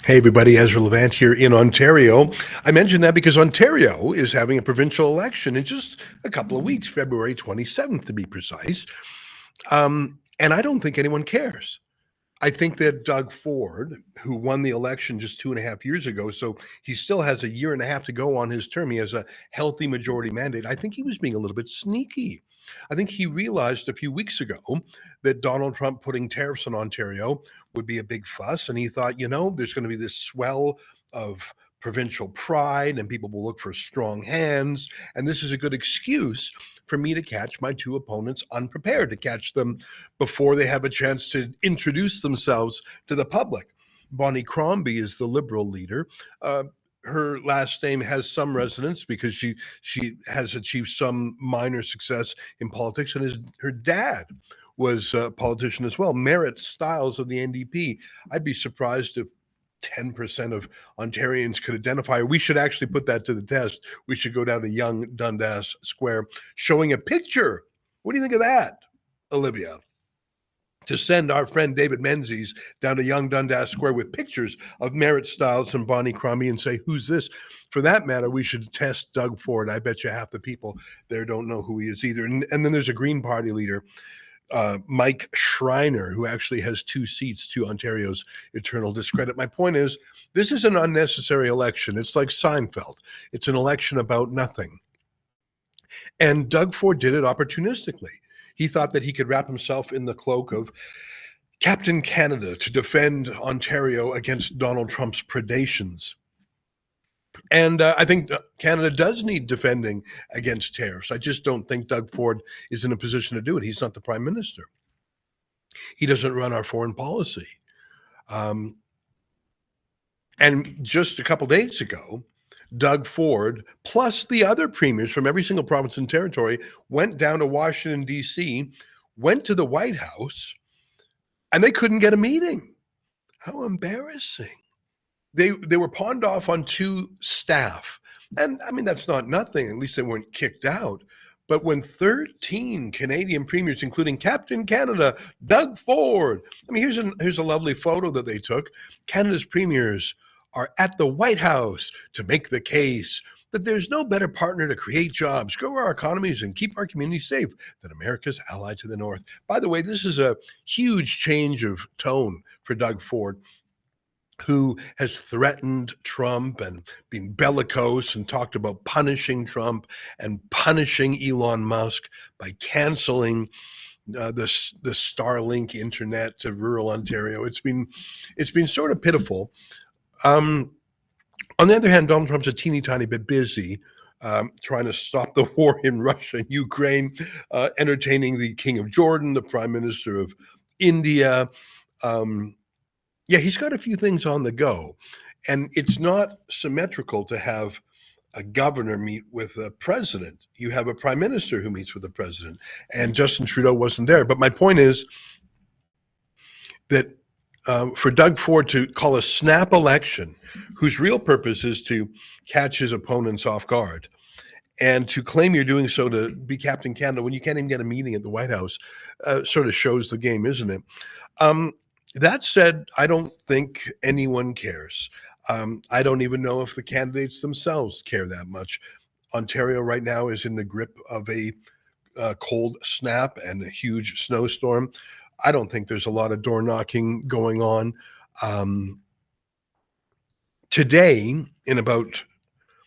Hey everybody, Ezra Levant here in Ontario. I mentioned that because Ontario is having a provincial election in just a couple of weeks, February 27th to be precise. And I don't think anyone cares. I think that Doug Ford, who won the election just 2.5 years ago, so he still has a year and a half to go on his term. He has a healthy majority mandate. I think he was being a little bit sneaky. I think he realized a few weeks ago that Donald Trump putting tariffs on Ontario would be a big fuss. And he thought, there's going to be this swell of provincial pride and people will look for strong hands. And this is a good excuse for me to catch my two opponents unprepared, to catch them before they have a chance to introduce themselves to the public. Bonnie Crombie is the Liberal leader. Her last name has some resonance because she has achieved some minor success in politics, and her dad was a politician as well. Marit Stiles of the NDP. I'd be surprised if 10% of Ontarians could identify her. We should actually put that to the test. We should go down to Yonge Dundas Square showing a picture. What do you think of that, Olivia? To send our friend David Menzies down to Yonge Dundas Square with pictures of Marit Stiles and Bonnie Crombie and say, who's this? For that matter, we should test Doug Ford. I bet you half the people there don't know who he is either. And then there's a Green Party leader, Mike Schreiner, who actually has 2 seats to Ontario's eternal discredit. My point is, this is an unnecessary election. It's like Seinfeld. It's an election about nothing. And Doug Ford did it opportunistically. He thought that he could wrap himself in the cloak of Captain Canada to defend Ontario against Donald Trump's predations. And I think Canada does need defending against tariffs. I just don't think Doug Ford is in a position to do it. He's not the prime minister. He doesn't run our foreign policy. And just a couple days ago, Doug Ford, plus the other premiers from every single province and territory, went down to Washington, D.C., went to the White House, and they couldn't get a meeting. How embarrassing. They were pawned off on 2 staff. And I mean, that's not nothing. At least they weren't kicked out. But when 13 Canadian premiers, including Captain Canada, Doug Ford, I mean, here's a lovely photo that they took. Canada's premiers are at the White House to make the case that there's no better partner to create jobs, grow our economies, and keep our communities safe than America's ally to the north. By the way, this is a huge change of tone for Doug Ford, who has threatened Trump and been bellicose and talked about punishing Trump and punishing Elon Musk by canceling the Starlink internet to rural Ontario. It's been sort of pitiful. On the other hand, Donald Trump's a teeny tiny bit busy trying to stop the war in Russia and Ukraine, entertaining the King of Jordan, the Prime Minister of India. Yeah, he's got a few things on the go. And it's not symmetrical to have a governor meet with a president. You have a prime minister who meets with the president. And Justin Trudeau wasn't there. But my point is that for Doug Ford to call a snap election, whose real purpose is to catch his opponents off guard, and to claim you're doing so to be Captain Canada when you can't even get a meeting at the White House, sort of shows the game, isn't it? That said, I don't think anyone cares. I don't even know if the candidates themselves care that much. Ontario right now is in the grip of a cold snap and a huge snowstorm. I don't think there's a lot of door knocking going on. Today, in about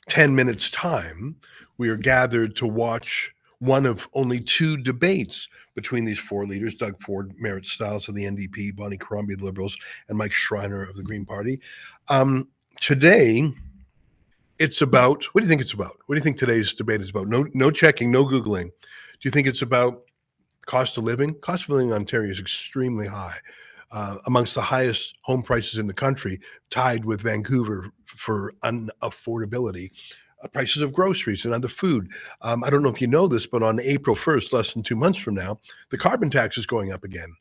10 minutes' time, we are gathered to watch one of only two debates between these four leaders, Doug Ford, Marit Stiles of the NDP, Bonnie Crombie of the Liberals, and Mike Schreiner of the Green Party. Today, it's about, what do you think it's about? What do you think today's debate is about? No checking, no Googling. Do you think it's about cost of living? Cost of living in Ontario is extremely high, amongst the highest home prices in the country, tied with Vancouver for unaffordability. Prices of groceries and other food. I don't know if you know this, but on April 1st, less than 2 months from now, the carbon tax is going up again.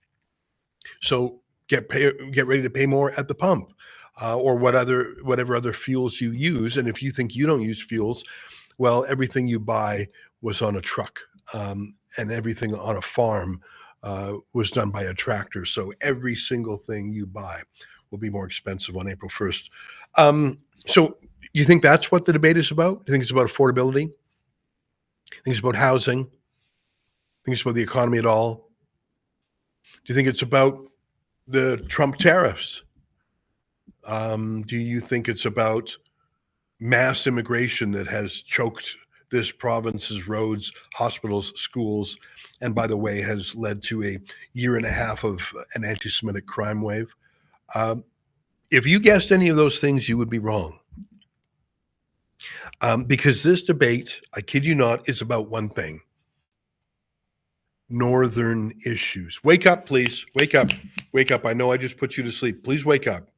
So get ready to pay more at the pump, or whatever other fuels you use. And if you think you don't use fuels, well, everything you buy was on a truck, and everything on a farm was done by a tractor. So every single thing you buy will be more expensive on April 1st. So you think that's what the debate is about? You think it's about affordability? You think it's about housing? You think it's about the economy at all? Do you think it's about the Trump tariffs? Do you think it's about mass immigration that has choked this province's roads, hospitals, schools, and by the way, has led to a year and a half of an anti-Semitic crime wave? If you guessed any of those things, you would be wrong. Because this debate, I kid you not, is about one thing: northern issues. Wake up, please. Wake up. Wake up. I know I just put you to sleep. Please wake up.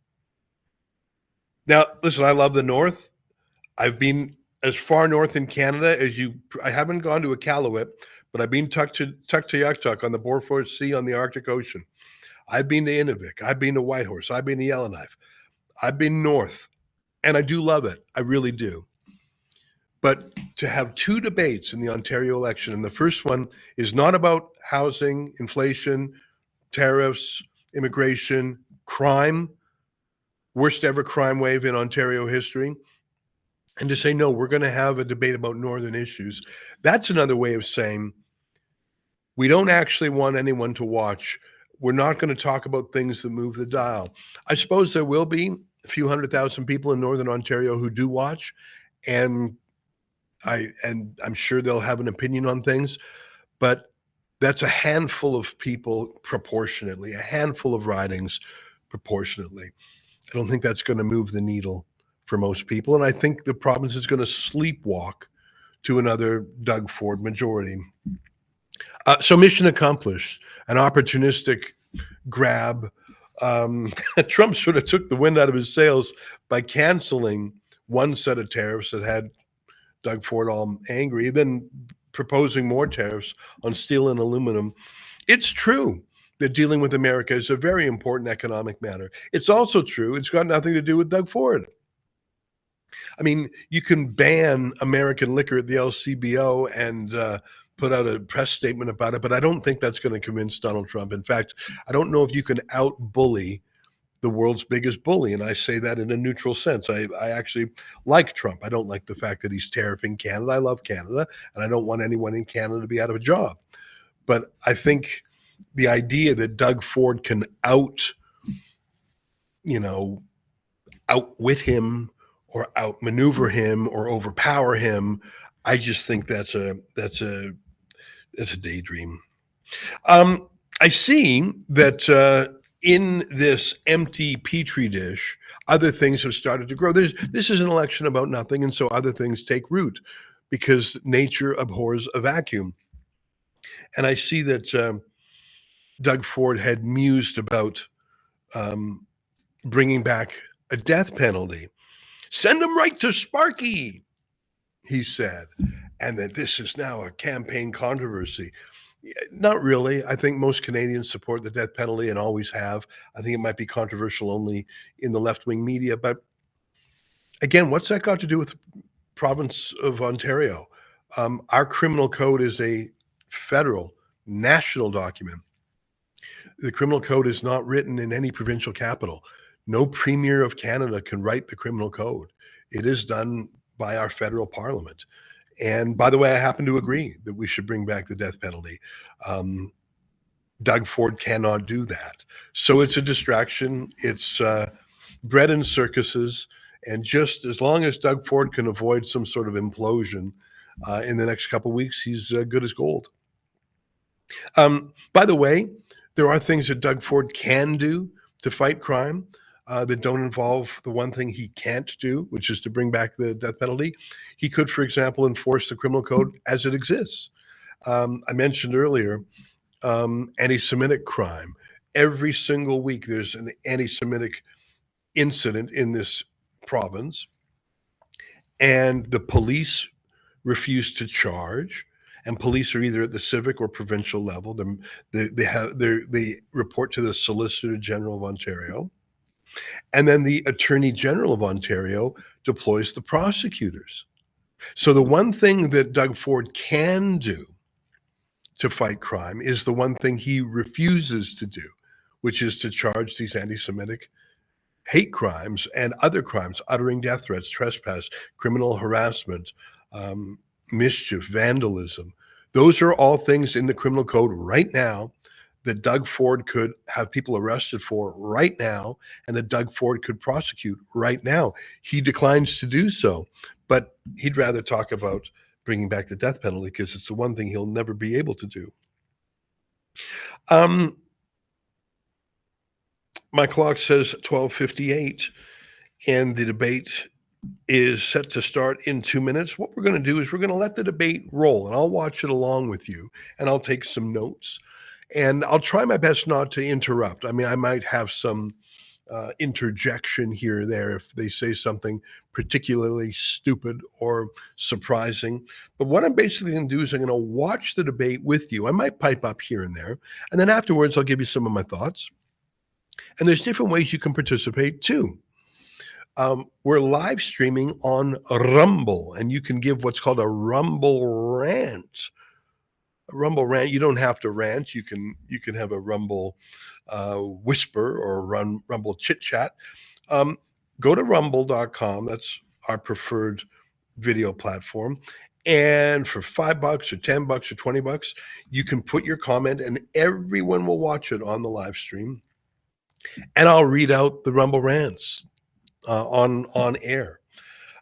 Now, listen, I love the north. I've been as far north in Canada as you. I haven't gone to Iqaluit, but I've been tucked to Tuktoyaktuk on the Beaufort Sea on the Arctic Ocean. I've been to Inuvik. I've been to Whitehorse. I've been to Yellowknife. I've been north, and I do love it. I really do. But to have two debates in the Ontario election, and the first one is not about housing, inflation, tariffs, immigration, crime, worst ever crime wave in Ontario history, and to say, no, we're going to have a debate about northern issues, that's another way of saying we don't actually want anyone to watch. We're not going to talk about things that move the dial. I suppose there will be a few 100,000 people in Northern Ontario who do watch, and I'm sure they'll have an opinion on things, but that's a handful of people proportionately, a handful of ridings proportionately. I don't think that's going to move the needle for most people, and I think the province is going to sleepwalk to another Doug Ford majority. So mission accomplished, an opportunistic grab. Trump sort of took the wind out of his sails by canceling one set of tariffs that had Doug Ford all angry, then proposing more tariffs on steel and aluminum. It's true that dealing with America is a very important economic matter. It's also true it's got nothing to do with Doug Ford. I mean, you can ban American liquor at the LCBO and put out a press statement about it, but I don't think that's going to convince Donald Trump. In fact, I don't know if you can out-bully the world's biggest bully, and I say that in a neutral sense. I actually like Trump. I don't like the fact that he's tariffing Canada. I love Canada, and I don't want anyone in Canada to be out of a job. But I think the idea that Doug Ford can outwit him or outmaneuver him or overpower him, I just think that's a daydream. I see that in this empty petri dish, other things have started to grow. This is an election about nothing, and so other things take root because nature abhors a vacuum. And I see that Doug Ford had mused about bringing back a death penalty. Send them right to Sparky, he said, and that this is now a campaign controversy. Not really. I think most Canadians support the death penalty and always have. I think it might be controversial only in the left-wing media. But again, what's that got to do with the province of Ontario? Our criminal code is a federal, national document. The criminal code is not written in any provincial capital. No premier of Canada can write the criminal code. It is done by our federal parliament. And by the way, I happen to agree that we should bring back the death penalty. Doug Ford cannot do that. So it's a distraction. It's bread and circuses. And just as long as Doug Ford can avoid some sort of implosion in the next couple of weeks, he's good as gold. By the way, there are things that Doug Ford can do to fight crime that don't involve the one thing he can't do, which is to bring back the death penalty. He could, for example, enforce the criminal code as it exists. I mentioned earlier anti-Semitic crime. Every single week there's an anti-Semitic incident in this province, and the police refuse to charge. And police are either at the civic or provincial level. They report to the Solicitor General of Ontario. And then the Attorney General of Ontario deploys the prosecutors. So the one thing that Doug Ford can do to fight crime is the one thing he refuses to do, which is to charge these anti-Semitic hate crimes and other crimes, uttering death threats, trespass, criminal harassment, mischief, vandalism. Those are all things in the criminal code right now that Doug Ford could have people arrested for right now, and that Doug Ford could prosecute right now. He declines to do so, but he'd rather talk about bringing back the death penalty because it's the one thing he'll never be able to do. My clock says 12:58, and the debate is set to start in 2 minutes. What we're going to do is we're going to let the debate roll, and I'll watch it along with you, and I'll take some notes, and I'll try my best not to interrupt. I mean, I might have some interjection here or there if they say something particularly stupid or surprising. But what I'm basically going to do is I'm going to watch the debate with you. I might pipe up here and there, and then afterwards I'll give you some of my thoughts. And there's different ways you can participate too. We're live streaming on Rumble, and you can give what's called a Rumble rant. A Rumble rant, you don't have to rant. You can have a Rumble whisper or a Rumble chit chat. Go to rumble.com. That's our preferred video platform. And for $5 or $10 or $20, you can put your comment, and everyone will watch it on the live stream. And I'll read out the Rumble rants on air.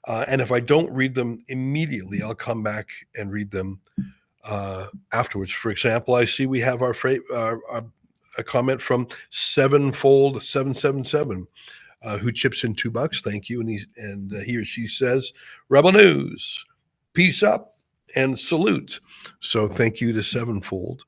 And if I don't read them immediately, I'll come back and read them afterwards. For example, I see we have a comment from Sevenfold 777 who chips in $2. Thank you. And he or she says, Rebel News, peace up and salute. So thank you to Sevenfold.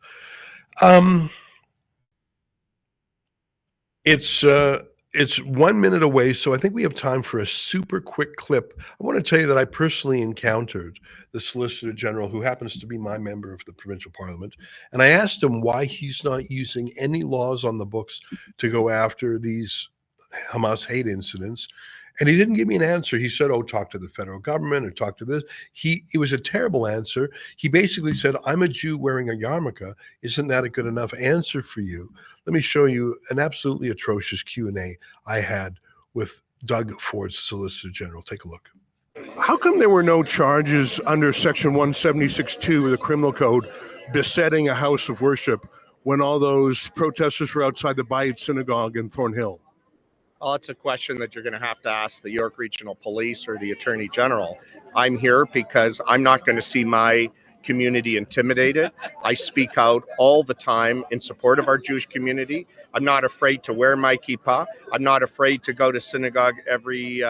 It's 1 minute away, so I think we have time for a super quick clip. I want to tell you that I personally encountered the Solicitor General, who happens to be my member of the provincial parliament, and I asked him why he's not using any laws on the books to go after these Hamas hate incidents. And he didn't give me an answer. He said, oh, talk to the federal government or talk to this. It was a terrible answer. He basically said, I'm a Jew wearing a yarmulke. Isn't that a good enough answer for you? Let me show you an absolutely atrocious Q&A I had with Doug Ford's Solicitor General. Take a look. How come there were no charges under Section 176(2) of the Criminal Code besetting a house of worship when all those protesters were outside the Bayit Synagogue in Thornhill? Well, it's a question that you're going to have to ask the York Regional Police or the Attorney General. I'm here because I'm not going to see my community intimidated. I speak out all the time in support of our Jewish community. I'm not afraid to wear my kippah. I'm not afraid to go to synagogue every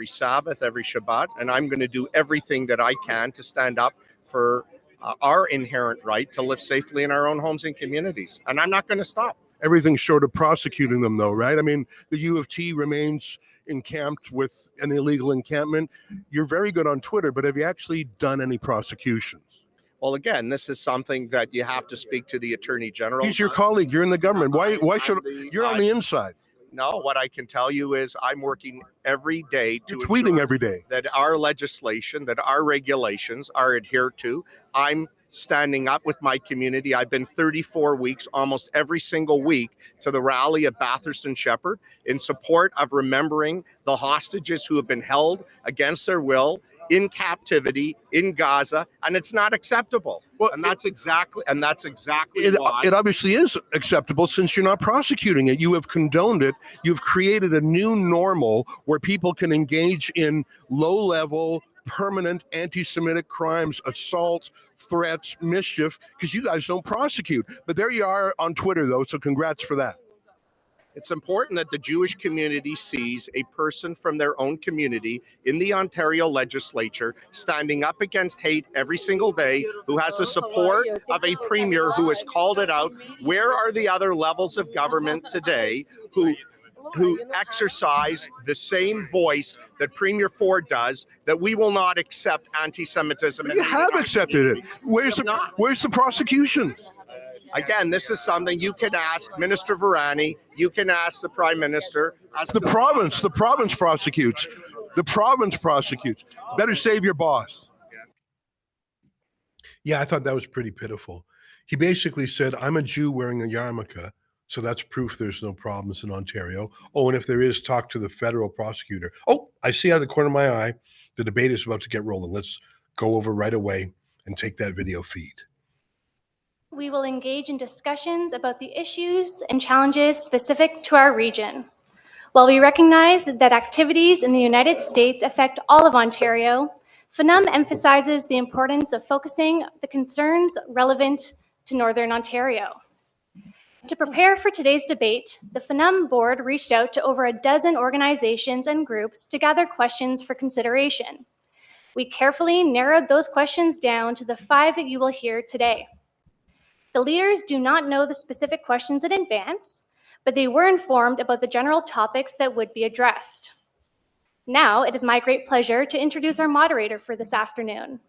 Sabbath, every Shabbat, and I'm going to do everything that I can to stand up for our inherent right to live safely in our own homes and communities. And I'm not going to stop. Everything's short of prosecuting them, though, right? I mean, the U of T remains encamped with an illegal encampment. You're very good on Twitter, but have you actually done any prosecutions? Well, again, this is something that you have to speak to the Attorney General. He's your colleague. You're in the government. Why should you're on the inside? No, what I can tell you is I'm working every day to tweeting every day that our legislation, that our regulations are adhered to. I'm standing up with my community. I've been 34 weeks, almost every single week, to the rally at Bathurst and Shepherd in support of remembering the hostages who have been held against their will in captivity in Gaza, and it's not acceptable. Well, and that's exactly why it obviously is acceptable, since you're not prosecuting it. You have condoned it. You've created a new normal where people can engage in low-level, permanent anti-Semitic crimes, assault, threats, mischief, because you guys don't prosecute. But there you are on Twitter, though, so congrats for that. It's important that the Jewish community sees a person from their own community in the Ontario legislature standing up against hate every single day, who has the support of a premier who has called it out. Where are the other levels of government today who exercise the same voice that Premier Ford does, that we will not accept anti-Semitism? You have accepted it. Where's the prosecution? Again, this is something you can ask Minister Varani, you can ask the Prime Minister. The province prosecutes. The province prosecutes. Better save your boss. Yeah, I thought that was pretty pitiful. He basically said, I'm a Jew wearing a yarmulke, so that's proof there's no problems in Ontario. Oh, and if there is, talk to the federal prosecutor. Oh, I see out of the corner of my eye, the debate is about to get rolling. Let's go over right away and take that video feed. We will engage in discussions about the issues and challenges specific to our region. While we recognize that activities in the United States affect all of Ontario, FNUM emphasizes the importance of focusing the concerns relevant to Northern Ontario. To prepare for today's debate, the FNUM board reached out to over a dozen organizations and groups to gather questions for consideration. We carefully narrowed those questions down to the 5 that you will hear today. The leaders do not know the specific questions in advance, but they were informed about the general topics that would be addressed. Now, it is my great pleasure to introduce our moderator for this afternoon.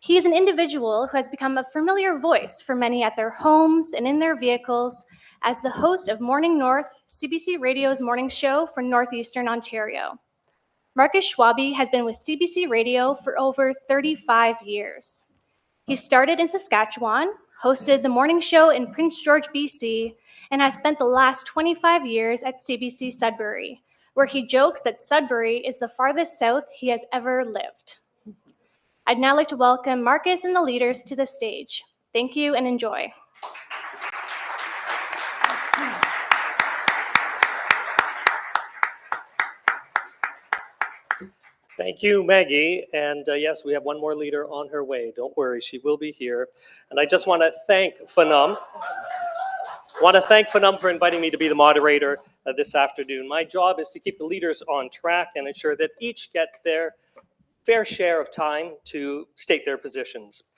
He is an individual who has become a familiar voice for many at their homes and in their vehicles as the host of Morning North, CBC Radio's morning show for Northeastern Ontario. Markus Schwabe has been with CBC Radio for over 35 years. He started in Saskatchewan, hosted the morning show in Prince George, BC, and has spent the last 25 years at CBC Sudbury, where he jokes that Sudbury is the farthest south he has ever lived. I'd now like to welcome Markus and the leaders to the stage. Thank you and enjoy. Thank you, Maggie. And yes, we have one more leader on her way. Don't worry, she will be here. And I just want to thank FNUM. For inviting me to be the moderator this afternoon. My job is to keep the leaders on track and ensure that each get their fair share of time to state their positions.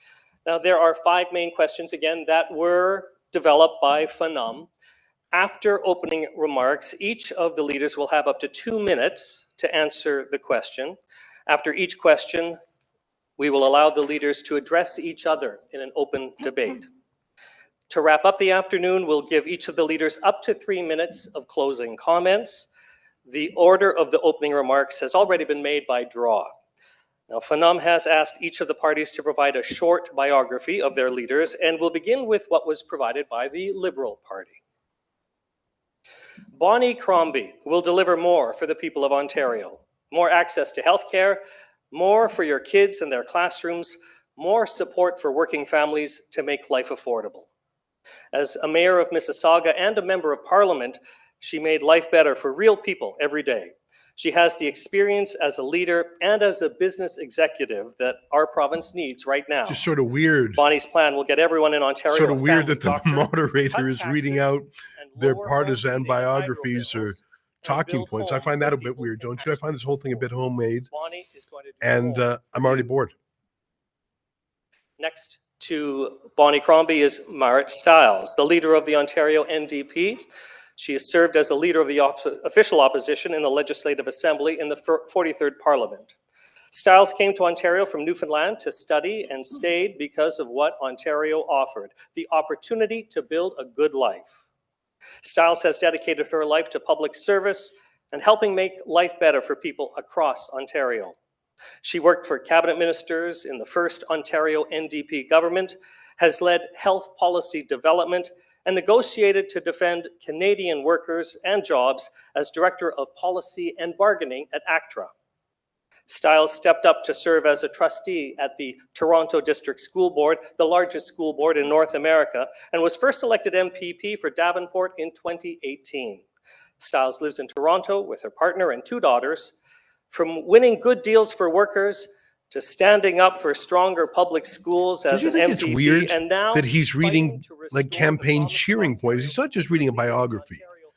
Now, there are 5 main questions, again, that were developed by FNUM. After opening remarks, each of the leaders will have up to 2 minutes to answer the question. After each question, we will allow the leaders to address each other in an open debate. To wrap up the afternoon, we'll give each of the leaders up to 3 minutes of closing comments. The order of the opening remarks has already been made by draw. Now, FNUM has asked each of the parties to provide a short biography of their leaders, and we'll begin with what was provided by the Liberal Party. Bonnie Crombie will deliver more for the people of Ontario. More access to healthcare, more for your kids and their classrooms, more support for working families to make life affordable. As a mayor of Mississauga and a member of Parliament, she made life better for real people every day. She has the experience as a leader and as a business executive that our province needs right now. Just sort of weird. Bonnie's plan will get everyone in Ontario Sort of a weird family that the doctor, moderator cut is reading taxes, out and their lower partisan home heating and hydro biographies or bills, and talking build points. I homes find that a bit people weird, can don't you? I find this whole thing a bit homemade, Bonnie is going to do and more I'm for already you. bored. Next to Bonnie Crombie is Marit Stiles, the leader of the Ontario NDP. She has served as a leader of the official opposition in the Legislative Assembly in the 43rd Parliament. Stiles came to Ontario from Newfoundland to study and stayed because of what Ontario offered, the opportunity to build a good life. Stiles has dedicated her life to public service and helping make life better for people across Ontario. She worked for cabinet ministers in the first Ontario NDP government, has led health policy development, and negotiated to defend Canadian workers and jobs as Director of Policy and Bargaining at ACTRA. Stiles stepped up to serve as a trustee at the Toronto District School Board, the largest school board in North America, and was first elected MPP for Davenport in 2018. Stiles lives in Toronto with her partner and 2 daughters. From winning good deals for workers to standing up for stronger public schools as Don't you an think MPP, it's weird and now that he's reading fighting to like restore the campaign promise of cheering points? He's Ontario not just reading a as the leader of the biography. Ontario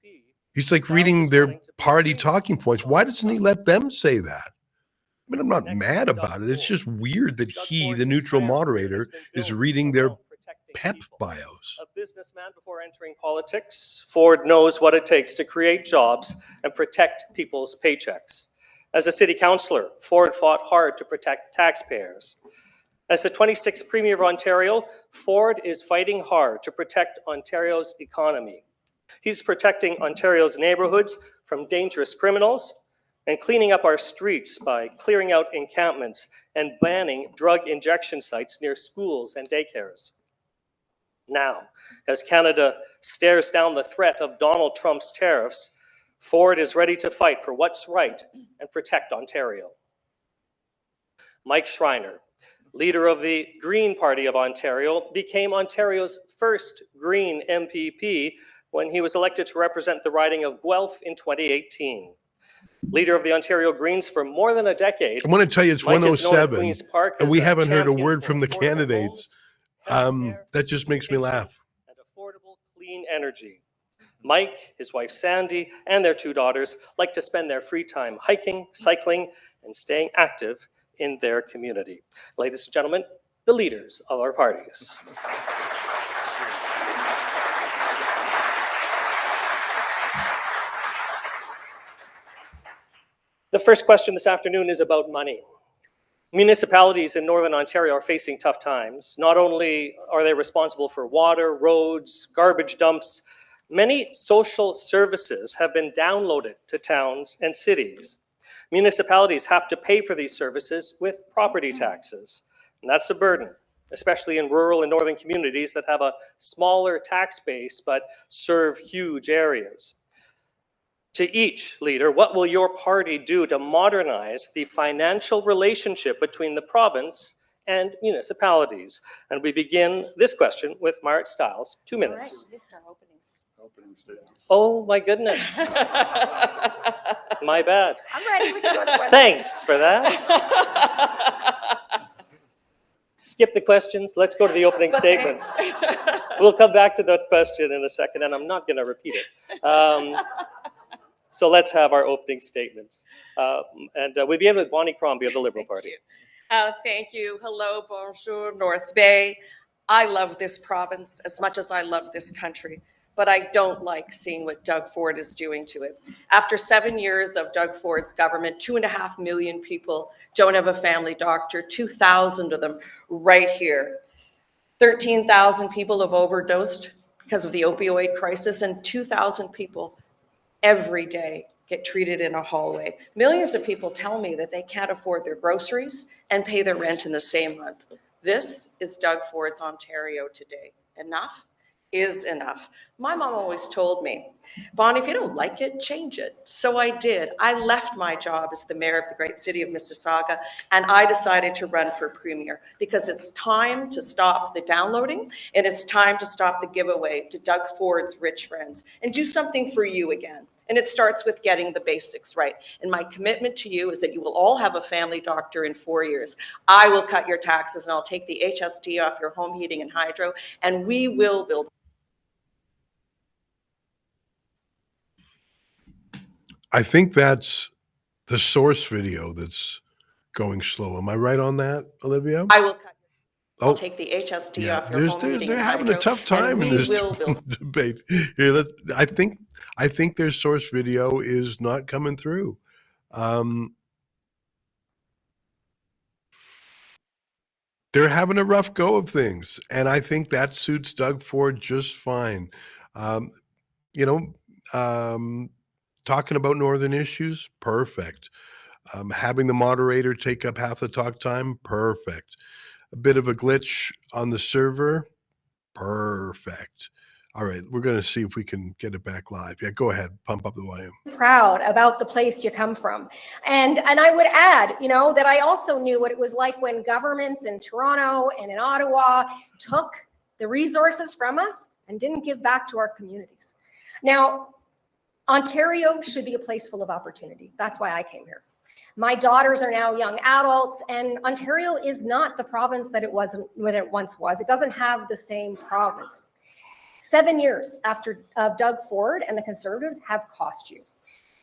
NDP. He's like Stiles reading is their wanting to be party free talking points. Why doesn't he let them say that? I mean, I'm not Next, mad Doug about it. It's Ford. just weird that Doug he, Ford's the neutral entire career moderator, has been is built reading their around protecting PEP people. bios. A businessman before entering politics, Ford knows what it takes to create jobs and protect people's paychecks. As a city councillor, Ford fought hard to protect taxpayers. As the 26th Premier of Ontario, Ford is fighting hard to protect Ontario's economy. He's protecting Ontario's neighborhoods from dangerous criminals and cleaning up our streets by clearing out encampments and banning drug injection sites near schools and daycares. Now, as Canada stares down the threat of Donald Trump's tariffs, Ford is ready to fight for what's right and protect Ontario. Mike Schreiner, leader of the Green Party of Ontario, became Ontario's first Green MPP when he was elected to represent the riding of Guelph in 2018. Leader of the Ontario Greens for more than a decade, I want to tell you, it's Mike is known at 107, Queen's Park and as we a haven't heard a champion word for from the affordable candidates. homes, healthcare, That just makes me education, laugh. and affordable clean energy. Mike, his wife Sandy, and their 2 daughters like to spend their free time hiking, cycling, and staying active in their community. Ladies and gentlemen, the leaders of our parties. The first question this afternoon is about money. Municipalities in Northern Ontario are facing tough times. Not only are they responsible for water, roads, garbage dumps, many social services have been downloaded to towns and cities. Municipalities have to pay for these services with property taxes, and that's a burden, especially in rural and northern communities that have a smaller tax base but serve huge areas. To each leader, what will your party do to modernize the financial relationship between the province and municipalities? And we begin this question with Marit Stiles, 2 minutes. All right, this is our openings. Oh my goodness, my bad. I'm ready, we can go to questions. Thanks for that. Skip the questions, let's go to the opening statements. We'll come back to that question in a second, and I'm not going to repeat it. So let's have our opening statements. We begin with Bonnie Crombie of the Liberal Party. Thank you. Hello, bonjour, North Bay. I love this province as much as I love this country, but I don't like seeing what Doug Ford is doing to it. After 7 years of Doug Ford's government, 2.5 million people don't have a family doctor, 2,000 of them right here. 13,000 people have overdosed because of the opioid crisis, and 2,000 people every day get treated in a hallway. Millions of people tell me that they can't afford their groceries and pay their rent in the same month. This is Doug Ford's Ontario today. Enough is enough. My mom always told me, Bonnie, if you don't like it, change it. So I did. I left my job as the mayor of the great city of Mississauga, and I decided to run for premier because it's time to stop the downloading and it's time to stop the giveaway to Doug Ford's rich friends and do something for you again. And it starts with getting the basics right. And my commitment to you is that you will all have a family doctor in 4 years. I will cut your taxes and I'll take the HST off your home heating and hydro, and we will build. I think that's the source video that's going slow. Am I right on that, Olivia? I will cut. I'll Oh, take the HST yeah. off your home heating They're and having hydro, a tough time in and we this will build. debate. Here, I think their source video is not coming through. They're having a rough go of things, and I think that suits Doug Ford just fine. You know, talking about northern issues, perfect. Having the moderator take up half the talk time, perfect. A bit of a glitch on the server, perfect. All right, we're going to see if we can get it back live. Yeah, go ahead, pump up the volume. Proud about the place you come from. And I would add, you know, that I also knew what it was like when governments in Toronto and in Ottawa took the resources from us and didn't give back to our communities. Now, Ontario should be a place full of opportunity. That's why I came here. My daughters are now young adults, and Ontario is not the province that it wasn't when it once was. It doesn't have the same promise. 7 years after Doug Ford and the Conservatives have cost you.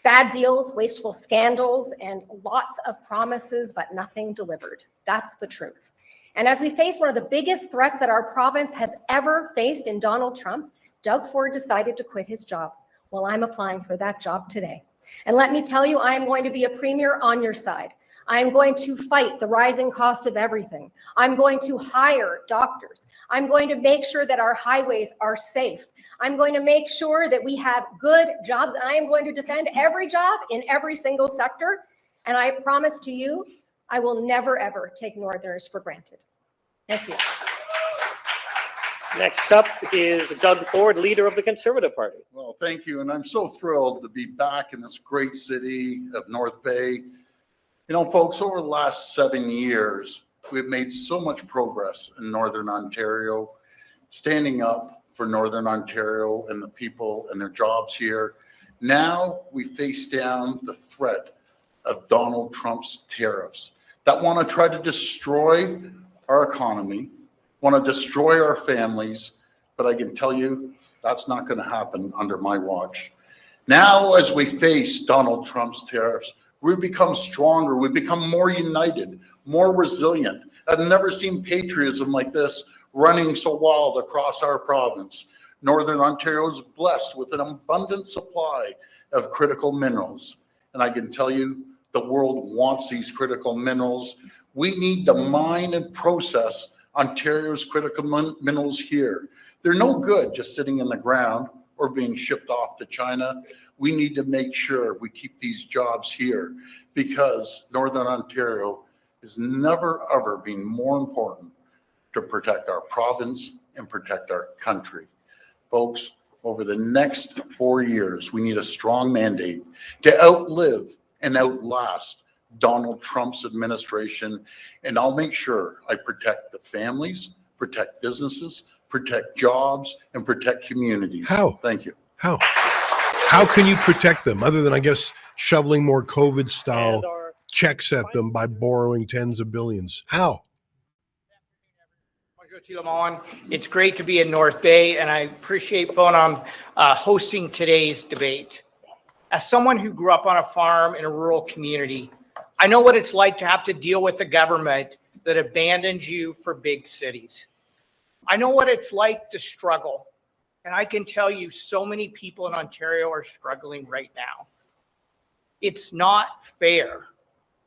Bad deals, wasteful scandals, and lots of promises, but nothing delivered. That's the truth. And as we face one of the biggest threats that our province has ever faced in Donald Trump, Doug Ford decided to quit his job. Well, I'm applying for that job today. And let me tell you, I am going to be a premier on your side. I'm going to fight the rising cost of everything. I'm going to hire doctors. I'm going to make sure that our highways are safe. I'm going to make sure that we have good jobs. And I am going to defend every job in every single sector. And I promise to you, I will never, ever take Northerners for granted. Thank you. Next up is Doug Ford, leader of the Conservative Party. Well, thank you. And I'm so thrilled to be back in this great city of North Bay. You know, folks, over the last 7 years, we've made so much progress in Northern Ontario, standing up for Northern Ontario and the people and their jobs here. Now we face down the threat of Donald Trump's tariffs that want to try to destroy our economy, want to destroy our families, but I can tell you that's not going to happen under my watch. Now, as we face Donald Trump's tariffs, we become stronger, we become more united, more resilient. I've never seen patriotism like this running so wild across our province. Northern Ontario is blessed with an abundant supply of critical minerals. And I can tell you, the world wants these critical minerals. We need to mine and process Ontario's critical minerals here. They're no good just sitting in the ground or being shipped off to China. We need to make sure we keep these jobs here because Northern Ontario has never, ever been more important to protect our province and protect our country. Folks, over the next 4 years, we need a strong mandate to outlive and outlast Donald Trump's administration, and I'll make sure I protect the families, protect businesses, protect jobs, and protect communities. How? Thank you. How can you protect them other than, I guess, shoveling more COVID-style And our checks at them by borrowing tens of billions? How? It's great to be in North Bay, and I appreciate Bonham hosting today's debate. As someone who grew up on a farm in a rural community, I know what it's like to have to deal with a government that abandons you for big cities. I know what it's like to struggle, and I can tell you so many people in Ontario are struggling right now. It's not fair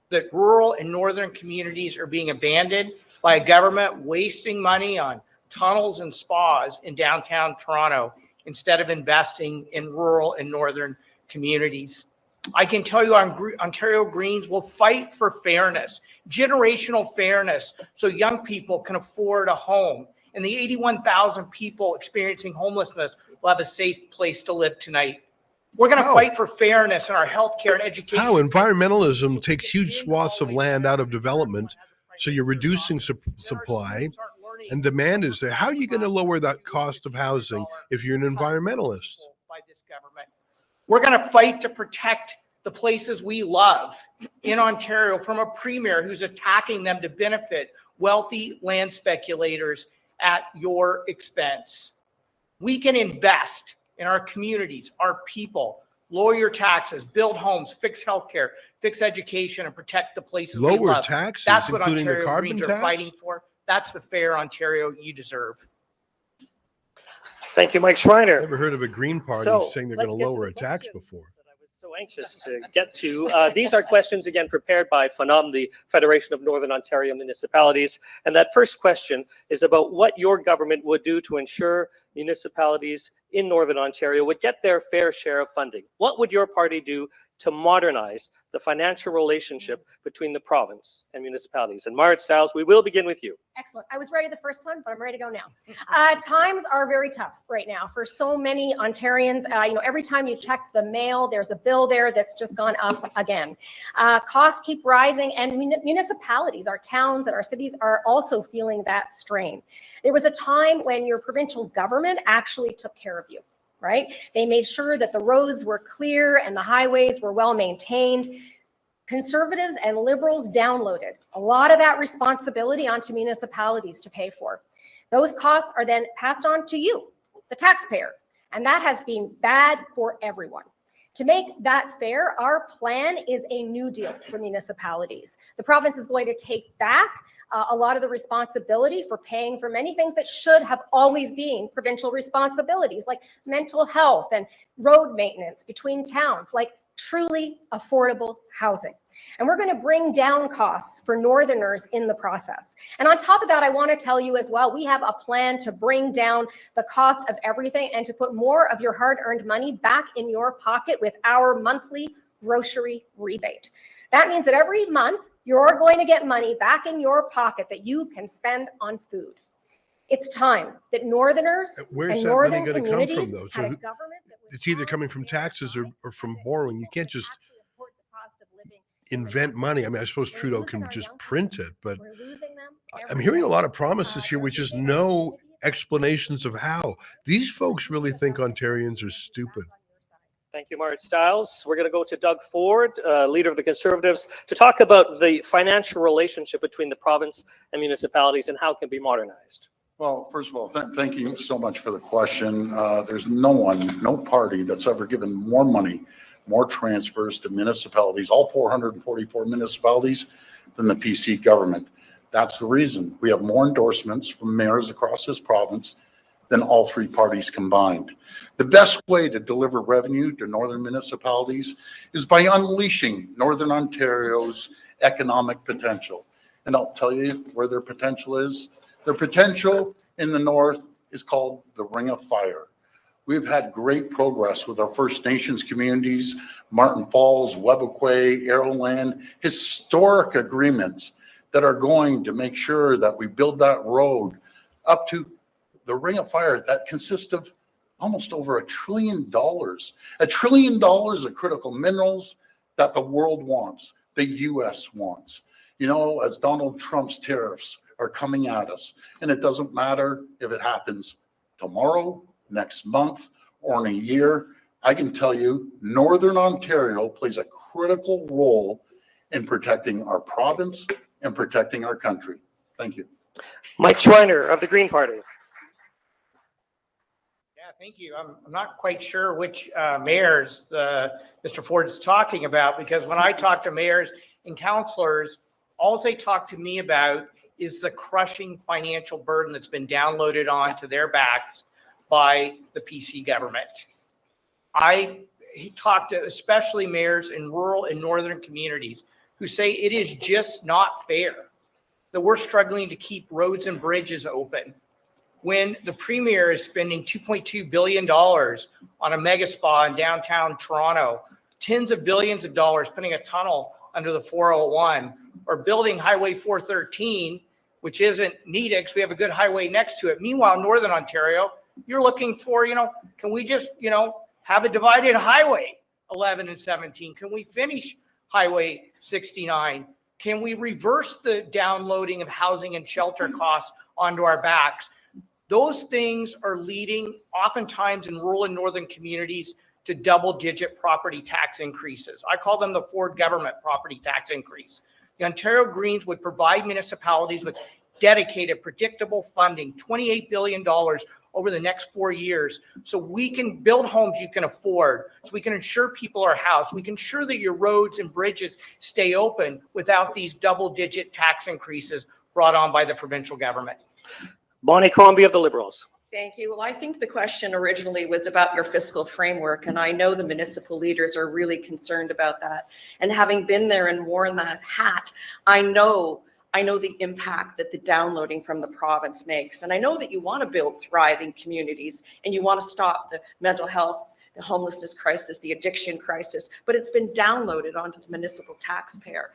that rural and northern communities are being abandoned by a government wasting money on tunnels and spas in downtown Toronto instead of investing in rural and northern communities. I can tell you Ontario Greens will fight for fairness, generational fairness, so young people can afford a home. And the 81,000 people experiencing homelessness will have a safe place to live tonight. We're going to fight for fairness in our healthcare and education. How environmentalism takes huge swaths of land out of development, so you're reducing supply and demand is there. How are you going to lower that cost of housing if you're an environmentalist? We're going to fight to protect the places we love in Ontario from a premier who's attacking them to benefit wealthy land speculators at your expense. We can invest in our communities, our people, lower your taxes, build homes, fix healthcare, fix education, and protect the places we love. Lower taxes, That's what including the Ontario carbon Greens are tax? fighting for. That's the fair Ontario you deserve. Thank you, Mike Schreiner. Never heard of a Green Party saying they're going to lower a tax before. I was so anxious to get to. These are questions, again, prepared by FNOM, the Federation of Northern Ontario Municipalities. And that first question is about what your government would do to ensure municipalities in Northern Ontario would get their fair share of funding. What would your party do to modernize the financial relationship between the province and municipalities? And Marit Stiles, we will begin with you. Excellent. I was ready the first time, but I'm ready to go now. Times are very tough right now for so many Ontarians. Every time you check the mail, there's a bill there that's just gone up again. Costs keep rising, and municipalities, our towns and our cities, are also feeling that strain. There was a time when your provincial government actually took care of you, right? They made sure that the roads were clear and the highways were well maintained. Conservatives and Liberals downloaded a lot of that responsibility onto municipalities to pay for. Those costs are then passed on to you, the taxpayer, and that has been bad for everyone. To make that fair, our plan is a new deal for municipalities. The province is going to take back a lot of the responsibility for paying for many things that should have always been provincial responsibilities, like mental health and road maintenance between towns, like truly affordable housing. And we're going to bring down costs for Northerners in the process. And on top of that, I want to tell you as well, we have a plan to bring down the cost of everything and to put more of your hard-earned money back in your pocket with our monthly grocery rebate. That means that every month you're going to get money back in your pocket that you can spend on food. It's time that Northerners and Northern communities had a government that was it's either coming from taxes or from borrowing. You can't just invent money. I mean, I suppose Trudeau can just print it, but I'm hearing a lot of promises here, which is no explanations of how. These folks really think Ontarians are stupid. Thank you, Marit Stiles. We're going to go to Doug Ford, leader of the Conservatives, to talk about the financial relationship between the province and municipalities and how it can be modernized. Well, first of all, thank you so much for the question. There's no party that's ever given more money, more transfers to municipalities, all 444 municipalities, than the PC government. That's the reason. We have more endorsements from mayors across this province than all three parties combined. The best way to deliver revenue to northern municipalities is by unleashing Northern Ontario's economic potential. And I'll tell you where their potential is. Their potential in the north is called the Ring of Fire. We've had great progress with our First Nations communities, Martin Falls, Webequay, Arrowland, historic agreements that are going to make sure that we build that road up to the Ring of Fire that consists of almost over $1 trillion. $1 trillion of critical minerals that the world wants, the US wants. You know, as Donald Trump's tariffs are coming at us, and it doesn't matter if it happens tomorrow, next month, or in a year, I can tell you Northern Ontario plays a critical role in protecting our province and protecting our country. Thank you. Mike Schreiner of the Green Party. Yeah, thank you. I'm not quite sure which mayors Mr. Ford is talking about, because when I talk to mayors and councillors, all they talk to me about is the crushing financial burden that's been downloaded onto their backs by the PC government. He talked to especially mayors in rural and northern communities who say it is just not fair that we're struggling to keep roads and bridges open when the premier is spending $2.2 billion on a mega spa in downtown Toronto, tens of billions of dollars putting a tunnel under the 401 or building Highway 413, which isn't needed because we have a good highway next to it. Meanwhile, Northern Ontario, you're looking for, can we just, have a divided Highway 11 and 17? Can we finish Highway 69? Can we reverse the downloading of housing and shelter costs onto our backs? Those things are leading oftentimes in rural and northern communities to double-digit property tax increases. I call them the Ford government property tax increase. The Ontario Greens would provide municipalities with dedicated, predictable funding, $28 billion over the next 4 years, so we can build homes you can afford, so we can ensure people are housed, we can ensure that your roads and bridges stay open without these double-digit tax increases brought on by the provincial government. Bonnie Crombie of the Liberals. Thank you. Well, I think the question originally was about your fiscal framework, and I know the municipal leaders are really concerned about that. And having been there and worn that hat, I know the impact that the downloading from the province makes. And I know that you want to build thriving communities and you want to stop the mental health, the homelessness crisis, the addiction crisis, but it's been downloaded onto the municipal taxpayer.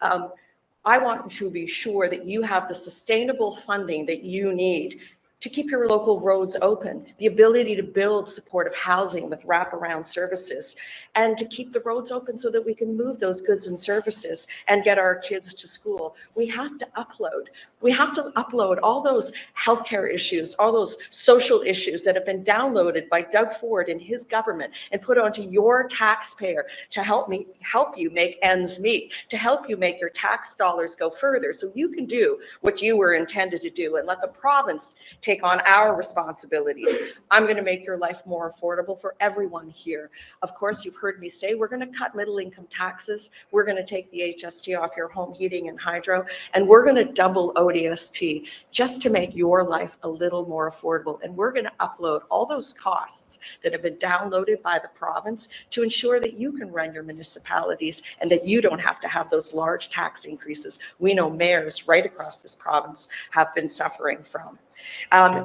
I want to be sure that you have the sustainable funding that you need to keep your local roads open, the ability to build supportive housing with wraparound services, and to keep the roads open so that we can move those goods and services and get our kids to school. We have to upload all those healthcare issues, all those social issues that have been downloaded by Doug Ford and his government and put onto your taxpayer to help you make ends meet, to help you make your tax dollars go further so you can do what you were intended to do and let the province take on our responsibilities. I'm going to make your life more affordable for everyone here. Of course, you've heard me say we're going to cut middle income taxes. We're going to take the HST off your home heating and hydro, and we're going to double ODSP just to make your life a little more affordable. And we're going to upload all those costs that have been downloaded by the province to ensure that you can run your municipalities and that you don't have to have those large tax increases we know mayors right across this province have been suffering from.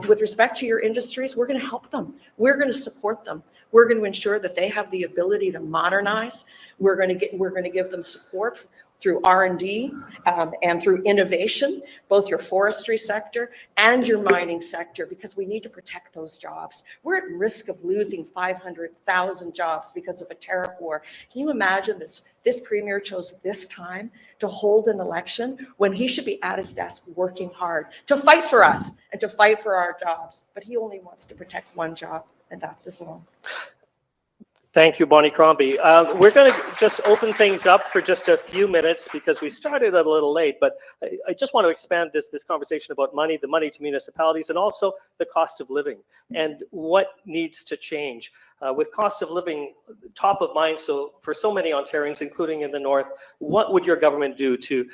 With respect to your industries, we're going to help them. We're going to support them. We're going to ensure that they have the ability to modernize. We're going to give them support through R&D and through innovation, both your forestry sector and your mining sector, because we need to protect those jobs. We're at risk of losing 500,000 jobs because of a tariff war. Can you imagine this premier chose this time to hold an election when he should be at his desk working hard to fight for us and to fight for our jobs, but he only wants to protect one job, and that's his own. Thank you, Bonnie Crombie. We're going to just open things up for just a few minutes because we started a little late, but I just want to expand this conversation about money, the money to municipalities, and also the cost of living and what needs to change. With cost of living top of mind, so for so many Ontarians, including in the north, what would your government do to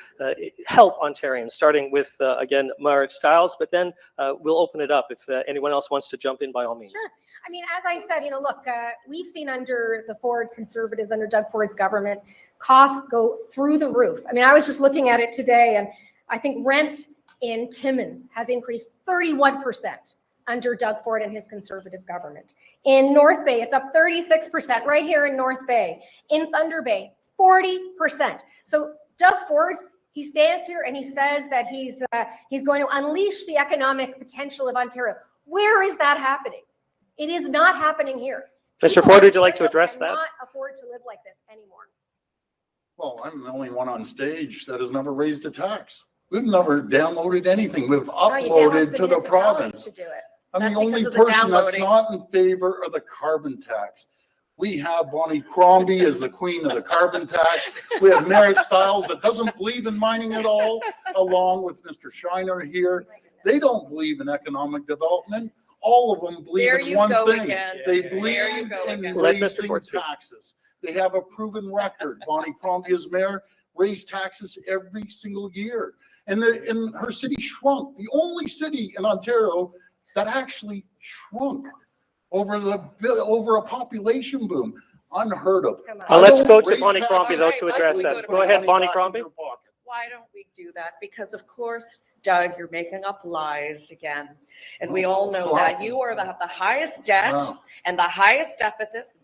help Ontarians, starting with, again, Marit Stiles, but then we'll open it up if anyone else wants to jump in by all means. Sure. I mean, as I said, look, we've seen under the Ford Conservatives, under Doug Ford's government, costs go through the roof. I mean, I was just looking at it today, and I think rent in Timmins has increased 31% under Doug Ford and his Conservative government. In North Bay, it's up 36% right here in North Bay. In Thunder Bay, 40%. So Doug Ford, he stands here and he says that he's going to unleash the economic potential of Ontario. Where is that happening? It is not happening here. Mr. Ford, would you like to address that? Cannot afford to live like this anymore. Well, I'm the only one on stage that has never raised a tax. We've never downloaded anything. We've uploaded to the province. To do it. I'm the only person that's not in favor of the carbon tax. We have Bonnie Crombie as the queen of the carbon tax. We have Marit Stiles that doesn't believe in mining at all, along with Mr. Schreiner here. They don't believe in economic development. All of them believe in one thing. They believe in raising taxes. They have a proven record. Bonnie Crombie as mayor raised taxes every single year. And her city shrunk. The only city in Ontario that actually shrunk over a population boom. Unheard of. Let's go to Bonnie Crombie, though, to address that. Go ahead, Bonnie Crombie. Why don't we do that? Because, of course, Doug, you're making up lies again. And we all know that you are the highest debt and the highest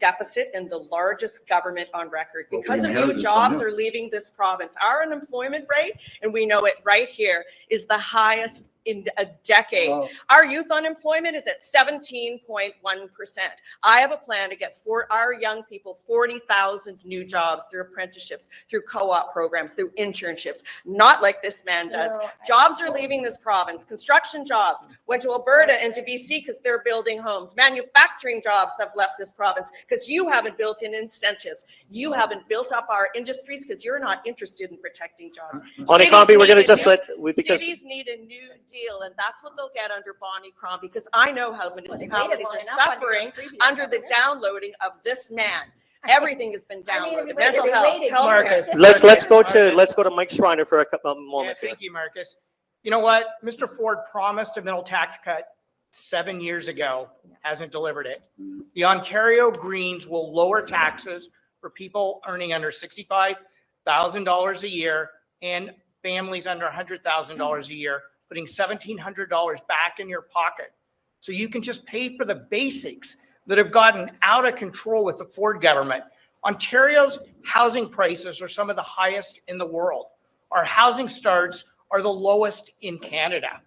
deficit and the largest government on record. Because of you, jobs are leaving this province. Our unemployment rate, and we know it right here, is the highest in a decade. Our youth unemployment is at 17.1%. I have a plan to get for our young people 40,000 new jobs through apprenticeships, through co-op programs, through internships, not like this man does. Jobs are leaving this province. Construction jobs went to Alberta and to BC because they're building homes. Manufacturing jobs have left this province because you haven't built in incentives. You haven't built up our industries because you're not interested in protecting jobs. Crombie, we're going to just Cities need a new deal, and that's what they'll get under Bonnie Crombie, because I know how municipalities are suffering under the downloading of this man. Everything has been downloaded. Mental health, Marcus. let's go to Mike Schreiner for a moment. Thank you, Marcus. You know what? Mr. Ford promised a middle tax cut 7 years ago, hasn't delivered it. The Ontario Greens will lower taxes for people earning under $65,000 a year and families under $100,000 a year, putting $1,700 back in your pocket. So you can just pay for the basics that have gotten out of control with the Ford government. Ontario's housing prices are some of the highest in the world. Our housing starts are the lowest in Canada.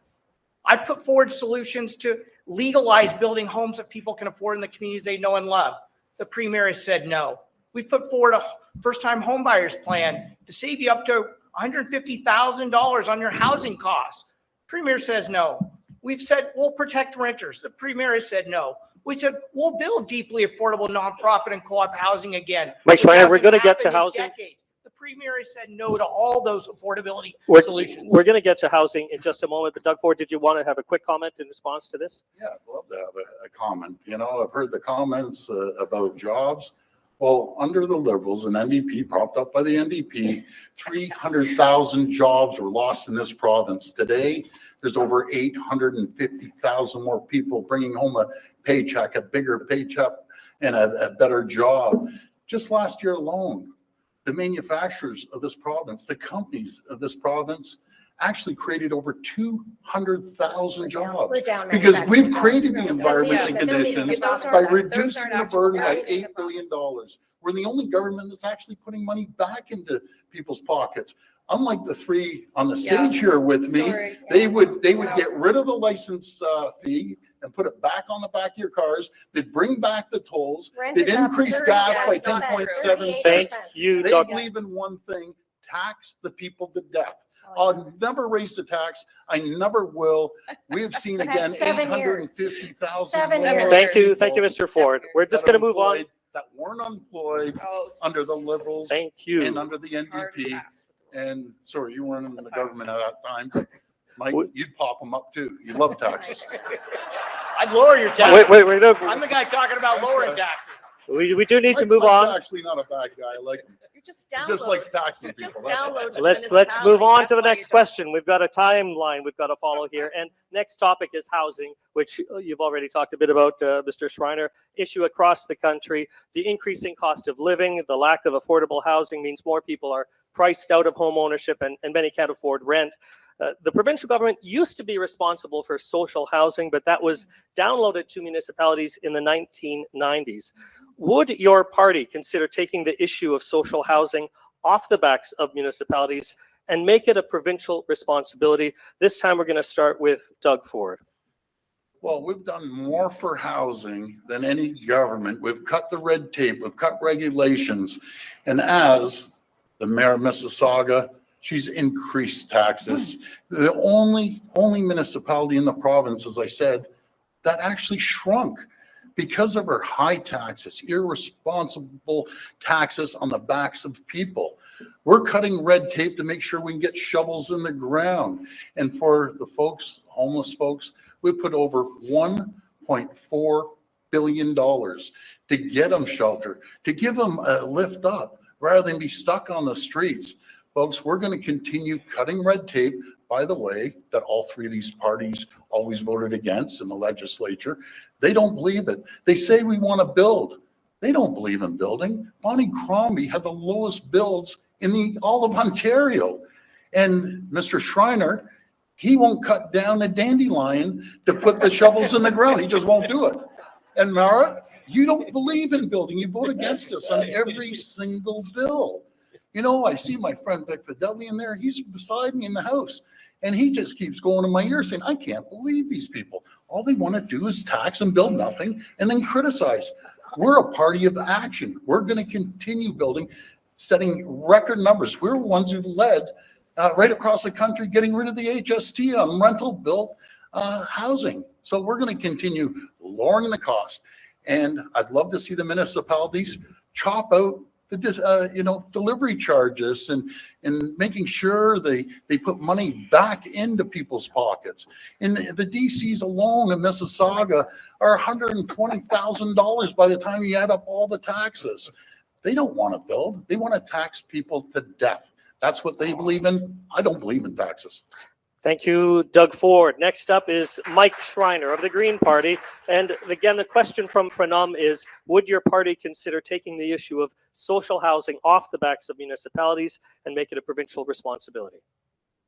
I've put forward solutions to legalize building homes that people can afford in the communities they know and love. The Premier has said no. We've put forward a first-time homebuyers plan to save you up to $150,000 on your housing costs. Premier says no. We've said we'll protect renters. The Premier has said no. We said we'll build deeply affordable nonprofit and co-op housing again. Mike Schreiner, we're going to get to housing. The Premier has said no to all those affordability solutions. We're going to get to housing in just a moment, but Doug Ford, did you want to have a quick comment in response to this? Yeah, I'd love to have a comment. You know, I've heard the comments about jobs. Well, under the Liberals and NDP, propped up by the NDP, 300,000 jobs were lost in this province. Today, there's over 850,000 more people bringing home a paycheck, a bigger paycheck, and a better job. Just last year alone, the manufacturers of this province, the companies of this province, actually created over 200,000 jobs because we've created the environment and conditions by reducing the burden by $8 billion. We're the only government that's actually putting money back into people's pockets. Unlike the three on the stage here with me, they would get rid of the license fee and put it back on the back of your cars. They'd bring back the tolls. They'd increase gas by 10.7 cents. Thank you, They believe in one thing: tax the people to death. I'll never raise the tax. I never will. We have seen again 850,000. Thank you, Mr. Ford. We're just going to move on. That weren't employed under the Liberals. Thank you. And under the NDP. And sorry, you weren't in the government at that time. Mike, you'd pop them up too. You love taxes. I'd lower your taxes. Wait. I'm the guy talking about lowering taxes. We do need to move on. Mike's actually not a bad guy. I like him. He just likes taxing people. Let's move on to the next question. We've got a timeline we've got to follow here. And next topic is housing, which you've already talked a bit about, Mr. Schreiner. Issue across the country. The increasing cost of living, the lack of affordable housing means more people are priced out of home ownership and many can't afford rent. The provincial government used to be responsible for social housing, but that was downloaded to municipalities in the 1990s. Would your party consider taking the issue of social housing off the backs of municipalities and make it a provincial responsibility? This time we're going to start with Doug Ford. Well, we've done more for housing than any government. We've cut the red tape, we've cut regulations. And as the mayor of Mississauga, she's increased taxes. The only municipality in the province, as I said, that actually shrunk because of her high taxes, irresponsible taxes on the backs of people. We're cutting red tape to make sure we can get shovels in the ground. And for the folks, homeless folks, we put over $1.4 billion to get them shelter, to give them a lift up rather than be stuck on the streets. Folks, we're going to continue cutting red tape, by the way, that all three of these parties always voted against in the legislature. They don't believe it. They say we want to build. They don't believe in building. Bonnie Crombie had the lowest builds in all of Ontario. And Mr. Schreiner, He won't cut down a dandelion to put the shovels in the ground. He just won't do it. And Marit, you don't believe in building. You vote against us on every single bill. You know, I see my friend Vic Fidelli in there. He's beside me in the house. And he just keeps going in my ear saying, I can't believe these people. All they want to do is tax and build nothing and then criticize. We're a party of action. We're going to continue building, setting record numbers. We're ones who led right across the country getting rid of the HST on rental built housing. So we're going to continue lowering the cost. And I'd love to see the municipalities chop out the delivery charges and making sure they put money back into people's pockets. And the DCs alone in Mississauga are $120,000 by the time you add up all the taxes. They don't want to build. They want to tax people to death. That's what they believe in. I don't believe in taxes. Thank you, Doug Ford. Next up is Mike Schreiner of the Green Party. And again, the question from Pranam is, would your party consider taking the issue of social housing off the backs of municipalities and make it a provincial responsibility?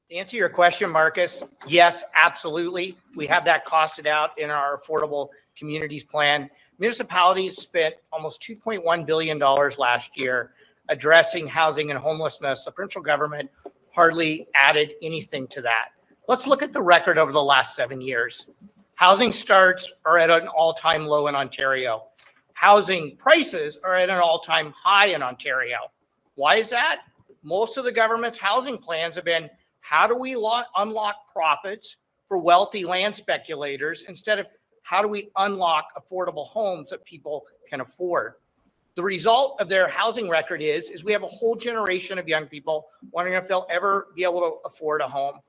To answer your question, Marcus, yes, absolutely. We have that costed out in our Affordable Communities Plan. Municipalities spent almost $2.1 billion last year addressing housing and homelessness. The provincial government hardly added anything to that. Let's look at the record over the last 7 years. Housing starts are at an all-time low in Ontario. Housing prices are at an all-time high in Ontario. Why is that? Most of the government's housing plans have been, how do we unlock profits for wealthy land speculators instead of how do we unlock affordable homes that people can afford? The result of their housing record is we have a whole generation of young people wondering if they'll ever be able to afford a home.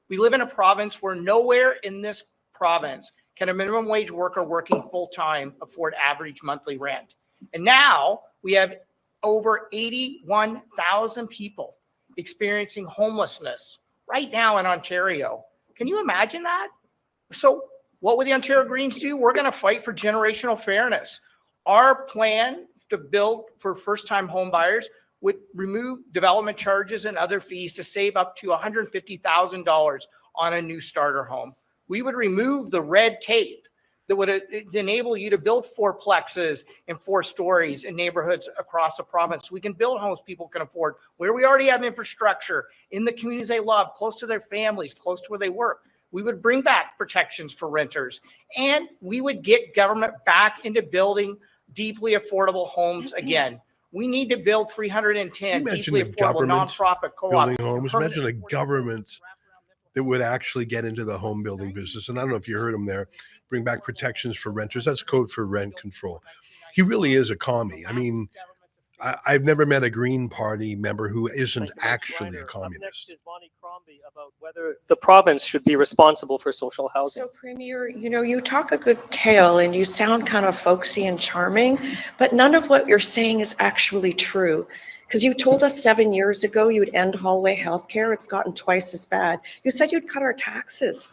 We live in a province where nowhere in this province can a minimum wage worker working full-time afford average monthly rent. And now we have over 81,000 people experiencing homelessness right now in Ontario. Can you imagine that? So what would the Ontario Greens do? We're going to fight for generational fairness. Our plan to build for first-time home buyers would remove development charges and other fees to save up to $150,000 on a new starter home. We would remove the red tape that would enable you to build fourplexes and 4 stories in neighborhoods across the province. We can build homes people can afford, where we already have infrastructure in the communities they love, close to their families, close to where they work. We would bring back protections for renters, and we would get government back into building deeply affordable homes again. We need to build 310 deeply affordable nonprofit co-op building homes. Imagine a government that would actually get into the home building business. And I don't know if you heard him there, bring back protections for renters. That's code for rent control. He really is a commie. I mean, I've never met a Green Party member who isn't actually a communist. Next is Bonnie Crombie about whether the province should be responsible for social housing. So Premier, you talk a good tale and you sound kind of folksy and charming, but none of what you're saying is actually true. Because you told us 7 years ago you'd end hallway healthcare. It's gotten twice as bad. You said you'd cut our taxes,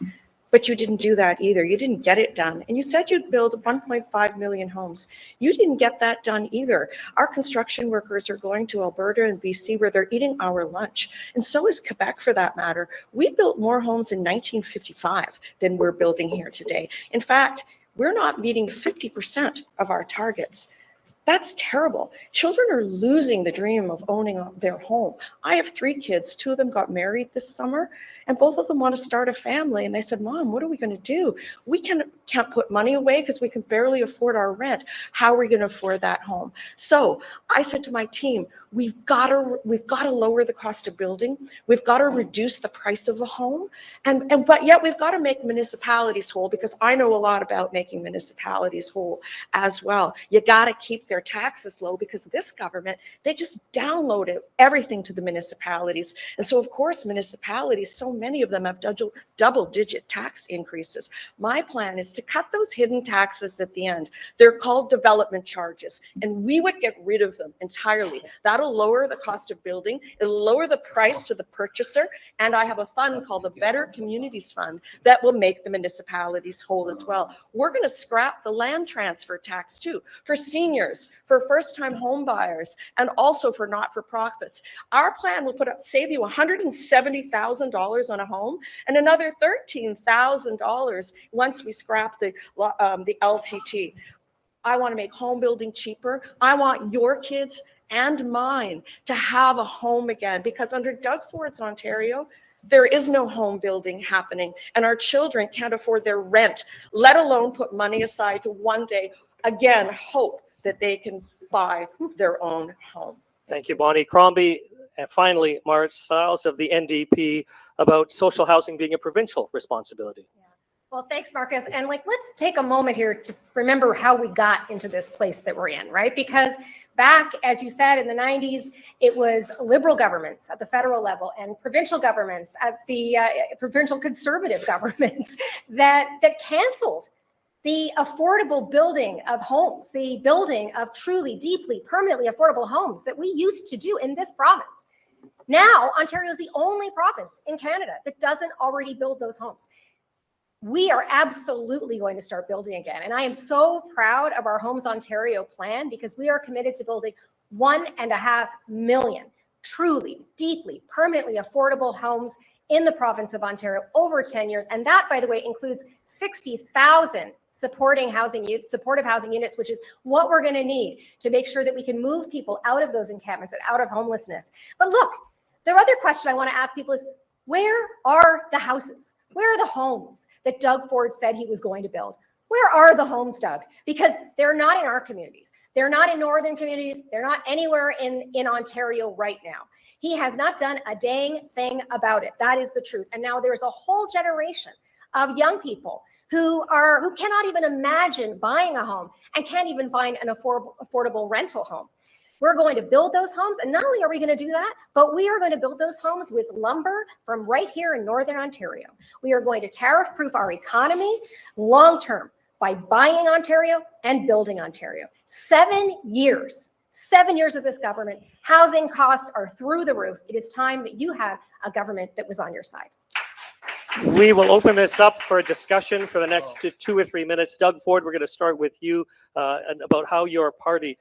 but you didn't do that either. You didn't get it done. And you said you'd build 1.5 million homes. You didn't get that done either. Our construction workers are going to Alberta and BC where they're eating our lunch. And so is Quebec for that matter. We built more homes in 1955 than we're building here today. In fact, we're not meeting 50% of our targets. That's terrible. Children are losing the dream of owning their home. I have 3 kids. 2 of them got married this summer, and both of them want to start a family. And they said, Mom, what are we going to do? We can't put money away because we can barely afford our rent. How are we going to afford that home? So I said to my team, we've got to lower the cost of building. We've got to reduce the price of a home. But yet we've got to make municipalities whole, because I know a lot about making municipalities whole as well. You got to keep their taxes low, because this government, they just downloaded everything to the municipalities. And so of course, municipalities, so many of them have double-digit tax increases. My plan is to cut those hidden taxes at the end. They're called development charges, and we would get rid of them entirely. That That'll lower the cost of building. It'll lower the price to the purchaser. And I have a fund called the Better Communities Fund that will make the municipalities whole as well. We're going to scrap the land transfer tax too, for seniors, for first-time home buyers, and also for not-for-profits. Our plan will save you $170,000 on a home and another $13,000 once we scrap the LTT. I want to make home building cheaper. I want your kids and mine to have a home again, because under Doug Ford's Ontario, there is no home building happening, and our children can't afford their rent, let alone put money aside to one day, again, hope that they can buy their own home. Thank you, Bonnie. Crombie, and finally, Marit Stiles of the NDP, about social housing being a provincial responsibility. Well, thanks, Markus. And let's take a moment here to remember how we got into this place that we're in, right? Because back, as you said, in the 90s, it was liberal governments at the federal level and provincial governments at the provincial conservative governments that canceled the affordable building of homes, the building of truly, deeply, permanently affordable homes that we used to do in this province. Now, Ontario is the only province in Canada that doesn't already build those homes. We are absolutely going to start building again. And I am so proud of our Homes Ontario plan, because we are committed to building 1.5 million truly, deeply, permanently affordable homes in the province of Ontario over 10 years. And that, by the way, includes 60,000 supportive housing units, which is what we're going to need to make sure that we can move people out of those encampments and out of homelessness. But look, the other question I want to ask people is, where are the houses? Where are the homes that Doug Ford said he was going to build? Where are the homes, Doug? Because they're not in our communities. They're not in northern communities. They're not anywhere in Ontario right now. He has not done a dang thing about it. That is the truth. And now there's a whole generation of young people who cannot even imagine buying a home and can't even find an affordable rental home. We're going to build those homes, and not only are we going to do that, but we are going to build those homes with lumber from right here in Northern Ontario. We are going to tariff-proof our economy long-term by buying Ontario and building Ontario. 7 years of this government, housing costs are through the roof. It is time that you had a government that was on your side. We will open this up for a discussion for the next 2 or 3 minutes. Doug Ford, we're going to start with you and about how your party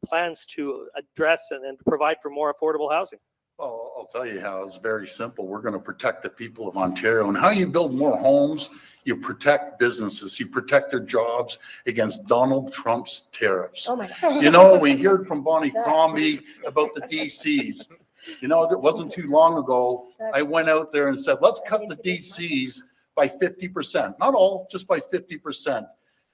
plans to address and provide for more affordable housing. Well, I'll tell you how. It's very simple. We're going to protect the people of Ontario. And how you build more homes, you protect businesses, you protect their jobs against Donald Trump's tariffs. Oh my God. You know, we heard from Bonnie Crombie about the DCs. You know, it wasn't too long ago, I went out there and said, let's cut the DCs by 50%. Not all, just by 50%.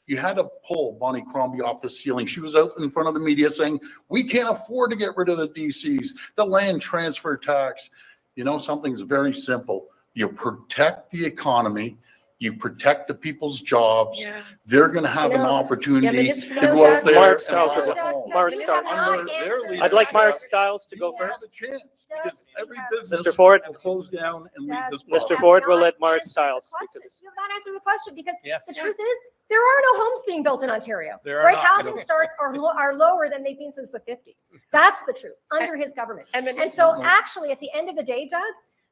You had to pull Bonnie Crombie off the ceiling. She was out in front of the media saying, we can't afford to get rid of the DCs, the land transfer tax. You know, something's very simple. You protect the economy. You protect the people's jobs. Yeah. They're going to have an opportunity to go out there. Marit Stiles, I'd like Marit Stiles to go first. Have a chance, because every business Mr. Ford will close down and leave this Mr. province. Ford will let Marit Stiles speak to this. You have not answered the question, because the truth is, there are no homes being built in Ontario. Right? Housing starts are lower than they've been since the 50s. That's the truth, under his government. And so actually, at the end of the day, Doug,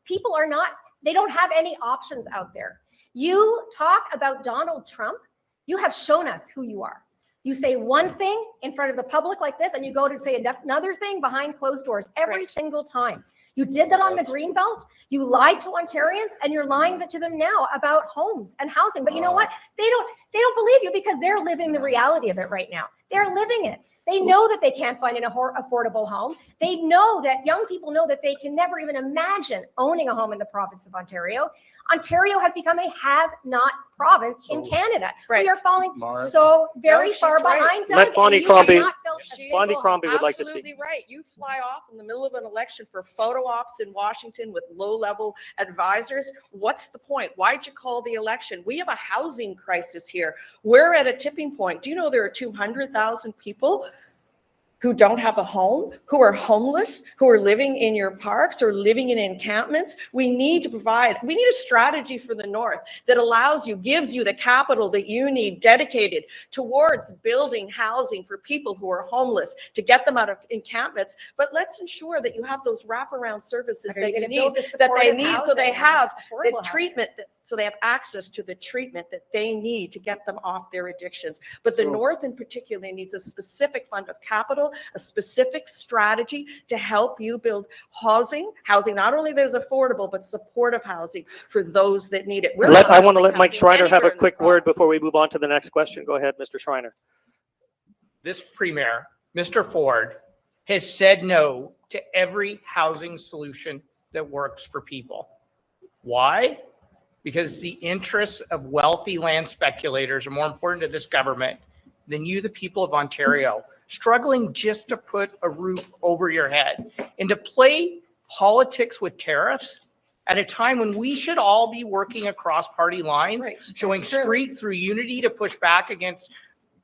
people are not, they don't have any options out there. You talk about Donald Trump, you have shown us who you are. You say one thing in front of the public like this, and you go to say another thing behind closed doors every single time. You did that on the Greenbelt. You lied to Ontarians, and you're lying to them now about homes and housing. But you know what? They don't believe you, because they're living the reality of it right now. They're living it. They know that they can't find an affordable home. They know that young people know that they can never even imagine owning a home in the province of Ontario. Ontario has become a have-not province in Canada. We are falling so very far behind. Let Bonnie Crombie. Bonnie Crombie would like to speak. Absolutely right. You fly off in the middle of an election for photo ops in Washington with low-level advisors. What's the point? Why'd you call the election? We have a housing crisis here. We're at a tipping point. Do you know there are 200,000 people who don't have a home, who are homeless, who are living in your parks or living in encampments. We need a strategy for the North that allows you, gives you the capital that you need dedicated towards building housing for people who are homeless, to get them out of encampments. But let's ensure that you have those wraparound services that you need, that they need, so they have the treatment, so they have access to the treatment that they need to get them off their addictions. But the North in particular needs a specific fund of capital, a specific strategy to help you build housing not only that is affordable, but supportive housing for those that need it. I want to let Mike Schreiner have a quick word before we move on to the next question. Go ahead, Mr. Schreiner. This Premier, Mr. Ford, has said no to every housing solution that works for people. Why? Because the interests of wealthy land speculators are more important to this government than you, the people of Ontario, struggling just to put a roof over your head. And to play politics with tariffs at a time when we should all be working across party lines, showing strength through unity to push back against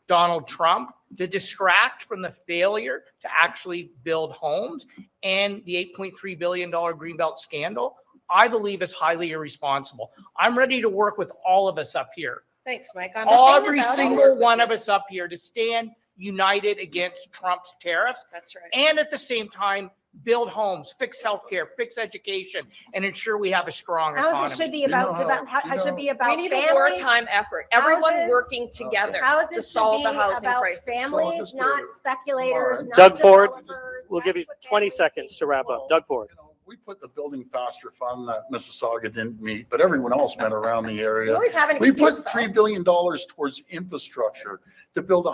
Donald Trump, to distract from the failure to actually build homes and the $8.3 billion Greenbelt scandal, I believe is highly irresponsible. I'm ready to work with all of us up here. Thanks, Mike. Every single one of us up here to stand united against Trump's tariffs. That's right. And at the same time, build homes, fix healthcare, fix education, and ensure we have a strong economy. Houses should be about, should be about We need families. a wartime effort. Everyone Houses- working together to Houses solve should the be housing about crisis. families, not speculators, not Doug Ford, developers. we'll give you That's what 20 families seconds need. to wrap up. Doug Ford. We put the Building Faster Fund that Mississauga didn't meet, but everyone else met around the You area. always have an We excuse, put though. $3 billion towards infrastructure to build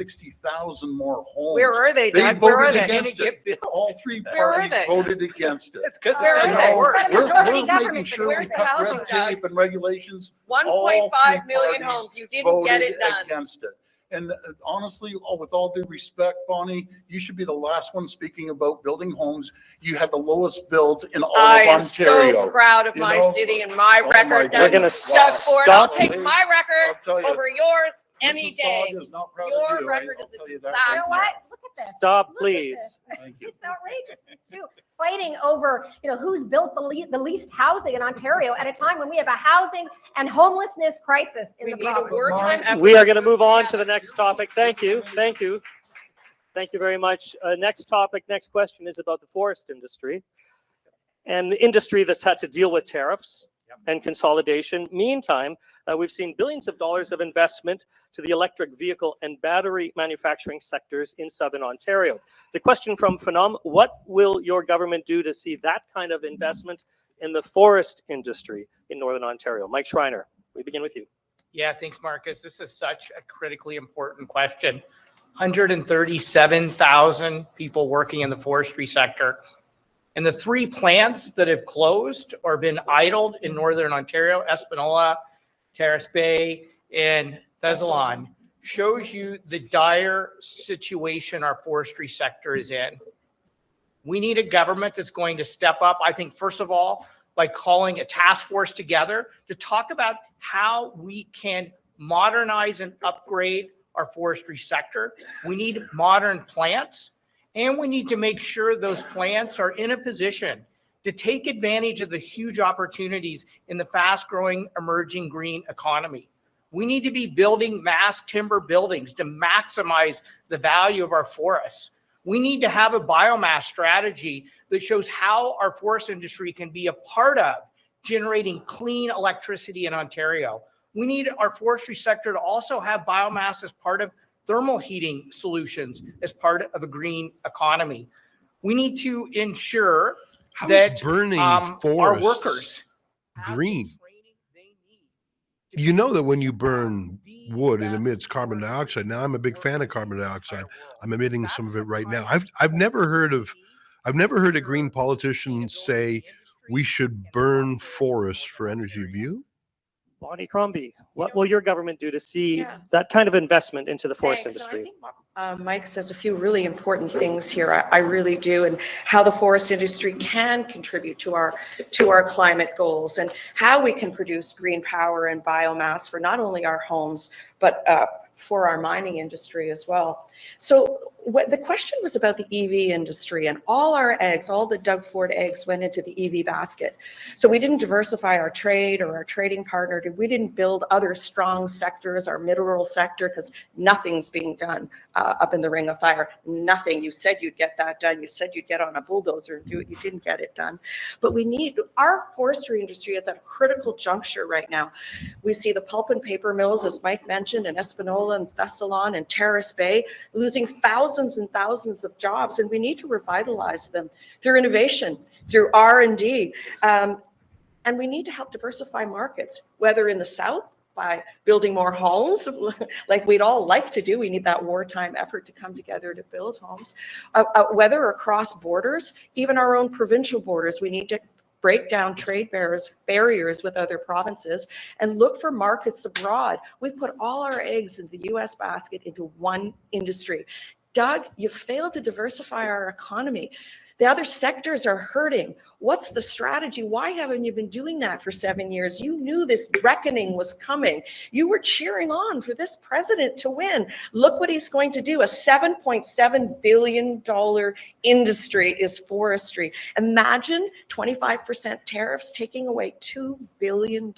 160,000 more homes. Where are they, They Doug? Where are voted they? against it. All three Where are parties they? voted against it. It's because Where it are doesn't they? work. But a majority We're making government, sure we where's the cut housing, red Doug? tape and regulations. 1.5 million parties homes. You didn't get it voted done. against it. And honestly, with all due respect, Bonnie, you should be the last one speaking about building homes. You had the lowest builds in all I of am so Ontario. proud of You my know? city and my Oh my record. goodness. We're going to Doug Ford, I'll stop. take my I'll record tell you, over yours any day. Mississauga is not proud Your of you. record I'll is a tell you that disaster. You know right what? now. Look at this. Stop, Look at please. this. Thank you. It's outrageous, these two fighting over, who's built the least housing in Ontario at a time when we have a housing and homelessness crisis in We the need a province. wartime effort. We are going to move on to the next topic. Thank you. Thank you. Thank you very much. Next topic, next question is about the forest industry and the industry that's had to deal with tariffs and consolidation. Meantime, we've seen billions of dollars of investment to the electric vehicle and battery manufacturing sectors in Southern Ontario. The question from Phenom, what will your government do to see that kind of investment in the forest industry in Northern Ontario? Mike Schreiner, we begin with you. Yeah, thanks, Marcus. This is such a critically important question. 137,000 people working in the forestry sector. And the 3 plants that have closed or been idled in Northern Ontario, Espanola, Terrace Bay, and Thessalon, shows you the dire situation our forestry sector is in. We need a government that's going to step up, I think, first of all, by calling a task force together to talk about how we can modernize and upgrade our forestry sector. We need modern plants, and we need to make sure those plants are in a position to take advantage of the huge opportunities in the fast-growing emerging green economy. We need to be building mass timber buildings to maximize the value of our forests. We need to have a biomass strategy that shows how our forest industry can be a part of generating clean electricity in Ontario. We need our forestry sector to also have biomass as part of thermal heating solutions as part of a green economy. We need to ensure How is that burning our forests workers have the green? training they need to You know that when you burn be wood, it best emits carbon forestry dioxide. Now I'm a big fan of carbon dioxide. I'm emitting some of it right now. That's I've never heard a green politician say we should burn forests for energy. Have you? Bonnie Crombie, what will your government do to see Yeah. that kind of investment into the forest Thanks. And I industry? think Mike says a few really important things here. I really do, and how the forest industry can contribute to our climate goals, and how we can produce green power and biomass for not only our homes, but for our mining industry as well. So what the question was about the EV industry, and all our eggs, all the Doug Ford eggs went into the EV basket. So we didn't diversify our trade or our trading partner. We didn't build other strong sectors, our mineral sector, because nothing's being done up in the Ring of Fire. Nothing. You said you'd get that done. You said you'd get on a bulldozer and do it. You didn't get it done. But we need, our forestry industry is at a critical juncture right now. We see the pulp and paper mills, as Mike mentioned, in Espanola and Thessalon and Terrace Bay, losing thousands and thousands of jobs, and we need to revitalize them through innovation, through R&D, and we need to help diversify markets, whether in the South, by building more homes, like we'd all like to do. We need that wartime effort to come together to build homes, whether across borders, even our own provincial borders. We need to break down trade barriers with other provinces and look for markets abroad. We put all our eggs in the US basket into one industry. Doug, you failed to diversify our economy. The other sectors are hurting. What's the strategy? Why haven't you been doing that for 7 years? You knew this reckoning was coming. You were cheering on for this president to win. Look what he's going to do. A $7.7 billion industry is forestry. Imagine 25% tariffs taking away $2 billion.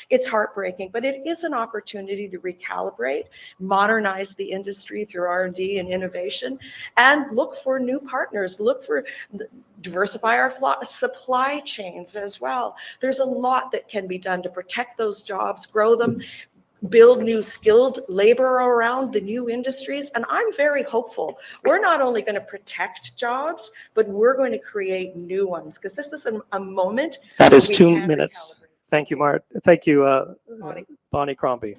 It's heartbreaking, but it is an opportunity to recalibrate, modernize the industry through R&D and innovation, and look for new partners, look for diversify our supply chains as well. There's a lot that can be done to protect those jobs, grow them, build new skilled labor around the new industries. And I'm very hopeful. We're not only going to protect jobs, but we're going to create new ones, because this is a moment. That is 2 minutes. Thank you, Marit. Thank you, Bonnie Crombie.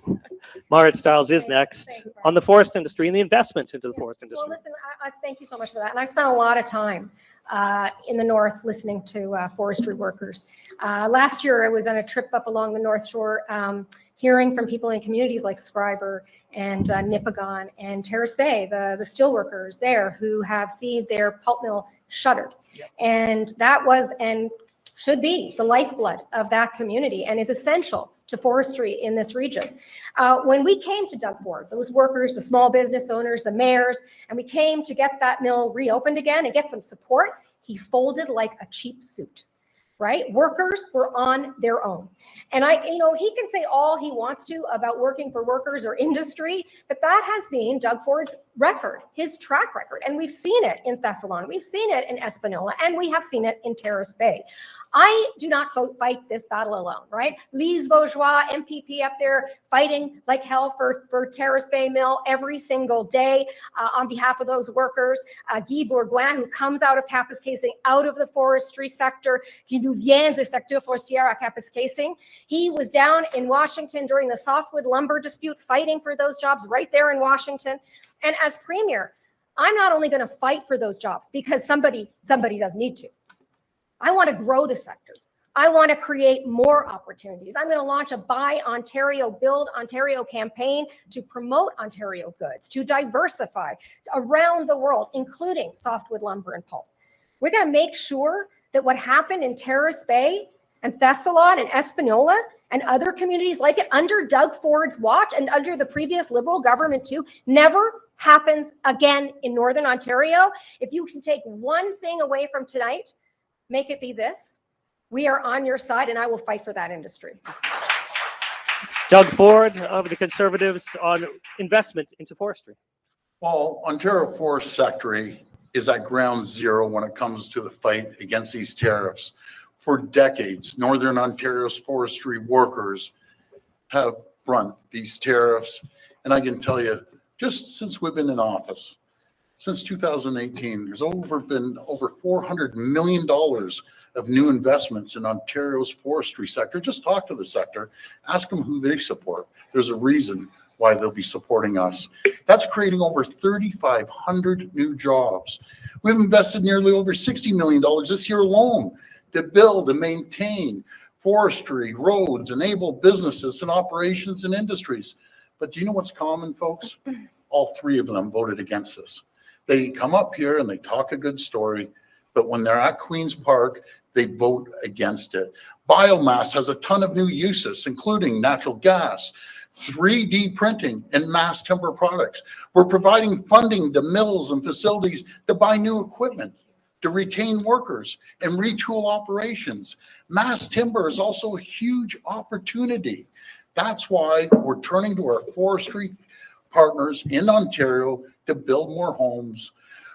Marit Stiles is next. Thanks, on the forest industry and the investment into the forest industry. Well, listen, I thank you so much for that. And I spent a lot of time in the north listening to forestry workers. Last year, I was on a trip up along the North Shore, hearing from people in communities like Schreiber and Nipigon and Terrace Bay, the steel workers there who have seen their pulp mill shuttered. Yep. And that was and should be the lifeblood of that community and is essential to forestry in this region. When we came to Doug Ford, those workers, the small business owners, the mayors, and we came to get that mill reopened again and get some support, he folded like a cheap suit, right? Workers were on their own. And he can say all he wants to about working for workers or industry, but that has been Doug Ford's record, his track record. And we've seen it in Thessalon, we've seen it in Espanola, and we have seen it in Terrace Bay. I do not fight this battle alone, right? Lise Vaugeois, MPP up there fighting like hell for Terrace Bay Mill every single day on behalf of those workers. Guy Bourgoin, who comes out of Kapuskasing, out of the forestry sector, qui nous vient du secteur forestier à Kapuskasing. He was down in Washington during the softwood lumber dispute, fighting for those jobs right there in Washington. And as premier, I'm not only going to fight for those jobs because somebody does need to. I want to grow the sector. I want to create more opportunities. I'm going to launch a Buy Ontario, Build Ontario campaign to promote Ontario goods, to diversify around the world, including softwood lumber and pulp. We're going to make sure that what happened in Terrace Bay and Thessalon and Espanola and other communities like it under Doug Ford's watch and under the previous Liberal government too, never happens again in Northern Ontario. If you can take one thing away from tonight, make it be this: we are on your side and I will fight for that industry. Doug Ford of the Conservatives on investment into forestry. Well, Ontario forest sector is at ground zero when it comes to the fight against these tariffs. For decades, Northern Ontario's forestry workers have front these tariffs. And I can tell you, just since we've been in office, since 2018, there's been over $400 million of new investments in Ontario's forestry sector. Just talk to the sector, ask them who they support. There's a reason why they'll be supporting us. That's creating over 3,500 new jobs. We've invested nearly over $60 million this year alone to build and maintain forestry, roads, enable businesses and operations and industries. But do you know what's common, folks? All three of them voted against this. They come up here and they talk a good story, but when they're at Queen's Park, they vote against it. Biomass has a ton of new uses, including natural gas, 3D printing and mass timber products. We're providing funding to mills and facilities to buy new equipment, to retain workers and retool operations. Mass timber is also a huge opportunity. That's why we're turning to our forestry partners in Ontario to build more homes.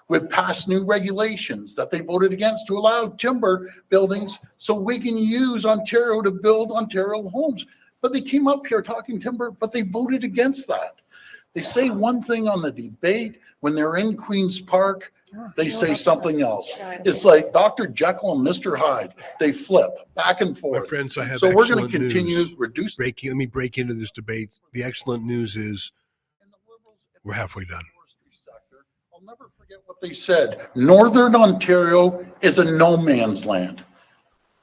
We've passed new regulations that they voted against to allow timber buildings so we can use Ontario to build Ontario homes. But they came up here talking timber, but they voted against that. They say one thing on the debate. When they're in Queen's Park, they say something else. It's like Dr. Jekyll and Mr. Hyde. They flip back and forth. My friends, I have So we're going excellent to continue news. reducing. Let me break into this debate. The excellent news is we're halfway done. I'll never forget what they said. Northern Ontario is a no man's land.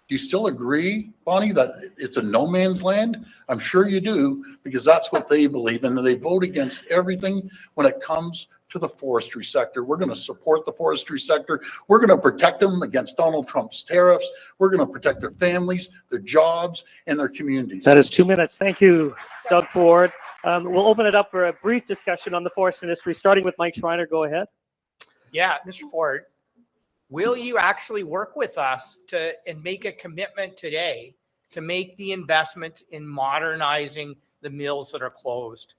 Do you still agree, Bonnie, that it's a no man's land? I'm sure you do, because that's what they believe in. And they vote against everything when it comes to the forestry sector. We're going to support the forestry sector. We're going to protect them against Donald Trump's tariffs. We're going to protect their families, their jobs, and their communities. That is 2 minutes. Thank you, Doug Ford. We'll open it up for a brief discussion on the forest industry, starting with Mike Schreiner. Go ahead. Yeah, Mr. Ford, will you actually work with us and make a commitment today to make the investment in modernizing the mills that are closed?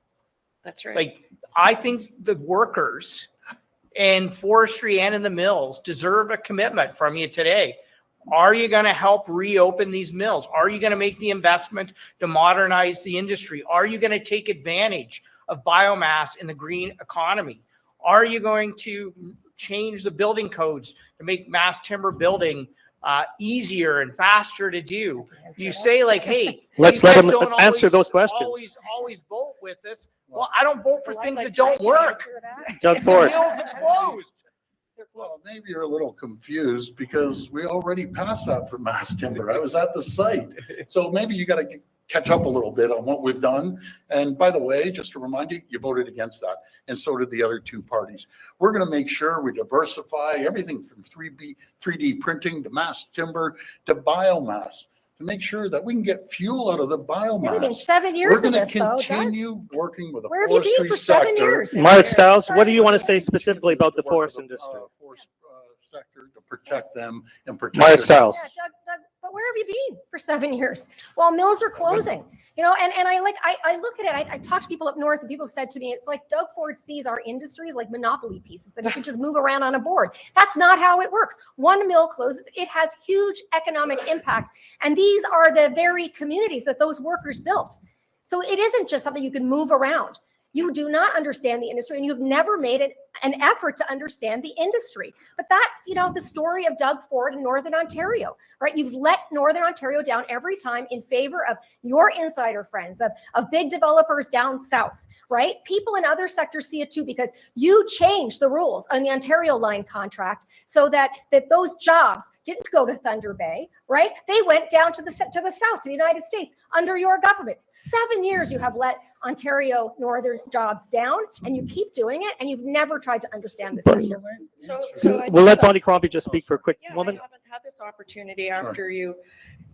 That's right. Like, I think the workers in forestry and in the mills deserve a commitment from you today. Are you going to help reopen these mills? Are you going to make the investment to modernize the industry? Are you going to take advantage of biomass in the green economy? Are you going to change the building codes to make mass timber building easier and faster to do? You say like, hey, Let's let him answer those questions. Always vote with us. Well, I don't vote for things that don't work. Doug Ford. The mills are closed. Well, maybe you're a little confused because we already passed that for mass timber. I was at the site. So maybe you got to catch up a little bit on what we've done. And by the way, just to remind you, you voted against that. And so did the other two parties. We're going to make sure we diversify everything from 3D printing to mass timber to biomass to make sure that we can get fuel out of the biomass. It's been 7 years We're of going this, to though, Doug. continue working with the Where have you been forestry for 7 sector. years? Marit Stiles, what do you want to say specifically about the forest industry? Forest sector to protect them and protect. Marit their- Stiles. Yeah, Doug, but where have you been for 7 years? Well, mills are closing, you know, and I look at it, I talk to people up north and people have said to me, it's like Doug Ford sees our industries like monopoly pieces that he can just move around on a board. That's not how it works. One mill closes, it has huge economic impact. And these are the very communities that those workers built. So it isn't just something you can move around. You do not understand the industry and you've never made an effort to understand the industry. But that's, you know, the story of Doug Ford in Northern Ontario, right? You've let Northern Ontario down every time in favor of your insider friends, of big developers down south, right? People in other sectors see it too, because you changed the rules on the Ontario line contract so that those jobs didn't go to Thunder Bay, right? They went down to the south, to the United States under your government. 7 years you have let Ontario Northern jobs down, and you keep doing it, and you've never tried to understand the sector. So We'll let Bonnie Crombie just speak for a quick yeah, moment. I haven't had this opportunity after you.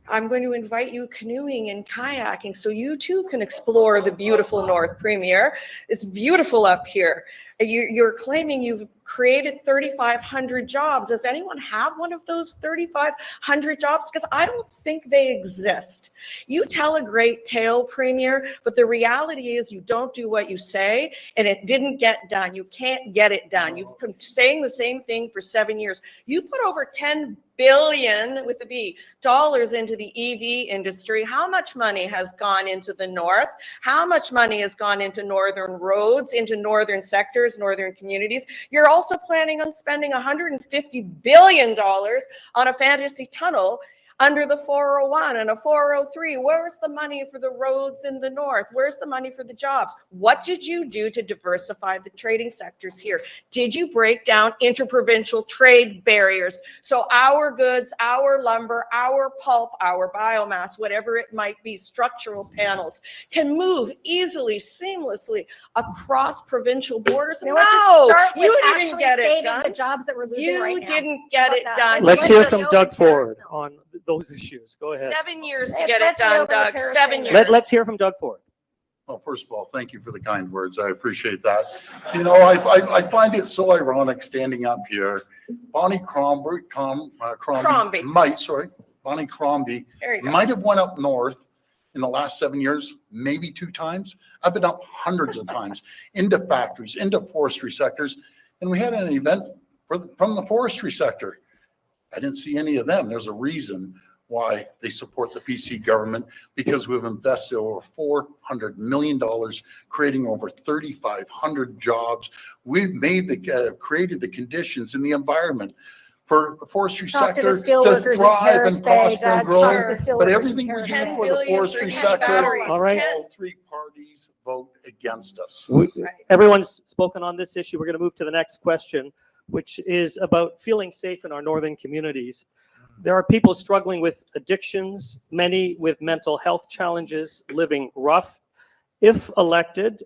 I'm going to invite you canoeing and kayaking so you too can explore the beautiful North Premier. It's beautiful up here. You're claiming you've created 3,500 jobs. Does anyone have one of those 3,500 jobs? Because I don't think they exist. You tell a great tale, Premier, but the reality is you don't do what you say, and it didn't get done. You can't get it done. You've been saying the same thing for 7 years. You put over $10 billion with a B dollars into the EV industry. How much money has gone into the north? How much money has gone into northern roads, into northern sectors, northern communities? You're also planning on spending $150 billion on a fantasy tunnel under the 401 and a 403. Where's the money for the roads in the north? Where's the money for the jobs? What did you do to diversify the trading sectors here? Did you break down interprovincial trade barriers so our goods, our lumber, our pulp, our biomass, whatever it might be, structural panels, can move easily, seamlessly across provincial borders? You know what, just start with you didn't actually get it saving done. the jobs that we're losing You right now. didn't get it done. Let's hear from reopen Doug Ford Terrace on those issues. Go ahead. 7 years to Let's get it done, reopen the Doug. terrace 7 thing. years. Let's hear from Doug Ford. Well, first of all, thank you for the kind words. I appreciate that. You know, I find it so ironic standing up here. Bonnie Crombie There you go. might have went up north in the last 7 years, maybe 2 times. I've been up hundreds of times into factories, into forestry sectors, and we had an event from the forestry sector. I didn't see any of them. There's a reason why they support the PC government, because we've invested over $400 million, creating over 3,500 jobs. We've made created the conditions in the environment for the forestry Talk to sector the steel to workers in thrive Terrace and Bay, prosper and Dad. grow. Talk to the steel But workers in everything we Terrace do Bay. 10 for the billion forestry for sector, batteries. All right. all 3 parties vote against us. Everyone's spoken on this issue. We're going to move to the next question, which is about feeling safe in our northern communities. There are people struggling with addictions, many with mental health challenges, living rough. If elected,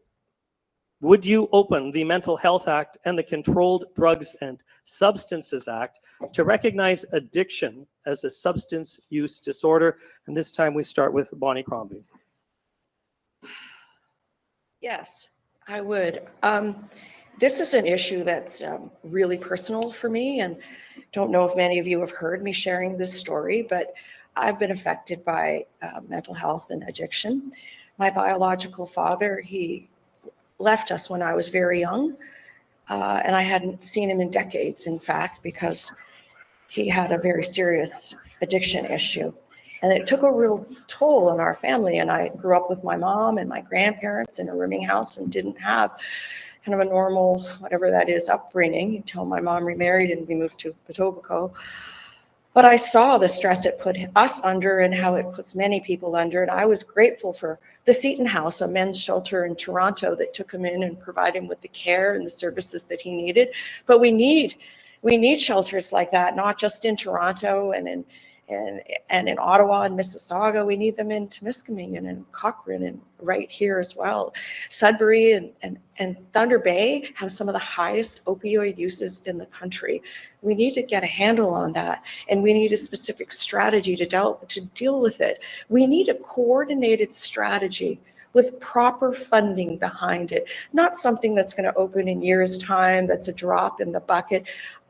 would you open the Mental Health Act and the Controlled Drugs and Substances Act to recognize addiction as a substance use disorder? And this time we start with Bonnie Crombie. Yes, I would. This is an issue that's really personal for me, and don't know if many of you have heard me sharing this story, but I've been affected by mental health and addiction. My biological father, he left us when I was very young, and I hadn't seen him in decades, in fact, because he had a very serious addiction issue. And it took a real toll on our family. And I grew up with my mom and my grandparents in a rooming house and didn't have kind of a normal, whatever that is, upbringing until my mom remarried and we moved to Etobicoke. But I saw the stress it put us under and how it puts many people under. And I was grateful for the Seton House, a men's shelter in Toronto, that took him in and provided him with the care and the services that he needed. But we need shelters like that, not just in Toronto and in Ottawa and Mississauga. We need them in Temiskaming and in Cochrane and right here as well. Sudbury and Thunder Bay have some of the highest opioid uses in the country. We need to get a handle on that, and we need a specific strategy to deal with it. We need a coordinated strategy with proper funding behind it, not something that's going to open in years' time, that's a drop in the bucket.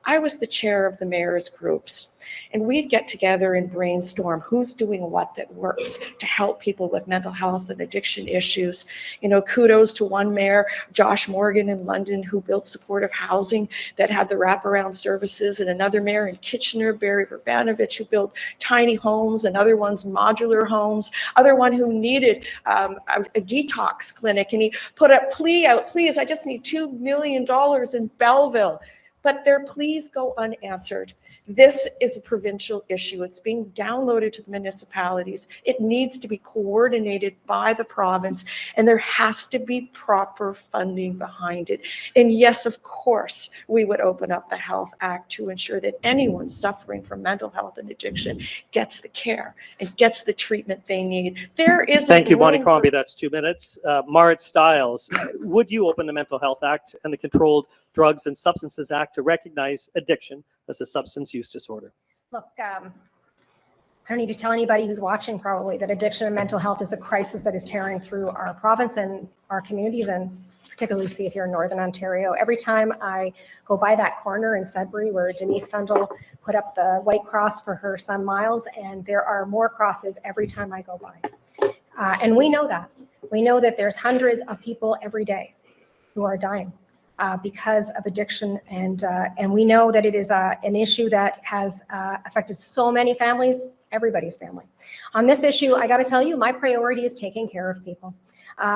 I was the chair of the mayor's groups, and we'd get together and brainstorm who's doing what that works to help people with mental health and addiction issues. You know, kudos to one mayor, Josh Morgan in London, who built supportive housing that had the wraparound services, and another mayor in Kitchener, Barry Burbanovich, who built tiny homes, and other ones modular homes, other one who needed a detox clinic, and he put a plea out, please, I just need $2 million in Belleville. But their pleas go unanswered. This is a provincial issue. It's being downloaded to the municipalities. It needs to be coordinated by the province, and there has to be proper funding behind it. And yes, of course, we would open up the Health Act to ensure that anyone suffering from mental health and addiction gets the care and gets the treatment they need. There is Thank you, Bonnie Crombie. That's 2 minutes. Marit Stiles, would you open the Mental Health Act and the Controlled Drugs and Substances Act to recognize addiction as a substance use disorder? Look, I don't need to tell anybody who's watching probably that addiction and mental health is a crisis that is tearing through our province and our communities, and particularly see it here in Northern Ontario. Every time I go by that corner in Sudbury where Denise Sundell put up the white cross for her son Miles, and there are more crosses every time I go by. And we know that. We know that there's hundreds of people every day who are dying because of addiction, and we know that it is an issue that has affected so many families, everybody's family. On this issue, I got to tell you, my priority is taking care of people.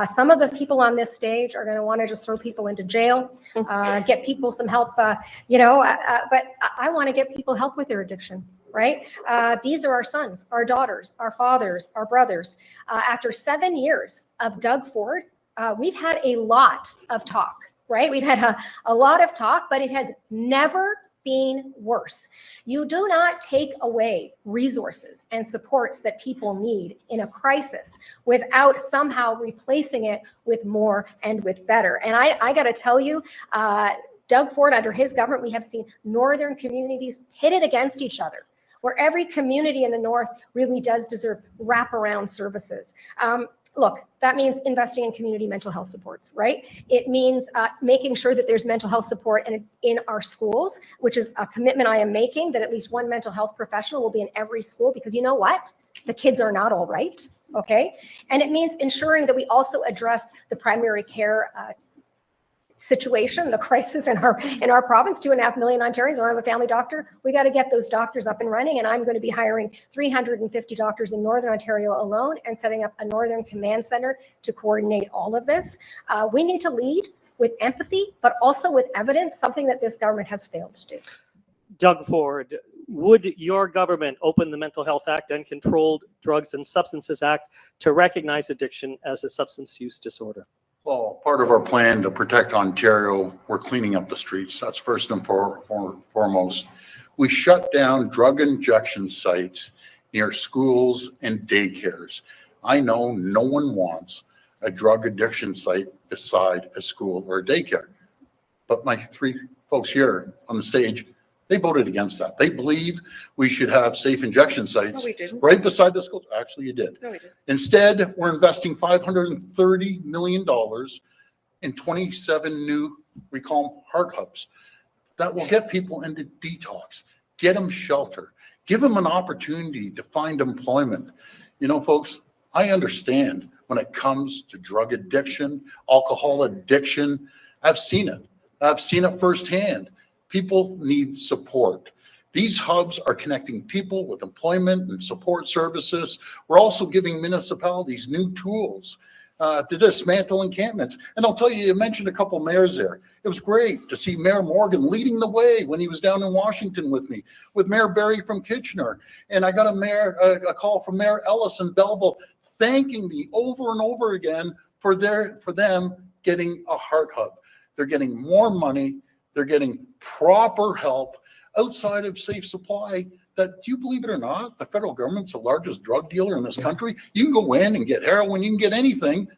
Some of the people on this stage are going to want to just throw people into jail, get people some help, but I want to get people help with their addiction. Right? These are our sons, our daughters, our fathers, our brothers. After 7 years of Doug Ford, we've had a lot of talk. Right? We've had a lot of talk, but it has never been worse. You do not take away resources and supports that people need in a crisis without somehow replacing it with more and with better. And I got to tell you, Doug Ford, under his government, we have seen northern communities pitted against each other, where every community in the north really does deserve wraparound services. Look, that means investing in community mental health supports, right? It means making sure that there's mental health support in our schools, which is a commitment I am making, that at least one mental health professional will be in every school, because you know what? The kids are not all right, okay? And it means ensuring that we also address the primary care situation, the crisis in our province. 2.5 million Ontarians don't have a family doctor. We got to get those doctors up and running, and I'm going to be hiring 350 doctors in Northern Ontario alone and setting up a Northern Command Center to coordinate all of this. We need to lead with empathy, but also with evidence, something that this government has failed to do. Doug Ford, would your government open the Mental Health Act and Controlled Drugs and Substances Act to recognize addiction as a substance use disorder? Well, part of our plan to protect Ontario, we're cleaning up the streets. That's first and foremost. We shut down drug injection sites near schools and daycares. I know no one wants a drug addiction site beside a school or a daycare. But my three folks here on the stage, they voted against that. They believe we should have safe injection sites right beside the schools. Actually, you did. No, we didn't. Instead, we're investing $530 million in 27 new, we call them heart hubs, that will get people into detox, get them shelter, give them an opportunity to find employment. You know, folks, I understand when it comes to drug addiction, alcohol addiction. I've seen it. I've seen it firsthand. People need support. These hubs are connecting people with employment and support services. We're also giving municipalities new tools to dismantle encampments. And I'll tell you, you mentioned a couple mayors there. It was great to see Mayor Morgan leading the way when he was down in Washington with me, with Mayor Barry from Kitchener. And I got a call from Mayor Ellis in Belleville thanking me over and over again for them getting a heart hub. They're getting more money. They're getting proper help outside of safe supply. That, do you believe it or not, the federal government's the largest drug dealer in this country. You can go in and get heroin, you can get anything,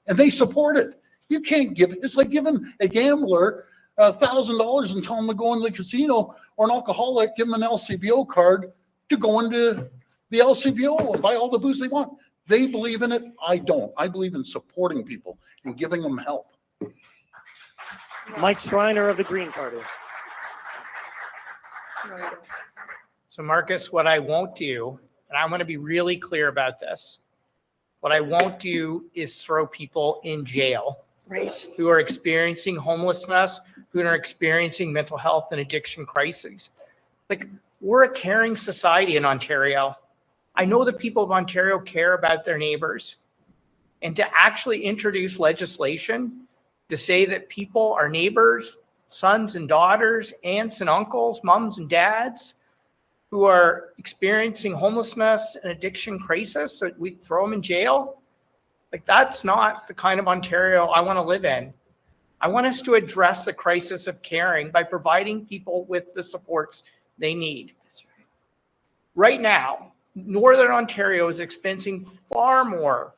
and they support it. You can't give it. It's like giving a gambler $1,000 and tell him to go into the casino, or an alcoholic, give him an LCBO card to go into the LCBO and buy all the booze they want. They believe in it. I don't. I believe in supporting people and giving them help. Mike Schreiner of the Green Party. So Markus, what I won't do, and I'm going to be really clear about this, what I won't do is throw people in jail who are experiencing homelessness, who are experiencing mental health and addiction crises. Like, we're a caring society in Ontario. I know the people of Ontario care about their neighbors. And to actually introduce legislation to say that people are neighbors, sons and daughters, aunts and uncles, moms and dads who are experiencing homelessness and addiction crisis, so we throw them in jail. Like, that's not the kind of Ontario I want to live in. I want us to address the crisis of caring by providing people with the supports they need. Right now, Northern Ontario is experiencing far more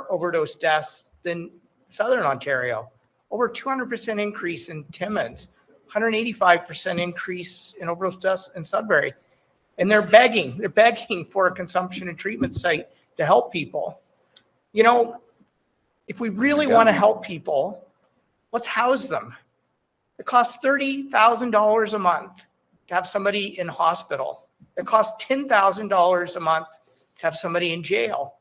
overdose deaths than Southern Ontario. Over 200% increase in Timmins, 185% increase in overdose deaths in Sudbury. And they're begging for a consumption and treatment site to help people. You know, if we really want to help people, let's house them. It costs $30,000 a month to have somebody in hospital. It costs $10,000 a month to have somebody in jail.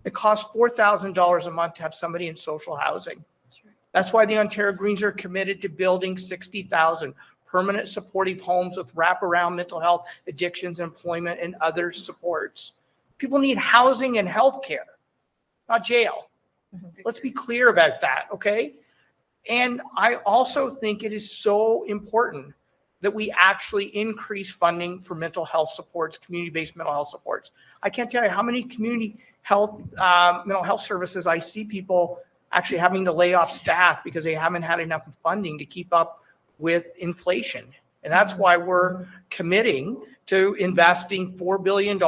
It costs $4,000 a month to have somebody in social housing. That's why the Ontario Greens are committed to building 60,000 permanent supportive homes with wraparound mental health, addictions, employment, and other supports. People need housing and health care, not jail. Let's be clear about that, okay? And I also think it is so important that we actually increase funding for mental health supports, community-based mental health supports. I can't tell you how many community health, mental health services I see people actually having to lay off staff because they haven't had enough funding to keep up with inflation. And that's why we're committing to investing $2 billion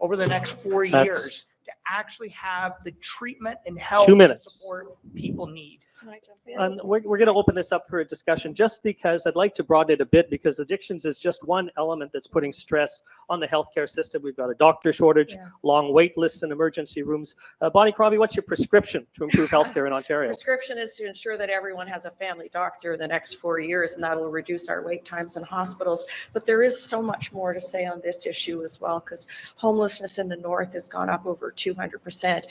over the next 4 years to actually have the treatment and help 2 and minutes. support people need. Can I jump in? We're going to open this up for a discussion just because I'd like to broaden it a bit because addictions is just one element that's putting stress on the healthcare system. We've got a doctor shortage, Yes. long wait lists in emergency rooms. Bonnie Crombie, what's your prescription to improve healthcare in Ontario? Prescription is to ensure that everyone has a family doctor in the next 4 years, and that'll reduce our wait times in hospitals. But there is so much more to say on this issue as well, because homelessness in the north has gone up over 200%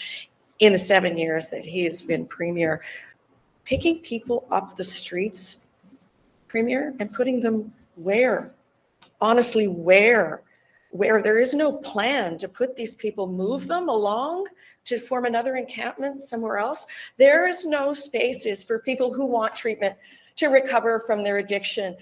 in the 7 years that he has been premier. Picking people up the streets, premier, and putting them where? Honestly, where? Where there is no plan to put these people, move them along to form another encampment somewhere else. There is no spaces for people who want treatment to recover from their addiction.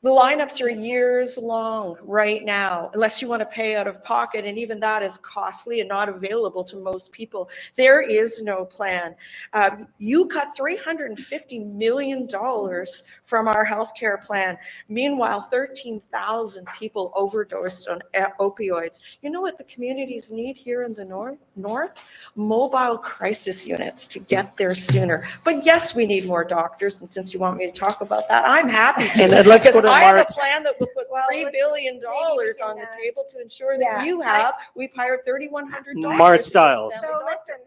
The lineups are years long right now, unless you want to pay out of pocket, and even that is costly and not available to most people. There is no plan. You cut $350 million from our healthcare plan. Meanwhile, 13,000 people overdosed on opioids. You know what the communities need here in the north? Mobile crisis units to get there sooner. But yes, we need more doctors, and since you want me to talk about that, I'm happy to. And let's go to I have a Marit's. plan that will put Well, $3 billion on the table to ensure that Yeah. you have. We've hired 3,100 doctors. Marit Stiles. So listen,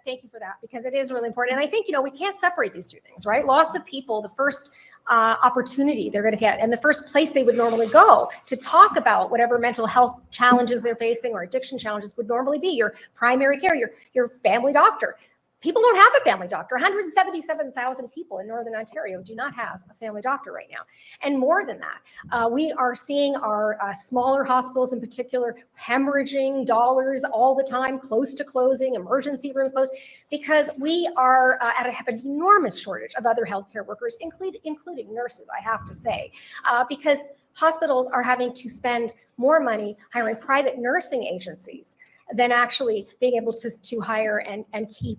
thank you for that, because it is really important. And I think, we can't separate these two things, right? Lots of people, the first opportunity they're going to get and the first place they would normally go to talk about whatever mental health challenges they're facing or addiction challenges would normally be your primary care, your family doctor. People don't have a family doctor. 177,000 people in Northern Ontario do not have a family doctor right now. And more than that, we are seeing our smaller hospitals in particular hemorrhaging dollars all the time, close to closing, emergency rooms closed, because we are have an enormous shortage of other healthcare workers, including nurses, I have to say, because hospitals are having to spend more money hiring private nursing agencies than actually being able to hire and keep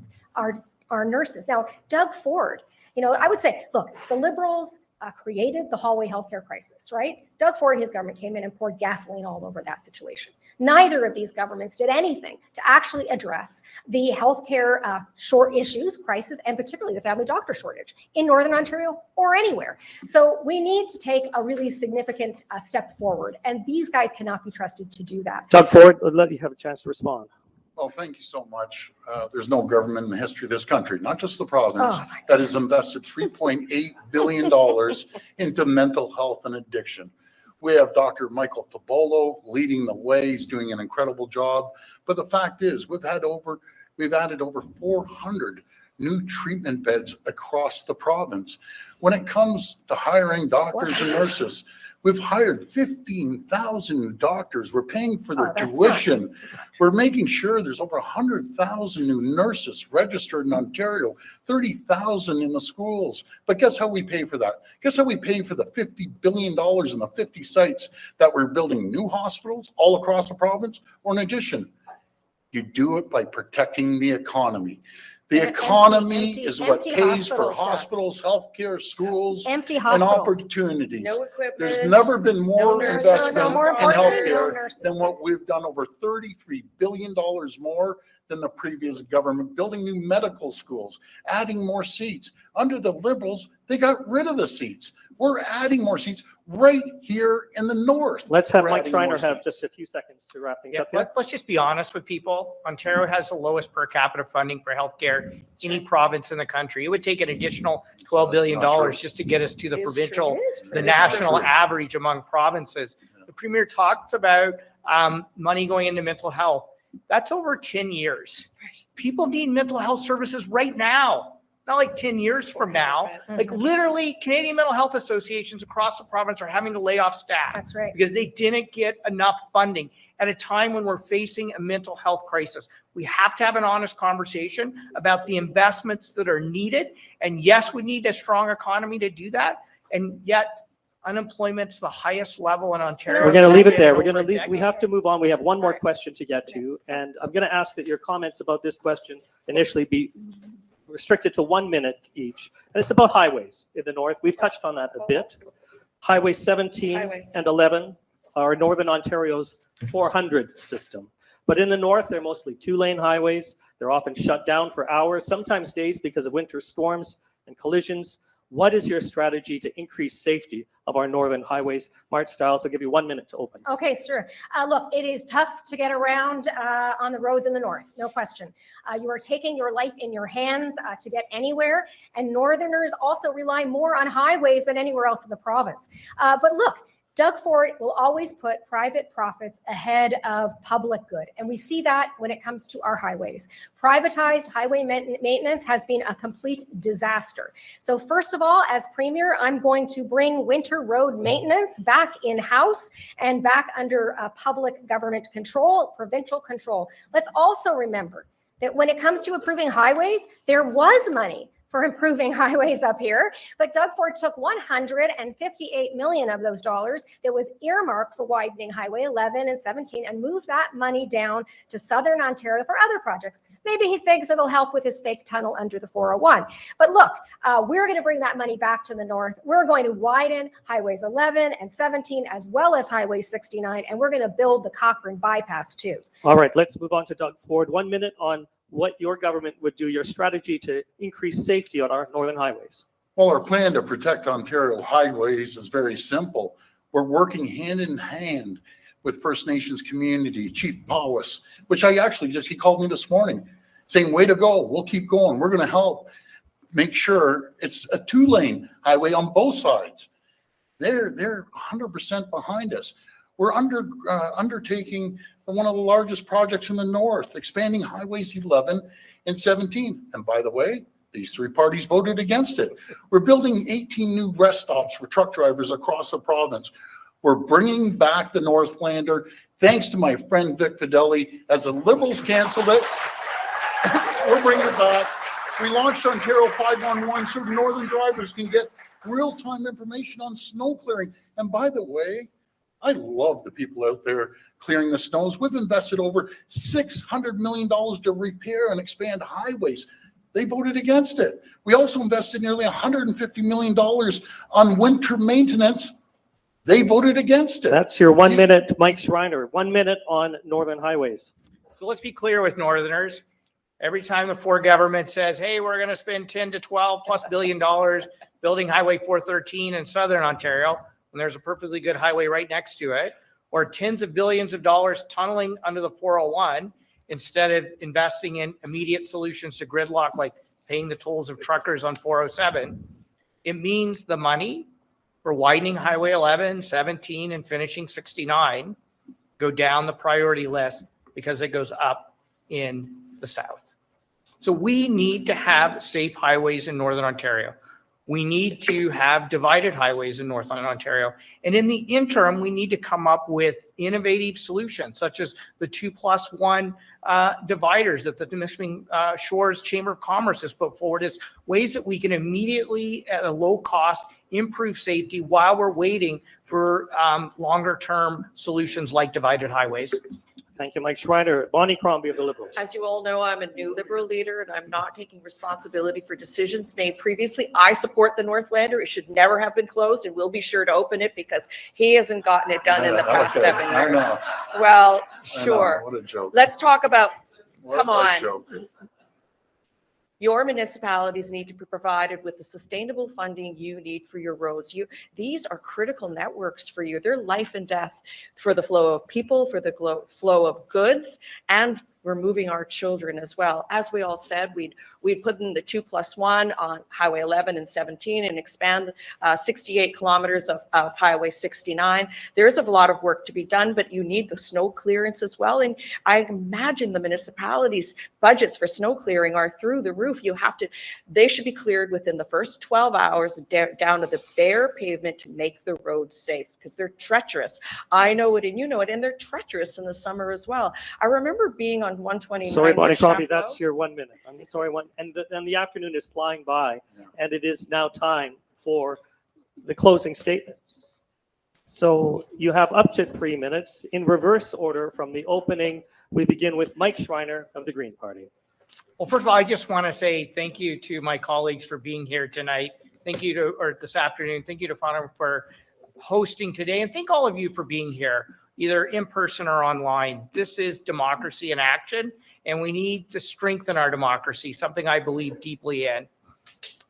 our nurses. Now, Doug Ford, I would say, look, the Liberals created the hallway healthcare crisis, right? Doug Ford and his government came in and poured gasoline all over that situation. Neither of these governments did anything to actually address the healthcare short issues, crisis, and particularly the family doctor shortage in Northern Ontario or anywhere. So we need to take a really significant step forward, and these guys cannot be trusted to do that. Doug Ford, I'll let you have a chance to respond. Well, thank you so much. There's no government in the history of this country, not just the province, Oh, my that has invested $3.8 billion into mental health and addiction. We have Dr. Michael Fabolo leading the way. He's doing an incredible job. But the fact is, we've added over 400 new treatment beds across the province. When it comes to hiring doctors and nurses, we've hired 15,000 doctors. We're paying for their tuition. We're making sure there's over 100,000 new nurses registered in Ontario, 30,000 in the schools. But guess how we pay for that? Guess how we pay for the $50 billion in the 50 sites that we're building new hospitals all across the province? Or in addition, you do it by protecting the economy. The economy is what pays for hospitals, healthcare, schools, and opportunities. No equipment. There's never been more nurses. investment more in importantly, no healthcare nurses. than what we've done. Over $33 billion more than the previous government, building new medical schools, adding more seats. Under the Liberals, they got rid of the seats. We're adding more seats right here in the north. Let's have We're Mike adding Schreiner more have seats. just a few seconds to wrap things Yeah, up here. let's just be honest with people. Ontario has the lowest per capita funding for healthcare any province in the country. It would take an additional $12 billion Not true. just to get us to the It is provincial, true. It is true. the It is national true. average among provinces. The premier talks about money going into mental health. That's over 10 years. People need mental health services right now, not like 10 years from now. Like literally, Canadian mental health associations across the province are having to lay off staff That's right. because they didn't get enough funding at a time when we're facing a mental health crisis. We have to have an honest conversation about the investments that are needed. And yes, we need a strong economy to do that. And yet unemployment's the highest level in Ontario. We're going to leave it there. We're Over going to a leave. We decade. have to move on. We have one more question to get to, and I'm going to ask that your comments about this question initially be restricted to 1 minute each. And it's about highways in the north. We've touched on that a bit. Highway 17 Highways. and 11 are Northern Ontario's 400 system. But in the north, they're mostly 2-lane highways. They're often shut down for hours, sometimes days because of winter storms and collisions. What is your strategy to increase safety of our northern highways? Marit Stiles, I'll give you 1 minute to open. Okay, sure. Look, it is tough to get around on the roads in the north, no question. You are taking your life in your hands to get anywhere, and northerners also rely more on highways than anywhere else in the province. But look, Doug Ford will always put private profits ahead of public good. And we see that when it comes to our highways. Privatized highway maintenance has been a complete disaster. So first of all, as Premier, I'm going to bring winter road maintenance back in-house and back under public government control, provincial control. Let's also remember that when it comes to improving highways, there was money for improving highways up here. But Doug Ford took $158 million of those dollars that was earmarked for widening Highway 11 and 17 and moved that money down to Southern Ontario for other projects. Maybe he thinks it'll help with his fake tunnel under the 401. But look, we're going to bring that money back to the north. We're going to widen Highways 11 and 17 as well as Highway 69, and we're going to build the Cochrane bypass too. All right, let's move on to Doug Ford. 1 minute on what your government would do, your strategy to increase safety on our northern highways. Well, our plan to protect Ontario highways is very simple. We're working hand in hand with First Nations community, Chief Powis, which he called me this morning saying, way to go, we'll keep going. We're going to help make sure it's a 2-lane highway on both sides. They're 100% behind us. We're undertaking one of the largest projects in the north, expanding Highways 11 and 17. And by the way, these 3 parties voted against it. We're building 18 new rest stops for truck drivers across the province. We're bringing back the Northlander, thanks to my friend Vic Fideli. As the Liberals canceled it, we're bringing it back. We launched Ontario 511 so northern drivers can get real-time information on snow clearing. And by the way, I love the people out there clearing the snows. We've invested over $600 million to repair and expand highways. They voted against it. We also invested nearly $150 million on winter maintenance. They voted against it. That's your 1 minute, Mike Schreiner. 1 minute on northern highways. So let's be clear with northerners. Every time the Ford government says, hey, we're going to spend 10 to 12 plus billion dollars building Highway 413 in Southern Ontario, when there's a perfectly good highway right next to it, or tens of billions of dollars tunneling under the 401 instead of investing in immediate solutions to gridlock, like paying the tolls of truckers on 407, it means the money for widening Highway 11, 17, and finishing 69 go down the priority list because it goes up in the south. So we need to have safe highways in Northern Ontario. We need to have divided highways in Northern Ontario. And in the interim, we need to come up with innovative solutions, such as the 2+1 dividers that the Nishming Shores Chamber of Commerce has put forward as ways that we can immediately, at a low cost, improve safety while we're waiting for longer term solutions like divided highways. Thank you, Mike Schreiner. Bonnie Crombie of the Liberals. As you all know, I'm a new Liberal leader and I'm not taking responsibility for decisions made previously. I support the Northlander. It should never have been closed, and we'll be sure to open it because he hasn't gotten it done in the past 7 years. I know. Well, I know. sure. What a joke. Let's talk about, What come a on. joke. Your municipalities need to be provided with the sustainable funding you need for your roads. These are critical networks for you. They're life and death for the flow of people, for the flow of goods, and we're moving our children as well. As we all said, we'd put in the 2+1 on Highway 11 and 17 and expand 68 kilometers of Highway 69. There's a lot of work to be done, but you need the snow clearance as well. And I imagine the municipalities' budgets for snow clearing are through the roof. They should be cleared within the first 12 hours down to the bare pavement to make the roads safe, because they're treacherous. I know it and you know it, and they're treacherous in the summer as well. I remember being on 129. Sorry, Bonnie Crombie, that's your 1 minute. I'm sorry, and the afternoon is flying by, and it is now time for the closing statements. So you have up to 3 minutes in reverse order from the opening. We begin with Mike Schreiner of the Green Party. Well, first of all, I just want to say thank you to my colleagues for being here tonight. Thank you or this afternoon. Thank you to Fauna for hosting today, and thank all of you for being here. either in person or online. This is democracy in action, and we need to strengthen our democracy, something I believe deeply in.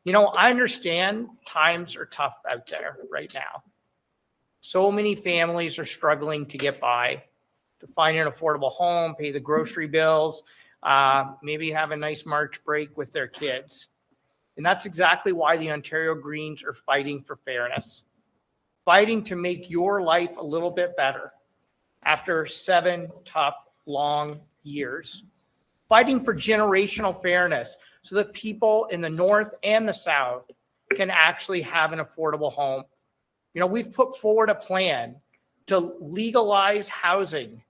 You know, I understand times are tough out there right now. So many families are struggling to get by, to find an affordable home, pay the grocery bills, maybe have a nice March break with their kids. And that's exactly why the Ontario Greens are fighting for fairness, fighting to make your life a little bit better after 7 tough, long years, fighting for generational fairness so that people in the North and the South can actually have an affordable home. You know, we've put forward a plan to legalize housing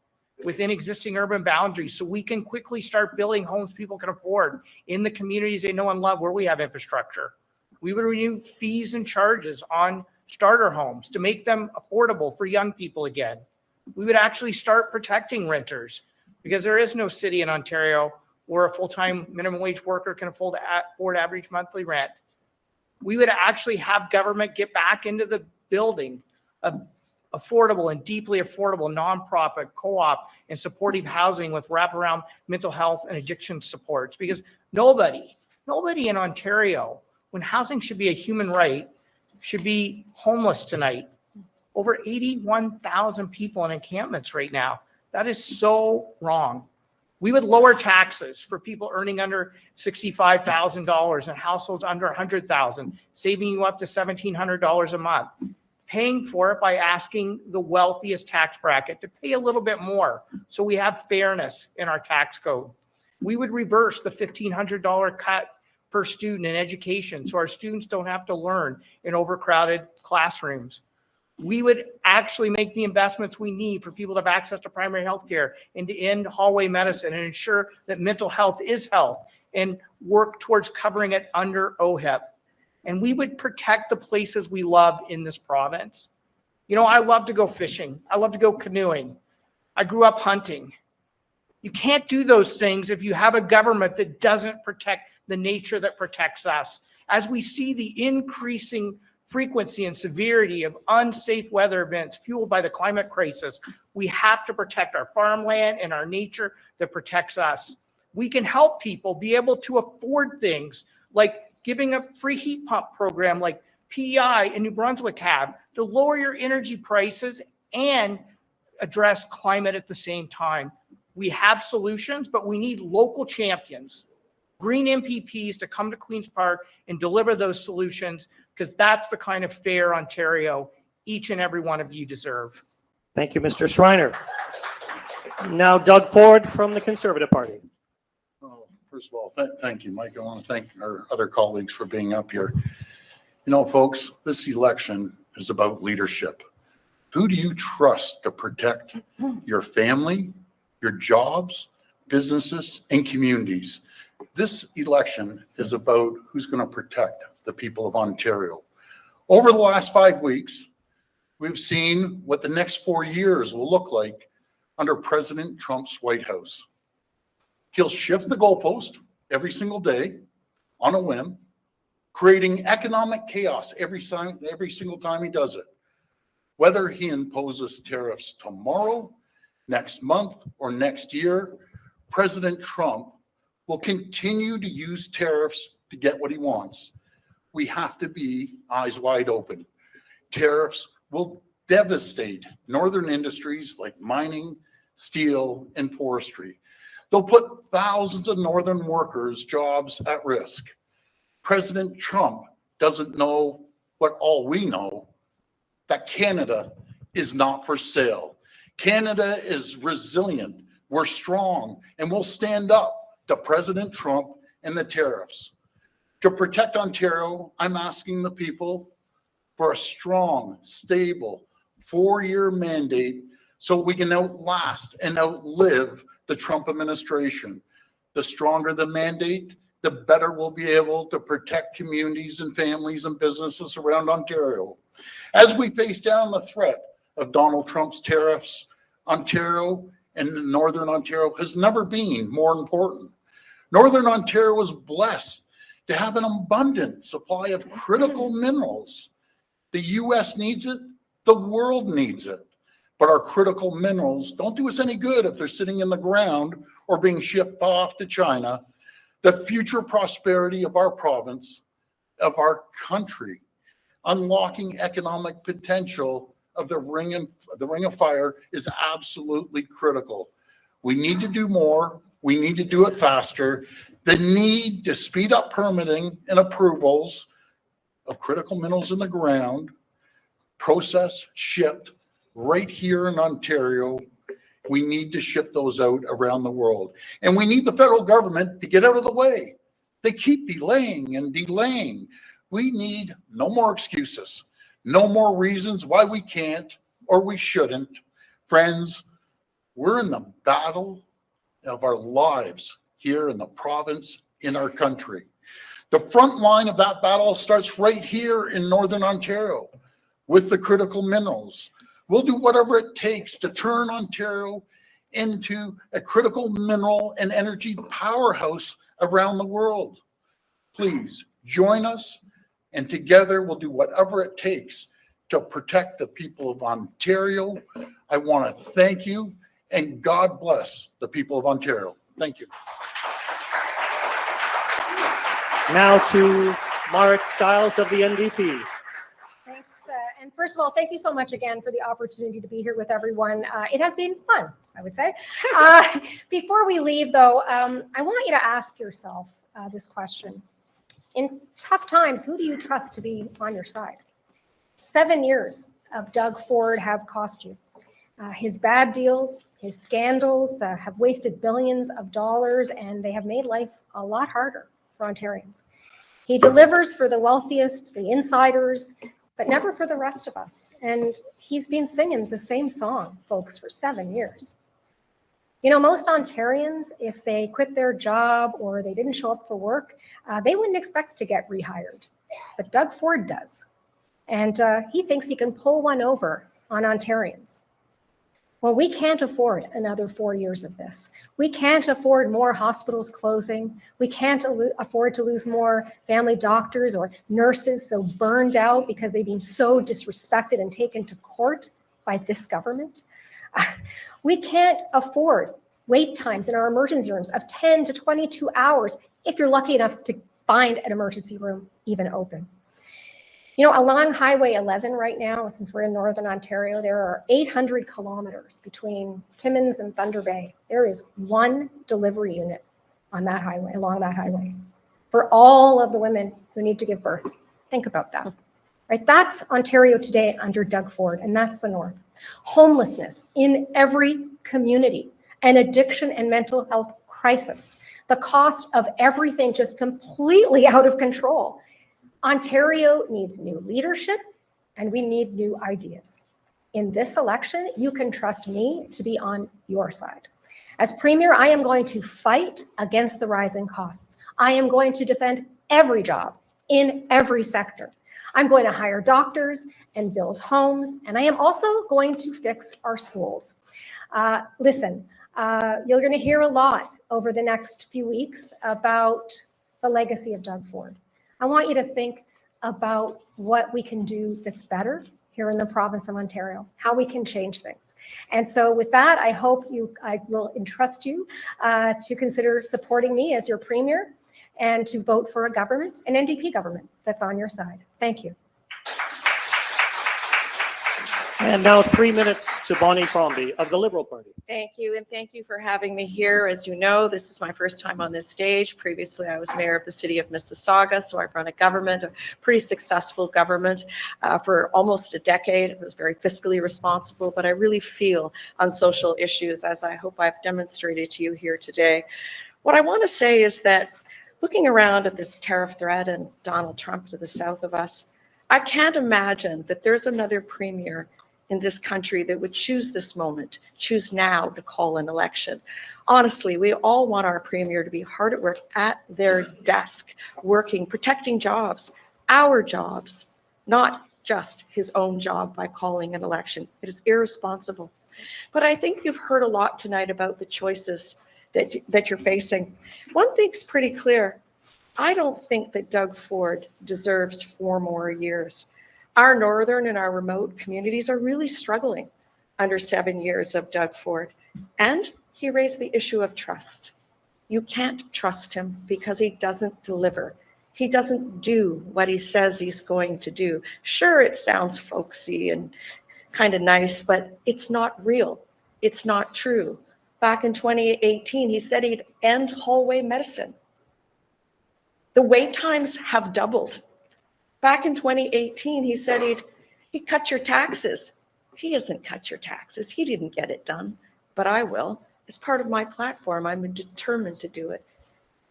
within existing urban boundaries so we can quickly start building homes people can afford in the communities they know and love where we have infrastructure. We would remove fees and charges on starter homes to make them affordable for young people again. We would actually start protecting renters because there is no city in Ontario where a full-time minimum wage worker can afford average monthly rent. We would actually have government get back into the building of affordable and deeply affordable nonprofit, co-op, and supportive housing with wraparound mental health and addiction supports. Because nobody in Ontario, when housing should be a human right, should be homeless tonight. Over 81,000 people in encampments right now. That is so wrong. We would lower taxes for people earning under $65,000 and households under $100,000, saving you up to $1,700 a month. Paying for it by asking the wealthiest tax bracket to pay a little bit more so we have fairness in our tax code. We would reverse the $1,500 cut per student in education so our students don't have to learn in overcrowded classrooms. We would actually make the investments we need for people to have access to primary health care and to end hallway medicine and ensure that mental health is health and work towards covering it under OHIP. And we would protect the places we love in this province. You know, I love to go fishing. I love to go canoeing. I grew up hunting. You can't do those things if you have a government that doesn't protect the nature that protects us. As we see the increasing frequency and severity of unsafe weather events fueled by the climate crisis, we have to protect our farmland and our nature that protects us. We can help people be able to afford things like giving a free heat pump program like PEI and New Brunswick have to lower your energy prices and address climate at the same time. We have solutions, but we need local champions, green MPPs to come to Queen's Park and deliver those solutions because that's the kind of fair Ontario each and every one of you deserve. Thank you, Mr. Schreiner. Now, Doug Ford from the Conservative Party. First of all, thank you, Mike. I want to thank our other colleagues for being up here. You know, folks, this election is about leadership. Who do you trust to protect your family, your jobs, businesses, and communities? This election is about who's going to protect the people of Ontario. Over the last 5 weeks, we've seen what the next 4 years will look like under President Trump's White House. He'll shift the goalpost every single day on a whim, creating economic chaos every single time he does it. Whether he imposes tariffs tomorrow, next month, or next year, President Trump will continue to use tariffs to get what he wants. We have to be eyes wide open. Tariffs will devastate northern industries like mining, steel, and forestry. They'll put thousands of northern workers' jobs at risk. President Trump doesn't know what all we know, that Canada is not for sale. Canada is resilient, we're strong, and we'll stand up to President Trump and the tariffs. To protect Ontario, I'm asking the people for a strong, stable, 4-year mandate so we can outlast and outlive the Trump administration. The stronger the mandate, the better we'll be able to protect communities and families and businesses around Ontario. As we face down the threat of Donald Trump's tariffs, Ontario and Northern Ontario has never been more important. Northern Ontario is blessed to have an abundant supply of critical minerals. The US needs it, the world needs it. But our critical minerals don't do us any good if they're sitting in the ground or being shipped off to China. The future prosperity of our province, of our country, unlocking economic potential of the ring of fire is absolutely critical. We need to do more. We need to do it faster. The need to speed up permitting and approvals of critical minerals in the ground, processed, shipped right here in Ontario. We need to ship those out around the world. And we need the federal government to get out of the way. They keep delaying and delaying. We need no more excuses, no more reasons why we can't or we shouldn't. Friends, we're in the battle of our lives here in the province, in our country. The front line of that battle starts right here in Northern Ontario with the critical minerals. We'll do whatever it takes to turn Ontario into a critical mineral and energy powerhouse around the world. Please join us, and together we'll do whatever it takes to protect the people of Ontario. I want to thank you, and God bless the people of Ontario. Thank you. Now to Marit Stiles of the NDP. Thanks. And first of all, thank you so much again for the opportunity to be here with everyone. It has been fun, I would say. Before we leave, though, I want you to ask yourself this question. In tough times, who do you trust to be on your side? 7 years of Doug Ford have cost you. His bad deals, his scandals have wasted billions of dollars, and they have made life a lot harder for Ontarians. He delivers for the wealthiest, the insiders, but never for the rest of us. And he's been singing the same song, folks, for 7 years. You know, most Ontarians, if they quit their job or they didn't show up for work, they wouldn't expect to get rehired. But Doug Ford does. And he thinks he can pull one over on Ontarians. Well, we can't afford another 4 years of this. We can't afford more hospitals closing. We can't afford to lose more family doctors or nurses so burned out because they've been so disrespected and taken to court by this government. We can't afford wait times in our emergency rooms of 10 to 22 hours if you're lucky enough to find an emergency room even open. You know, along Highway 11 right now, since we're in Northern Ontario, there are 800 kilometers between Timmins and Thunder Bay. There is one delivery unit on that highway, along that highway, for all of the women who need to give birth. Think about that, right? That's Ontario today under Doug Ford, and that's the North. Homelessness in every community, an addiction and mental health crisis, the cost of everything just completely out of control. Ontario needs new leadership, and we need new ideas. In this election, you can trust me to be on your side. As Premier, I am going to fight against the rising costs. I am going to defend every job in every sector. I'm going to hire doctors and build homes, and I am also going to fix our schools. Listen, you're going to hear a lot over the next few weeks about the legacy of Doug Ford. I want you to think about what we can do that's better here in the province of Ontario, how we can change things. And so with that, I will entrust you to consider supporting me as your Premier and to vote for a government, an NDP government that's on your side. Thank you. And now 3 minutes to Bonnie Crombie of the Liberal Party. Thank you, and thank you for having me here. As you know, this is my first time on this stage. Previously, I was mayor of the city of Mississauga, so I've run a government, a pretty successful government for almost a decade. It was very fiscally responsible, but I really feel on social issues, as I hope I've demonstrated to you here today. What I want to say is that looking around at this tariff threat and Donald Trump to the south of us, I can't imagine that there's another premier in this country that would choose this moment, choose now to call an election. Honestly, we all want our premier to be hard at work at their desk, working, protecting jobs, our jobs, not just his own job by calling an election. It is irresponsible. But I think you've heard a lot tonight about the choices that you're facing. One thing's pretty clear. I don't think that Doug Ford deserves 4 more years. Our northern and our remote communities are really struggling. under 7 years of Doug Ford. And he raised the issue of trust. You can't trust him because he doesn't deliver. He doesn't do what he says he's going to do. Sure, it sounds folksy and kind of nice, but it's not real. It's not true. Back in 2018, he said he'd end hallway medicine. The wait times have doubled. Back in 2018, he said he'd cut your taxes. He hasn't cut your taxes. He didn't get it done, but I will. As part of my platform, I'm determined to do it.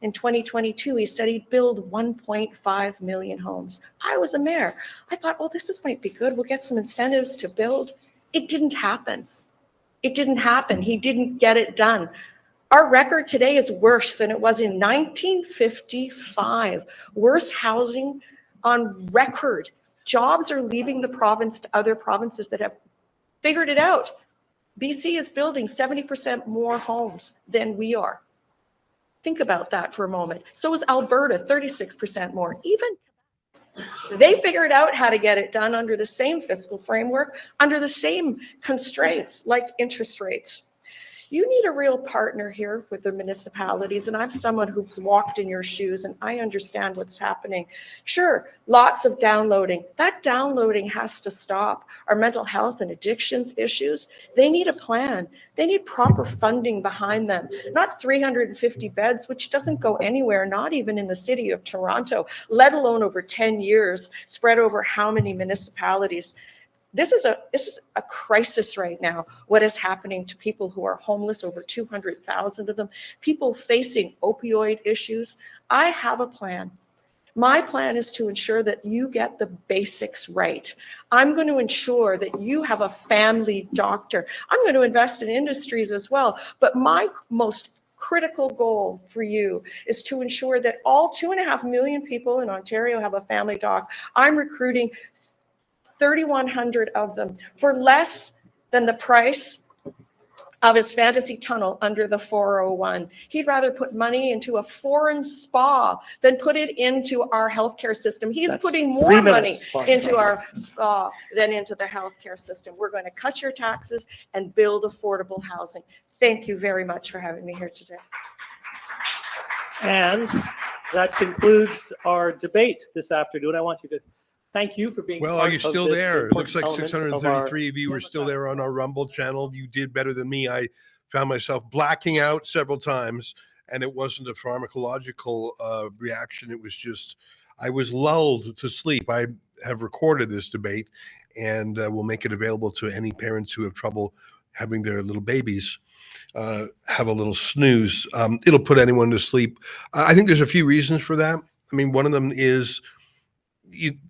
In 2022, he said he'd build 1.5 million homes. I was a mayor. I thought, oh, this might be good. We'll get some incentives to build. It didn't happen. It didn't happen. He didn't get it done. Our record today is worse than it was in 1955. Worst housing on record. Jobs are leaving the province to other provinces that have figured it out. BC is building 70% more homes than we are. Think about that for a moment. So is Alberta, 36% more. Even they figured out how to get it done under the same fiscal framework, under the same constraints like interest rates. You need a real partner here with the municipalities, and I'm someone who's walked in your shoes and I understand what's happening. Sure, lots of downloading. That downloading has to stop. Our mental health and addictions issues, they need a plan. They need proper funding behind them, not 350 beds, which doesn't go anywhere, not even in the city of Toronto, let alone over 10 years, spread over how many municipalities. This is a crisis right now, what is happening to people who are homeless, over 200,000 of them, people facing opioid issues. I have a plan. My plan is to ensure that you get the basics right. I'm going to ensure that you have a family doctor. I'm going to invest in industries as well. But my most critical goal for you is to ensure that all 2.5 million people in Ontario have a family doc. I'm recruiting 3,100 of them for less than the price of his fantasy tunnel under the 401. He'd rather put money into a foreign spa than put it into our healthcare system. He's putting more money into our spa than into the healthcare system. We're going to cut your taxes and build affordable housing. Thank you very much for having me here today. And that concludes our debate this afternoon. I want you to thank you for being Well, part are you of still this there? It looks like important element of 633 of you were still there on our Rumble channel. You did better than me. I found myself blacking out several times, and it wasn't a pharmacological reaction. It was just, I was lulled to sleep. I have recorded this debate, and we'll make it available to any parents who have trouble having their little babies have a little snooze. It'll put anyone to sleep. I think there's a few reasons for that. I mean, one of them is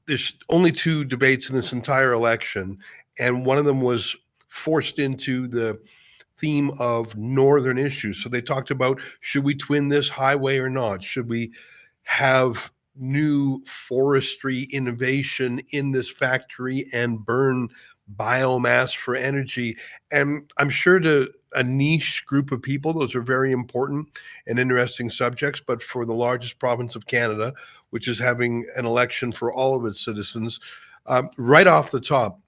there's only 2 debates in this entire election, and one of them was forced into the theme of northern issues. So they talked about, should we twin this highway or not? Should we have new forestry innovation in this factory and burn biomass for energy? And I'm sure to a niche group of people, those are very important and interesting subjects. But for the largest province of Canada, which is having an election for all of its citizens, right off the top,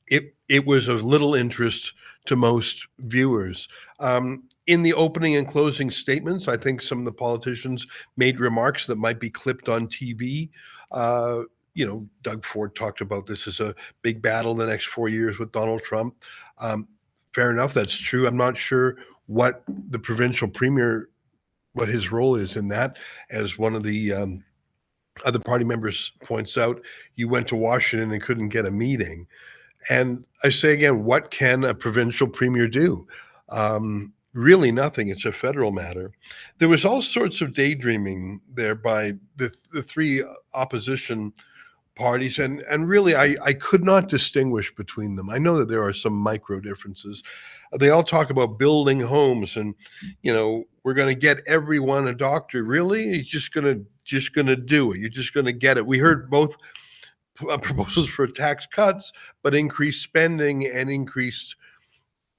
it was of little interest to most viewers. In the opening and closing statements, I think some of the politicians made remarks that might be clipped on TV. Doug Ford talked about this as a big battle the next 4 years with Donald Trump. Fair enough, that's true. I'm not sure what the provincial premier, what his role is in that. As one of the other party members points out, you went to Washington and couldn't get a meeting. And I say again, what can a provincial premier do? Really nothing. It's a federal matter. There was all sorts of daydreaming there by the 3 opposition parties, and really I could not distinguish between them. I know that there are some micro differences. They all talk about building homes and, we're going to get everyone a doctor. Really? You're just going to do it. You're just going to get it. We heard both proposals for tax cuts, but increased spending and increased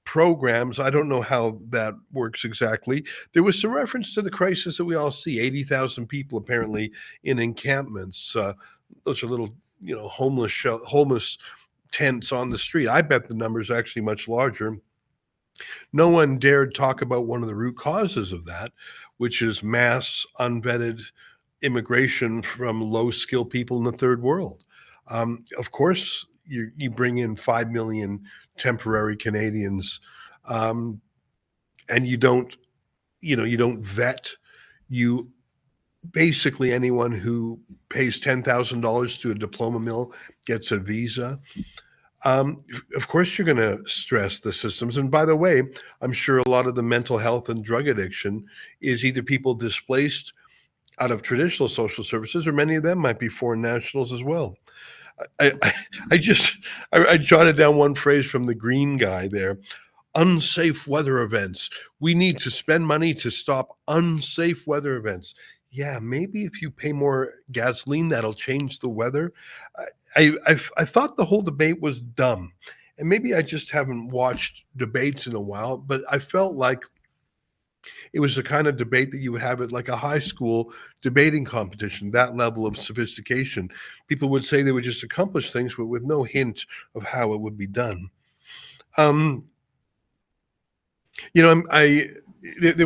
programs. I don't know how that works exactly. There was some reference to the crisis that we all see, 80,000 people apparently in encampments. Those are little, homeless tents on the street. I bet the number is actually much larger. No one dared talk about one of the root causes of that, which is mass unvetted immigration from low-skilled people in the third world. Of course, you bring in 5 million temporary Canadians, and you don't vet. You basically, anyone who pays $10,000 to a diploma mill gets a visa. Of course, you're going to stress the systems. And by the way, I'm sure a lot of the mental health and drug addiction is either people displaced out of traditional social services, or many of them might be foreign nationals as well. I jotted down one phrase from the green guy there: unsafe weather events. We need to spend money to stop unsafe weather events. Yeah, maybe if you pay more gasoline, that'll change the weather. I thought the whole debate was dumb, and maybe I just haven't watched debates in a while, but I felt like it was the kind of debate that you would have at like a high school debating competition, that level of sophistication. People would say they would just accomplish things, but with no hint of how it would be done. There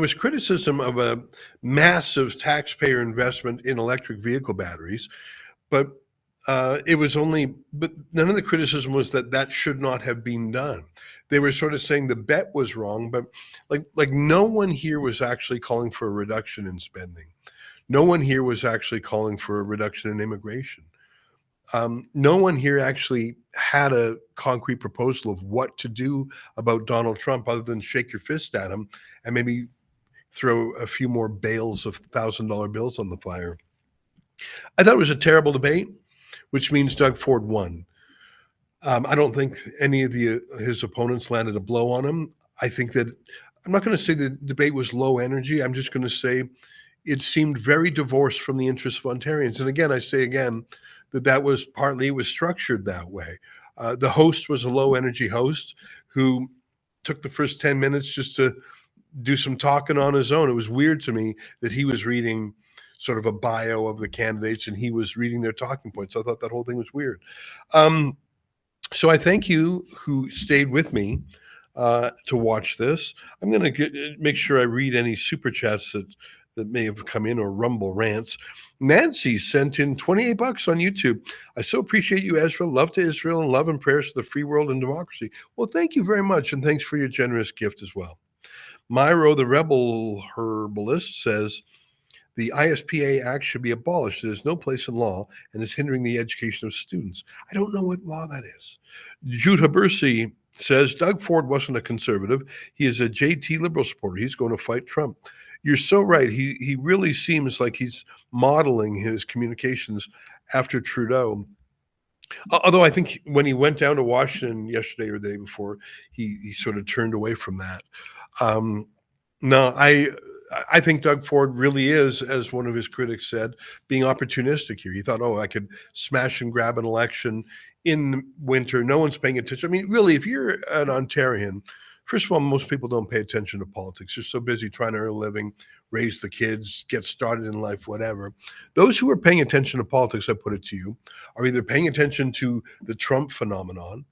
was criticism of a massive taxpayer investment in electric vehicle batteries, but none of the criticism was that should not have been done. They were sort of saying the bet was wrong, but like no one here was actually calling for a reduction in spending. No one here was actually calling for a reduction in immigration. No one here actually had a concrete proposal of what to do about Donald Trump other than shake your fist at him and maybe throw a few more bales of $1,000 bills on the fire. I thought it was a terrible debate, which means Doug Ford won. I don't think any of his opponents landed a blow on him. I think that I'm not going to say the debate was low energy. I'm just going to say it seemed very divorced from the interests of Ontarians. And again, I say again that was partly, it was structured that way. The host was a low energy host who took the first 10 minutes just to do some talking on his own. It was weird to me that he was reading sort of a bio of the candidates and he was reading their talking points. I thought that whole thing was weird. So I thank you who stayed with me to watch this. I'm going to make sure I read any super chats that may have come in, or Rumble rants. Nancy sent in $28 on YouTube. I so appreciate you, Ezra. Love to Israel and love and prayers for the free world and democracy. Well, thank you very much, and thanks for your generous gift as well. Myro, the rebel herbalist, says the ISPA Act should be abolished. There's no place in law and is hindering the education of students. I don't know what law that is. Jude Habersi says Doug Ford wasn't a conservative. He is a JT Liberal supporter. He's going to fight Trump. You're so right. He really seems like he's modeling his communications after Trudeau. Although I think when he went down to Washington yesterday or the day before, he sort of turned away from that. No, I think Doug Ford really is, as one of his critics said, being opportunistic here. He thought, I could smash and grab an election in winter. No one's paying attention. I mean, really, if you're an Ontarian, first of all, most people don't pay attention to politics. They're so busy trying to earn a living, raise the kids, get started in life, whatever. Those who are paying attention to politics, I put it to you, are either paying attention to the Trump phenomenon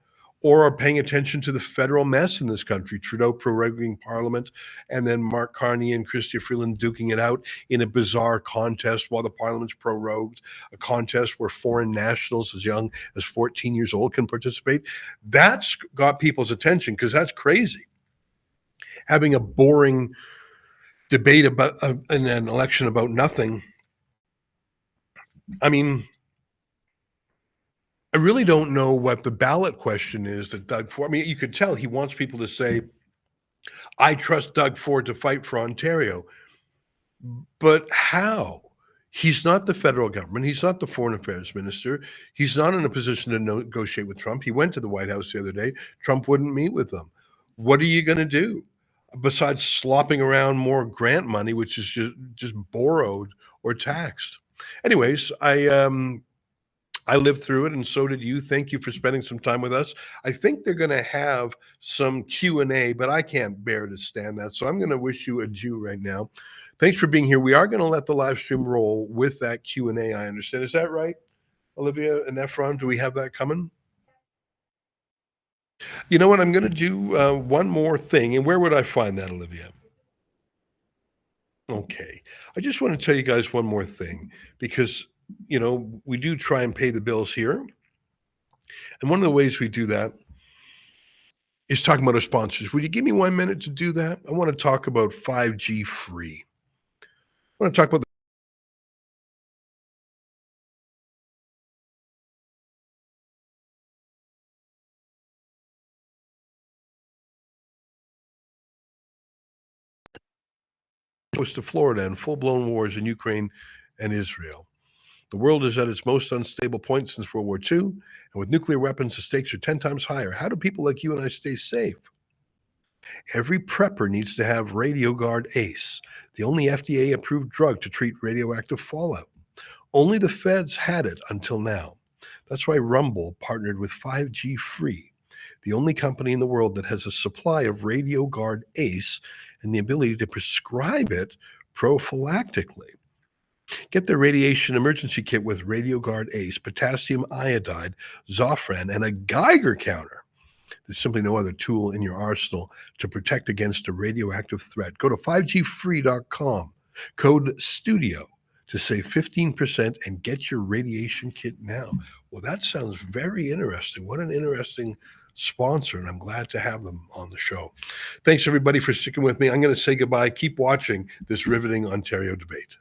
or are paying attention to the federal mess in this country, Trudeau proroguing Parliament, and then Mark Carney and Chrystia Freeland duking it out in a bizarre contest while the Parliament's prorogued, a contest where foreign nationals as young as 14 years old can participate. That's got people's attention because that's crazy. Having a boring debate about in an election about nothing. I mean, I really don't know what the ballot question is that Doug Ford, I mean, you could tell he wants people to say, I trust Doug Ford to fight for Ontario. But how? He's not the federal government. He's not the foreign affairs minister. He's not in a position to negotiate with Trump. He went to the White House the other day. Trump wouldn't meet with them. What are you going to do besides slopping around more grant money, which is just borrowed or taxed? Anyways, I lived through it, and so did you. Thank you for spending some time with us. I think they're going to have some Q&A, but I can't bear to stand that, so I'm going to wish you adieu right now. Thanks for being here. We are going to let the live stream roll with that Q&A, I understand. Is that right, Olivia and Efron? Do we have that coming? You know what? I'm going to do one more thing. And where would I find that, Olivia? Okay. I just want to tell you guys one more thing because, we do try and pay the bills here. And one of the ways we do that is talking about our sponsors. Would you give me 1 minute to do that? I want to talk about 5G free. I want to talk about close to Florida and full-blown wars in Ukraine and Israel. The world is at its most unstable point since World War II, and with nuclear weapons, the stakes are 10 times higher. How do people like you and I stay safe? Every prepper needs to have RadioGuard ACE, the only FDA-approved drug to treat radioactive fallout. Only the feds had it until now. That's why Rumble partnered with 5G Free, the only company in the world that has a supply of RadioGuard ACE and the ability to prescribe it prophylactically. Get the radiation emergency kit with RadioGuard ACE, potassium iodide, Zofran, and a Geiger counter. There's simply no other tool in your arsenal to protect against a radioactive threat. Go to 5gfree.com, code STUDIO to save 15% and get your radiation kit now. Well, that sounds very interesting. What an interesting sponsor, and I'm glad to have them on the show. Thanks, everybody, for sticking with me. I'm going to say goodbye. Keep watching this riveting Ontario debate.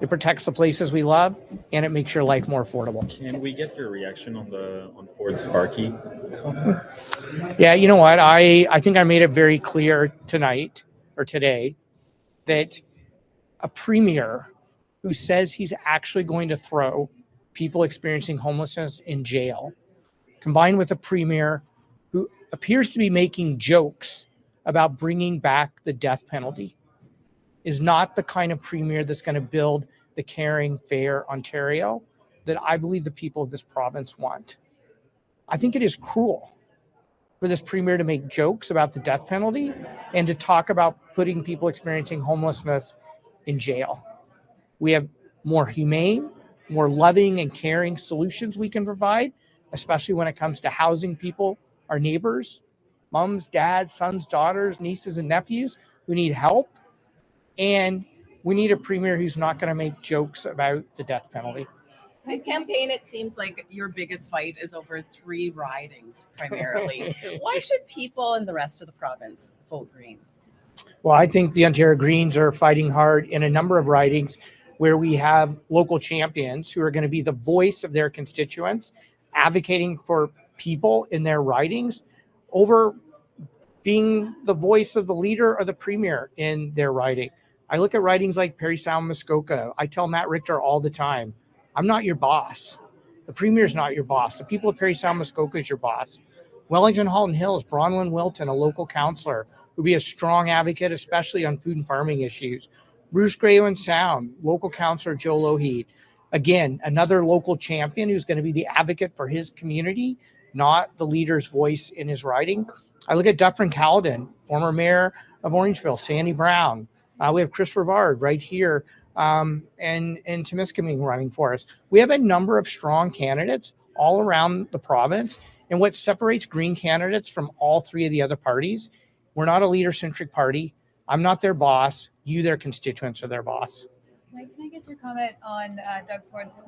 It protects the places we love, and it makes your life more affordable. Can we get your reaction on Ford Sparky? Yeah, you know what? I think I made it very clear tonight or today that a premier who says he's actually going to throw people experiencing homelessness in jail, combined with a premier who appears to be making jokes about bringing back the death penalty, is not the kind of premier that's going to build the caring, fair Ontario that I believe the people of this province want. I think it is cruel for this premier to make jokes about the death penalty and to talk about putting people experiencing homelessness in jail. We have more humane, more loving and caring solutions we can provide, especially when it comes to housing people, our neighbors, moms, dads, sons, daughters, nieces, and nephews who need help. And we need a premier who's not going to make jokes about the death penalty. This campaign, it seems like your biggest fight is over 3 ridings primarily. Why should people in the rest of the province vote Green? Well, I think the Ontario Greens are fighting hard in a number of ridings where we have local champions who are going to be the voice of their constituents, advocating for people in their ridings over being the voice of the leader or the premier in their riding. I look at ridings like Parry Sound, Muskoka. I tell Matt Richter all the time, I'm not your boss. The premier's not your boss. The people of Parry Sound, Muskoka is your boss. Wellington, Halton Hills, Bronwyn Wilton, a local councillor, who be a strong advocate, especially on food and farming issues. Bruce Grey Sound, local councillor Joe Lougheed. Again, another local champion who's going to be the advocate for his community, not the leader's voice in his riding. I look at Dufferin Caledon, former mayor of Orangeville, Sandy Brown. We have Chris Rivard right here, and Temiskaming running for us. We have a number of strong candidates all around the province. And what separates Green candidates from all 3 of the other parties, we're not a leader-centric party. I'm not their boss. You, their constituents, are their boss. Mike, can I get your comment on Doug Ford's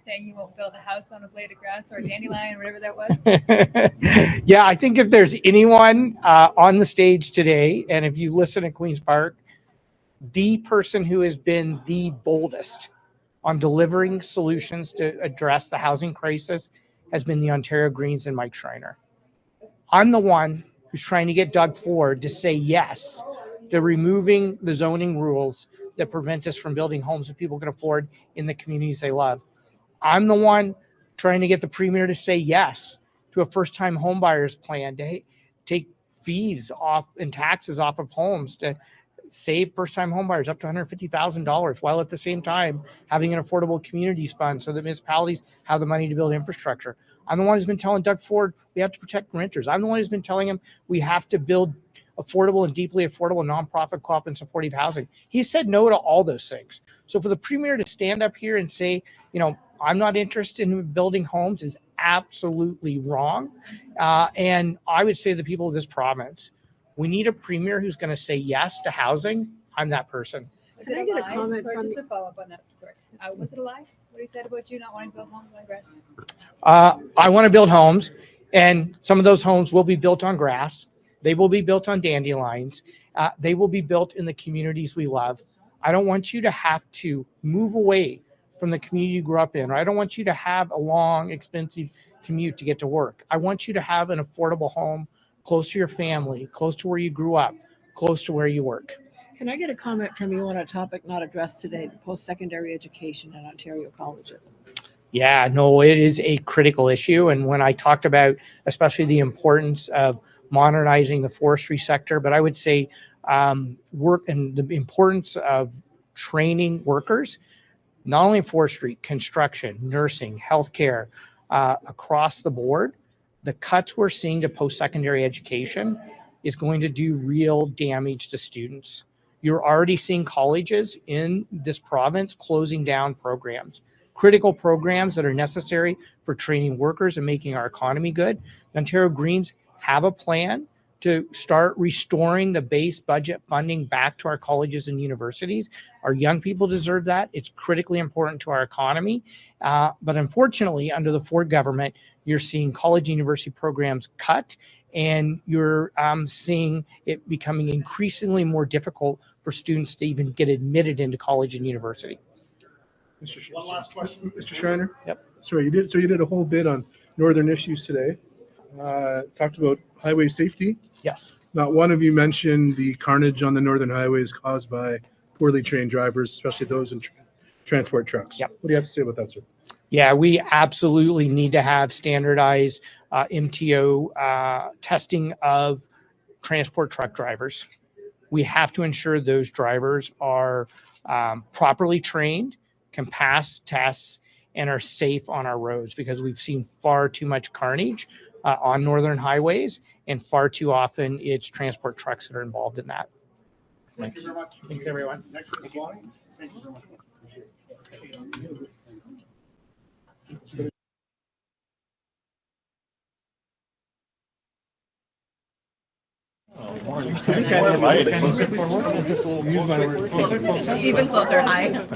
saying he won't build a house on a blade of grass or a dandelion or whatever that was? Yeah, I think if there's anyone on the stage today, and if you listen at Queen's Park, the person who has been the boldest on delivering solutions to address the housing crisis has been the Ontario Greens and Mike Schreiner. I'm the one who's trying to get Doug Ford to say yes to removing the zoning rules that prevent us from building homes that people can afford in the communities they love. I'm the one trying to get the premier to say yes to a first-time homebuyers plan to take fees off and taxes off of homes to save first-time homebuyers up to $150,000 while at the same time having an affordable communities fund so that municipalities have the money to build infrastructure. I'm the one who's been telling Doug Ford we have to protect renters. I'm the one who's been telling him we have to build affordable and deeply affordable nonprofit co-op and supportive housing. He said no to all those things. So for the premier to stand up here and say, I'm not interested in building homes is absolutely wrong. And I would say to the people of this province, we need a premier who's going to say yes to housing. I'm that person. Can I get a comment from just to follow up on that? Sorry. Was it a lie? What he said about you not wanting to build homes on grass? I want to build homes, and some of those homes will be built on grass. They will be built on dandelions. They will be built in the communities we love. I don't want you to have to move away from the community you grew up in, or I don't want you to have a long, expensive commute to get to work. I want you to have an affordable home close to your family, close to where you grew up, close to where you work. Can I get a comment from you on a topic not addressed today, the post-secondary education at Ontario colleges? Yeah, no, it is a critical issue. And when I talked about especially the importance of modernizing the forestry sector, but I would say work and the importance of training workers, not only in forestry, construction, nursing, healthcare, across the board, the cuts we're seeing to post-secondary education is going to do real damage to students. You're already seeing colleges in this province closing down programs, critical programs that are necessary for training workers and making our economy good. The Ontario Greens have a plan to start restoring the base budget funding back to our colleges and universities. Our young people deserve that. It's critically important to our economy. But unfortunately, under the Ford government, you're seeing college and university programs cut, and you're seeing it becoming increasingly more difficult for students to even get admitted into college and university. One last question. Mr. Schreiner? Yep. Sorry, you did a whole bit on northern issues today. Talked about highway safety. Yes. Not one of you mentioned the carnage on the northern highways caused by poorly trained drivers, especially those in transport trucks. Yep. What do you have to say about that, sir? Yeah, we absolutely need to have standardized MTO testing of transport truck drivers. We have to ensure those drivers are properly trained, can pass tests, and are safe on our roads, because we've seen far too much carnage on northern highways, and far too often it's transport trucks that are involved in that. Thank you very much. Thanks, everyone. Next is Bonnie. Thank you very much. Even closer, hi.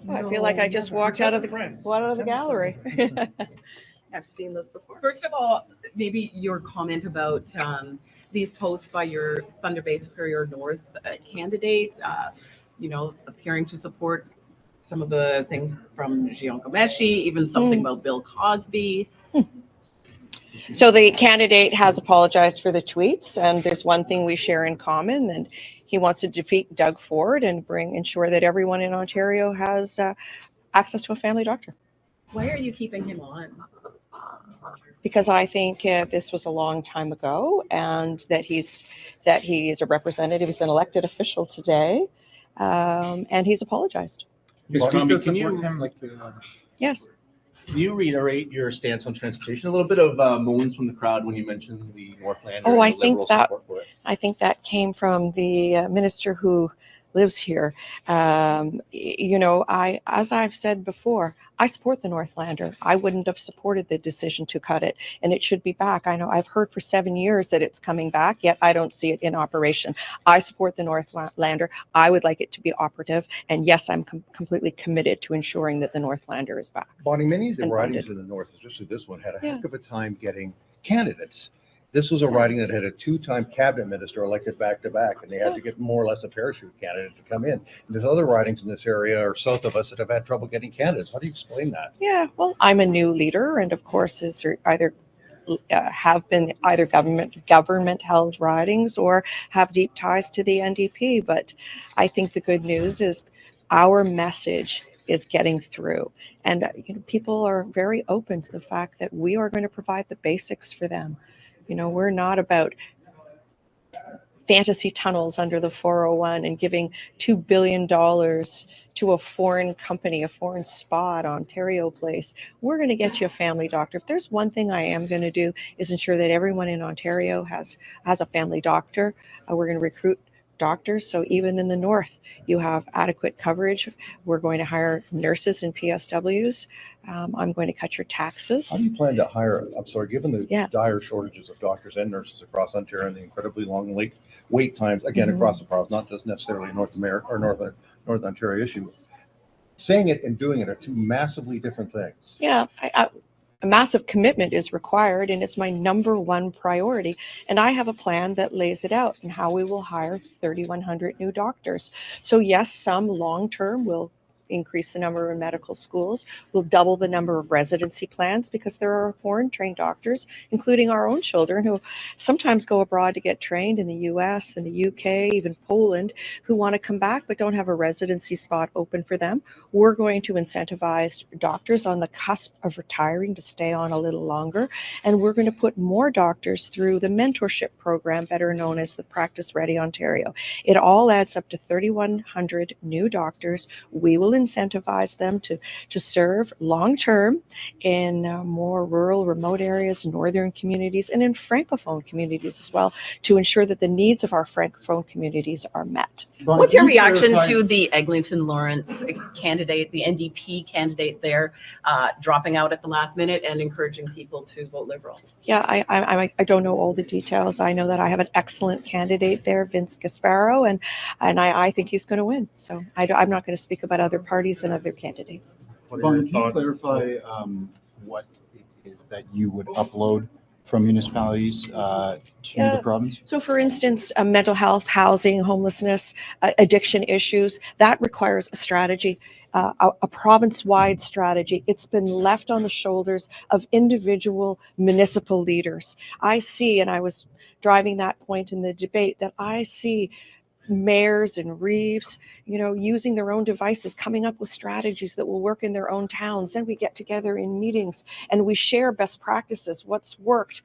I feel like I just walked out of the gallery. I've seen this before. First of all, maybe your comment about these posts by your Thunder Bay Superior North candidate, appearing to support some of the things from Jian Ghomeshi, even something about Bill Cosby. So the candidate has apologized for the tweets, and there's one thing we share in common, and he wants to defeat Doug Ford and ensure that everyone in Ontario has access to a family doctor. Why are you keeping him on? Because I think this was a long time ago, and that he's a representative, he's an elected official today, and he's apologized. Yes. Can you reiterate your stance on transportation? A little bit of moans from the crowd when you mentioned the Northlander. Oh, I and Liberal support for it. I think that came from the minister who lives here. As I've said before, I support the Northlander. I wouldn't have supported the decision to cut it, and it should be back. I know I've heard for 7 years that it's coming back, yet I don't see it in operation. I support the Northlander. I would like it to be operative, and yes, I'm completely committed to ensuring that the Northlander is back. Bonnie, many of the and ridings funded. in the north, especially this one, had a Yeah. heck of a time getting candidates. This was a riding that had a two-time cabinet minister elected back to back, and they had to get more or less a parachute candidate to come in. And there's other ridings in this area or south of us that have had trouble getting candidates. How do you explain that? Yeah, well, I'm a new leader, and of course, is either have been either government held ridings or have deep ties to the NDP. But I think the good news is our message is getting through, and people are very open to the fact that we are going to provide the basics for them. We're not about fantasy tunnels under the 401 and giving $2 billion to a foreign company, a foreign spa at Ontario Place. We're going to get you a family doctor. If there's one thing I am going to do is ensure that everyone in Ontario has a family doctor. We're going to recruit doctors. So even in the north, you have adequate coverage. We're going to hire nurses and PSWs. I'm going to cut your taxes. How do you plan to hire, I'm sorry, given the Yeah. dire shortages of doctors and nurses across Ontario and the incredibly long wait times, again, across the province, not just necessarily North America or North Ontario issue. Saying it and doing it are two massively different things. Yeah, a massive commitment is required, and it's my number one priority. And I have a plan that lays it out and how we will hire 3,100 new doctors. So yes, some long-term will increase the number of medical schools. We'll double the number of residency plans because there are foreign trained doctors, including our own children, who sometimes go abroad to get trained in the US and the UK, even Poland, who want to come back but don't have a residency spot open for them. We're going to incentivize doctors on the cusp of retiring to stay on a little longer. And we're going to put more doctors through the mentorship program, better known as the Practice Ready Ontario. It all adds up to 3,100 new doctors. We will incentivize them to serve long-term in more rural, remote areas, northern communities, and in Francophone communities as well, to ensure that the needs of our Francophone communities are met. What's your reaction to the Eglinton Lawrence candidate, the NDP candidate there, dropping out at the last minute and encouraging people to vote Liberal? Yeah, I don't know all the details. I know that I have an excellent candidate there, Vince Gasparo, and I think he's going to win. So I'm not going to speak about other parties and other candidates. Can you clarify what it is that you would upload from municipalities to the province? So for instance, mental health, housing, homelessness, addiction issues, that requires a strategy, a province-wide strategy. It's been left on the shoulders of individual municipal leaders. I see, and I was driving that point in the debate, that I see mayors and reeves, using their own devices, coming up with strategies that will work in their own towns. Then we get together in meetings and we share best practices, what's worked.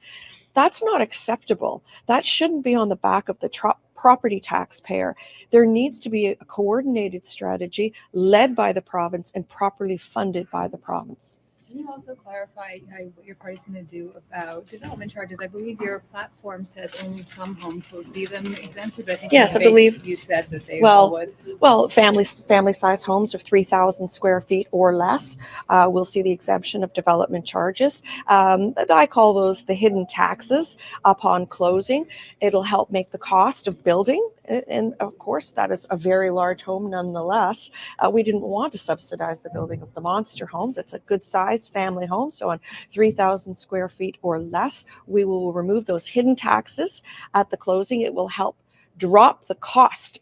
That's not acceptable. That shouldn't be on the back of the property taxpayer. There needs to be a coordinated strategy led by the province and properly funded by the province. Can you also clarify what your party's going to do about development charges? I believe your platform says only some homes will see them exempted. But I think yes, I believe you said that they all would. Well, family-size homes of 3,000 square feet or less will see the exemption of development charges. I call those the hidden taxes upon closing. It'll help make the cost of building, and of course, that is a very large home nonetheless. We didn't want to subsidize the building of the monster homes. It's a good size family home. So on 3,000 square feet or less, we will remove those hidden taxes at the closing. It will help drop the cost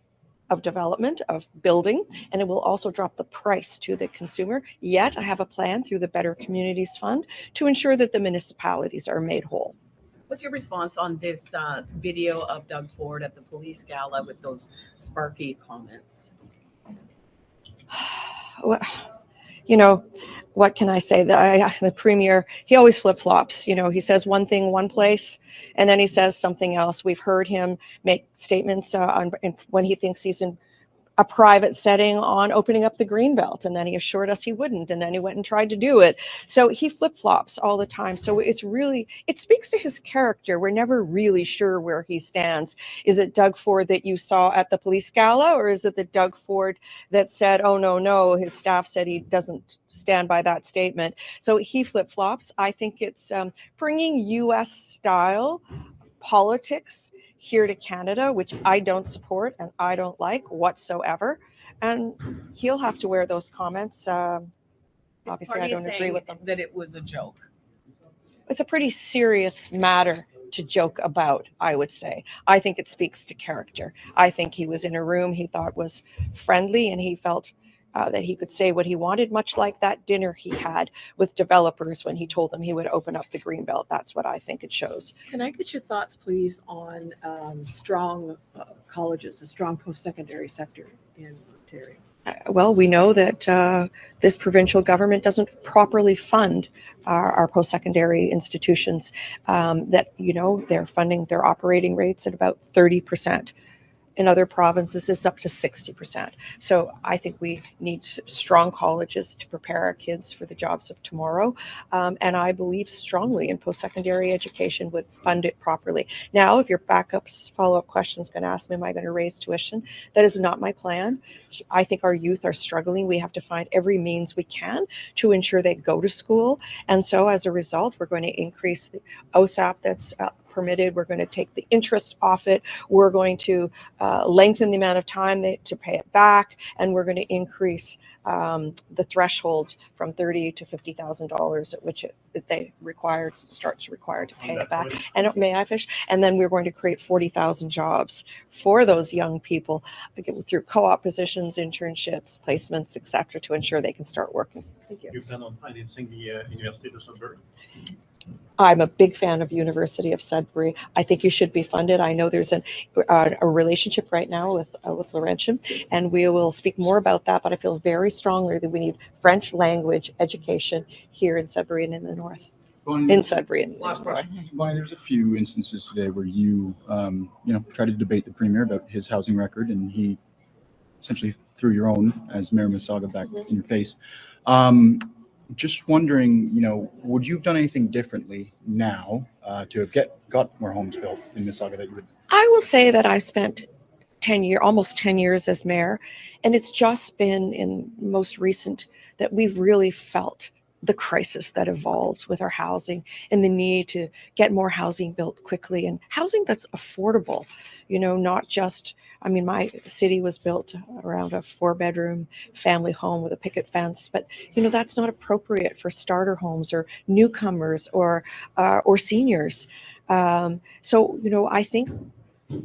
of development, of building, and it will also drop the price to the consumer. Yet I have a plan through the Better Communities Fund to ensure that the municipalities are made whole. What's your response on this video of Doug Ford at the police gala with those sparky comments? Well, what can I say? The premier, he always flip-flops. He says one thing one place, and then he says something else. We've heard him make statements when he thinks he's in a private setting on opening up the Greenbelt, and then he assured us he wouldn't, and then he went and tried to do it. So he flip-flops all the time. So it speaks to his character. We're never really sure where he stands. Is it Doug Ford that you saw at the police gala, or is it the Doug Ford that said, oh, no, his staff said he doesn't stand by that statement? So he flip-flops. I think it's bringing US-style politics here to Canada, which I don't support and I don't like whatsoever. And he'll have to wear those comments. Obviously, I don't agree with them. That it was a joke. It's a pretty serious matter to joke about, I would say. I think it speaks to character. I think he was in a room he thought was friendly, and he felt that he could say what he wanted, much like that dinner he had with developers when he told them he would open up the Greenbelt. That's what I think it shows. Can I get your thoughts, please, on strong colleges, a strong post-secondary sector in Ontario? Well, we know that this provincial government doesn't properly fund our post-secondary institutions, that, they're funding their operating rates at about 30%. in other provinces, it's up to 60%. So I think we need strong colleges to prepare our kids for the jobs of tomorrow. And I believe strongly in post-secondary education would fund it properly. Now, if your follow-up question is going to ask me, am I going to raise tuition? That is not my plan. I think our youth are struggling. We have to find every means we can to ensure they go to school. And so as a result, we're going to increase the OSAP that's permitted. We're going to take the interest off it. We're going to lengthen the amount of time to pay it back, and we're going to increase the threshold from $30,000 to $50,000 at which starts required to pay it back. And may I finish? And then we're going to create 40,000 jobs for those young people through co-op positions, internships, placements, etc., to ensure they can start working. Thank you. You plan on financing the University of Sudbury? I'm a big fan of University of Sudbury. I think you should be funded. I know there's a relationship right now with Laurentian, and we will speak more about that, but I feel very strongly that we need French language education here in Sudbury and in the north. In Sudbury and last question. Bonnie, there's a few instances today where you try to debate the Premier about his housing record, and he essentially threw your own as Mayor Mississauga back in your face. Just wondering, would you have done anything differently now to have got more homes built in Mississauga that you would? I will say that I spent almost 10 years as mayor, and it's just been in most recent that we've really felt the crisis that evolved with our housing and the need to get more housing built quickly, and housing that's affordable, not just, my city was built around a 4-bedroom family home with a picket fence, but that's not appropriate for starter homes or newcomers or seniors. So I think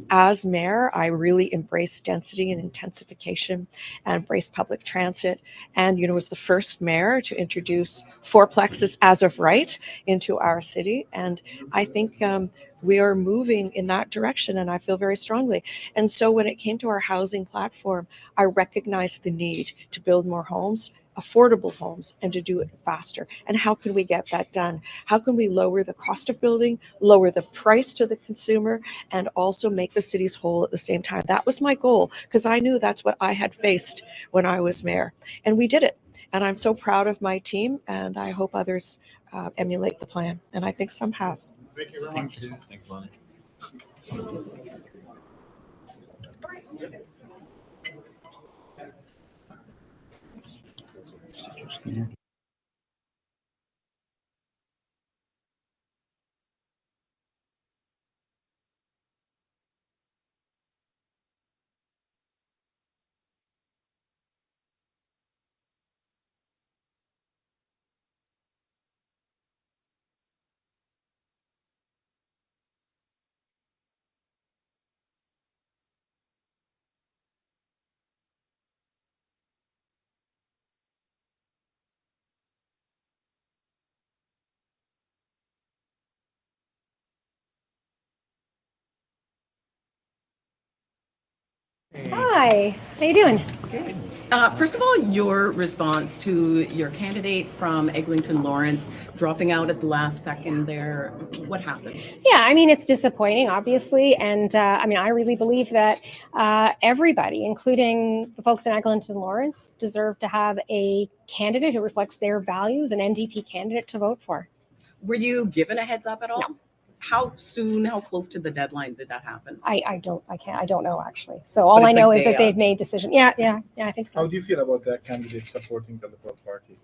as mayor, I really embrace density and intensification and embrace public transit, and was the first mayor to introduce fourplexes as of right into our city, and I think we are moving in that direction, and I feel very strongly. And so when it came to our housing platform, I recognized the need to build more homes, affordable homes, and to do it faster. And how can we get that done? How can we lower the cost of building, lower the price to the consumer, and also make the cities whole at the same time? That was my goal, because I knew that's what I had faced when I was mayor. And we did it. And I'm so proud of my team, and I hope others emulate the plan. And I think some have. Thank you very much. Thanks, Bonnie. Hi, how you doing? Good. First of all, your response to your candidate from Eglinton Lawrence dropping out at the last second there, what happened? Yeah, it's disappointing, obviously. And I really believe that everybody, including the folks in Eglinton Lawrence, deserve to have a candidate who reflects their values, an NDP candidate to vote for. Were you given a heads up at all? No. How close to the deadline did that happen? I don't know, actually. So all I know is that they've made decision. Yeah, I think so. How do you feel about that candidate supporting the Liberal Party?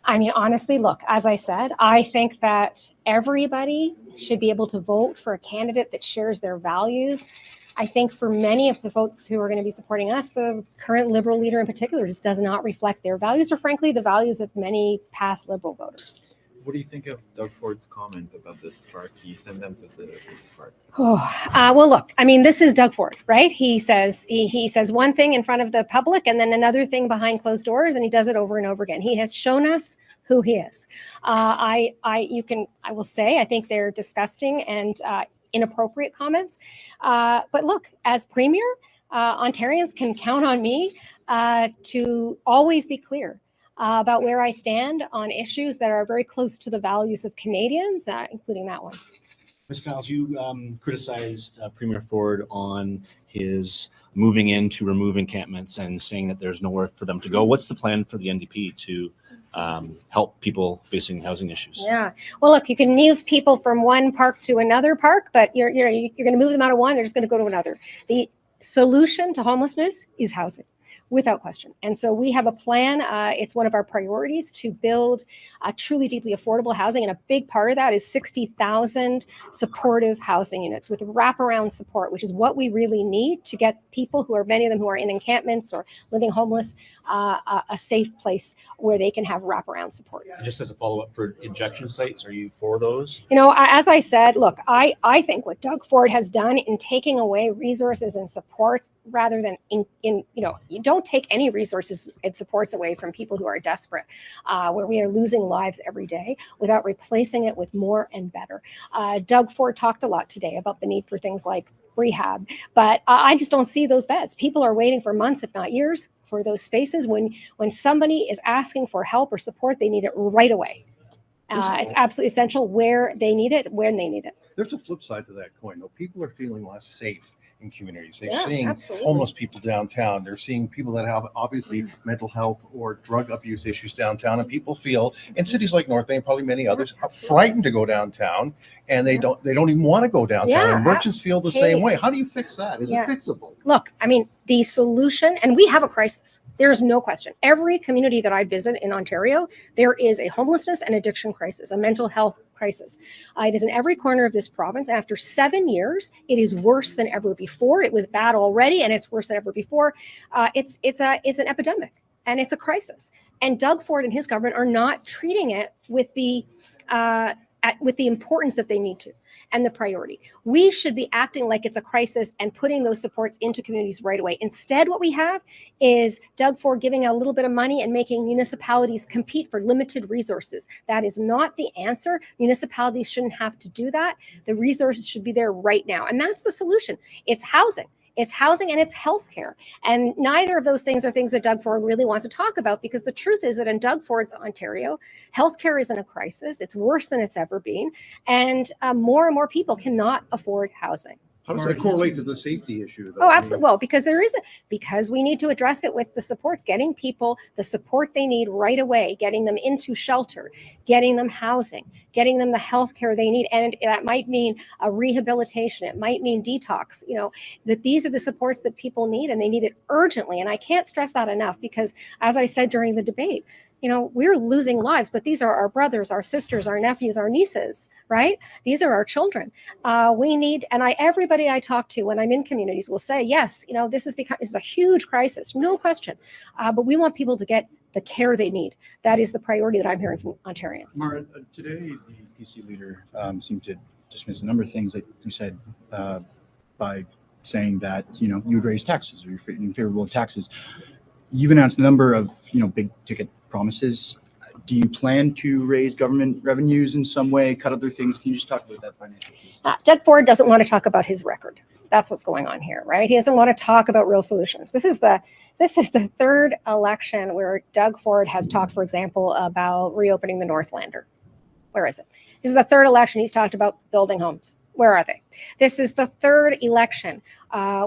Honestly, look, as I said, I think that everybody should be able to vote for a candidate that shares their values. I think for many of the folks who are going to be supporting us, the current Liberal leader in particular just does not reflect their values, or frankly, the values of many past Liberal voters. What do you think of Doug Ford's comment about the Sparky? Send them to the Spark. Well, look, this is Doug Ford, right? He says one thing in front of the public and then another thing behind closed doors, and he does it over and over again. He has shown us who he is. I will say, I think they're disgusting and inappropriate comments. But look, as Premier, Ontarians can count on me to always be clear about where I stand on issues that are very close to the values of Canadians, including that one. Ms. Stiles, you criticized Premier Ford on his moving in to remove encampments and saying that there's nowhere for them to go. What's the plan for the NDP to help people facing housing issues? Yeah. Well, look, you can move people from one park to another park, but you're going to move them out of one, they're just going to go to another. The solution to homelessness is housing, without question. And so we have a plan. It's one of our priorities to build truly deeply affordable housing. And a big part of that is 60,000 supportive housing units with wraparound support, which is what we really need to get people who are, many of them who are in encampments or living homeless, a safe place where they can have wraparound supports. Just as a follow-up for injection sites, are you for those? You know, as I said, look, I think what Doug Ford has done in taking away resources and supports rather than you don't take any resources and supports away from people who are desperate, where we are losing lives every day without replacing it with more and better. Doug Ford talked a lot today about the need for things like rehab, but I just don't see those beds. People are waiting for months, if not years, for those spaces. When somebody is asking for help or support, they need it right away. It's absolutely essential where they need it, when they need it. There's a flip side to that coin, though. People are feeling less safe in communities. They're Yeah, seeing absolutely. homeless people downtown. They're seeing people that have obviously mental health or drug abuse issues downtown. And people feel in cities like North Bay and probably many others are frightened to go downtown, and they don't even want to go downtown. Yeah, and merchants feel the same way. How do you fix that? Is Yeah. it fixable? Look, I mean, the solution, and we have a crisis. There's no question. Every community that I visit in Ontario, there is a homelessness and addiction crisis, a mental health crisis. It is in every corner of this province. After 7 years, it is worse than ever before. It was bad already, and it's worse than ever before. It's an epidemic, and it's a crisis. And Doug Ford and his government are not treating it with the importance that they need to and the priority. We should be acting like it's a crisis and putting those supports into communities right away. Instead, what we have is Doug Ford giving a little bit of money and making municipalities compete for limited resources. That is not the answer. Municipalities shouldn't have to do that. The resources should be there right now. And that's the solution. It's housing. It's housing and it's healthcare. And neither of those things are things that Doug Ford really wants to talk about, because the truth is that in Doug Ford's Ontario, healthcare is in a crisis. It's worse than it's ever been. And more and more people cannot afford housing. How does that correlate to the safety issue, though? Oh, absolutely. Well, because we need to address it with the supports, getting people the support they need right away, getting them into shelter, getting them housing, getting them the health care they need. And that might mean a rehabilitation. It might mean detox, that these are the supports that people need, and they need it urgently. And I can't stress that enough, because as I said during the debate, we're losing lives, but these are our brothers, our sisters, our nephews, our nieces, right? These are our children. Everybody I talk to when I'm in communities will say, yes, this is a huge crisis, no question. But we want people to get the care they need. That is the priority that I'm hearing from Ontarians. Marit, today the PC leader seemed to dismiss a number of things that you said by saying that, you would raise taxes, or you're favorable of taxes. You've announced a number of, big ticket promises. Do you plan to raise government revenues in some way, cut other things? Can you just talk about that financially, please? Doug Ford doesn't want to talk about his record. That's what's going on here, right? He doesn't want to talk about real solutions. This is the third election where Doug Ford has talked, for example, about reopening the Northlander. Where is it? This is the third election he's talked about building homes. Where are they? This is the third election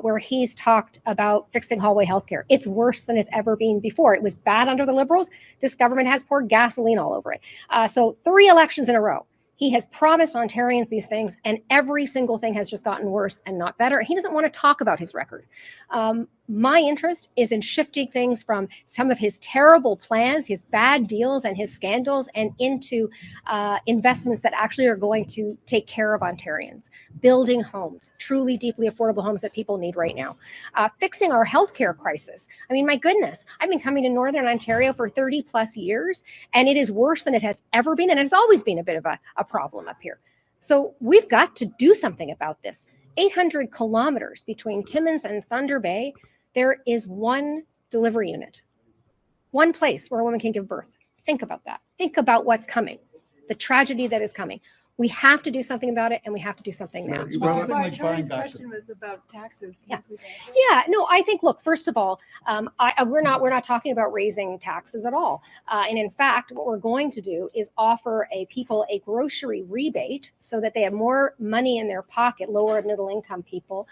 where he's talked about fixing hallway healthcare. It's worse than it's ever been before. It was bad under the Liberals. This government has poured gasoline all over it. So 3 elections in a row, he has promised Ontarians these things, and every single thing has just gotten worse and not better. And he doesn't want to talk about his record. My interest is in shifting things from some of his terrible plans, his bad deals and his scandals, and into investments that actually are going to take care of Ontarians, building homes, truly deeply affordable homes that people need right now, fixing our healthcare crisis. I mean, my goodness, I've been coming to Northern Ontario for 30 plus years, and it is worse than it has ever been. And it's always been a bit of a problem up here. So we've got to do something about this. 800 kilometers between Timmins and Thunder Bay, there is one delivery unit, one place where a woman can give birth. Think about that. Think about what's coming, the tragedy that is coming. We have to do something about it, and we have to do something now. Charlie's question was about taxes. Can you please answer? Yeah, no, I think, look, first of all, we're not talking about raising taxes at all. And in fact, what we're going to do is offer people a grocery rebate so that they have more money in their pocket, lower and middle income people,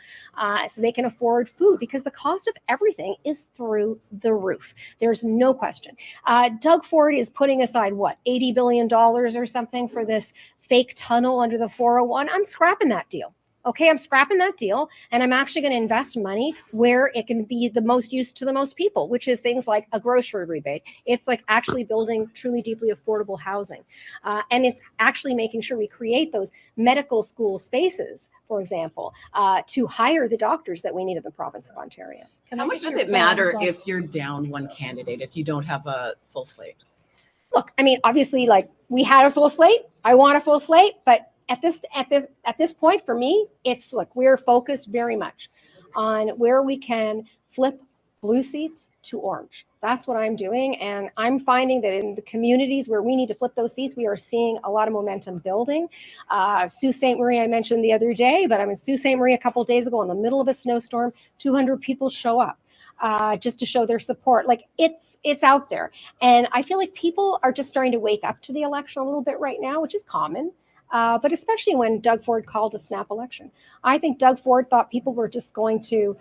so they can afford food, because the cost of everything is through the roof. There's no question. Doug Ford is putting aside, what, $80 billion or something for this fake tunnel under the 401. I'm scrapping that deal. Okay, I'm scrapping that deal, and I'm actually going to invest money where it can be the most use to the most people, which is things like a grocery rebate. It's like actually building truly deeply affordable housing. And it's actually making sure we create those medical school spaces, for example, to hire the doctors that we need in the province of Ontario. How much does it matter if you're down one candidate, if you don't have a full slate? Look, I mean, obviously, like, we had a full slate. I want a full slate, but at this point, for me, it's, look, we're focused very much on where we can flip blue seats to orange. That's what I'm doing, and I'm finding that in the communities where we need to flip those seats, we are seeing a lot of momentum building. Sault Ste. Marie, I mentioned the other day, but I'm in Sault Ste. Marie a couple of days ago in the middle of a snowstorm. 200 people show up. Just to show their support. Like, it's out there. And I feel like people are just starting to wake up to the election a little bit right now, which is common. But especially when Doug Ford called a snap election. I think Doug Ford thought people were just going to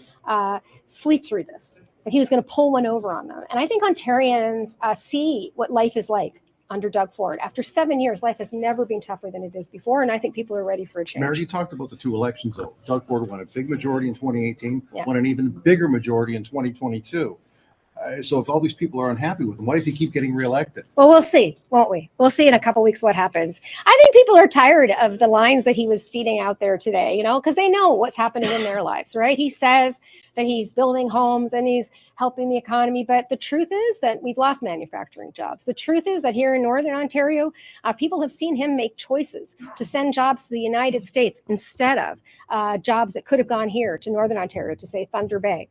sleep through this, that he was going to pull one over on them. And I think Ontarians see what life is like under Doug Ford. After 7 years, life has never been tougher than it is before, and I think people are ready for a change. Mayor, you talked about the two elections, though. Doug Ford won a big majority in 2018, Yeah. won an even bigger majority in 2022. So if all these people are unhappy with him, why does he keep getting reelected? Well, we'll see, won't we? We'll see in a couple weeks what happens. I think people are tired of the lines that he was feeding out there today, because they know what's happening in their lives, right? He says that he's building homes and he's helping the economy, but the truth is that we've lost manufacturing jobs. The truth is that here in Northern Ontario, people have seen him make choices to send jobs to the United States instead of jobs that could have gone here to Northern Ontario, to say Thunder Bay.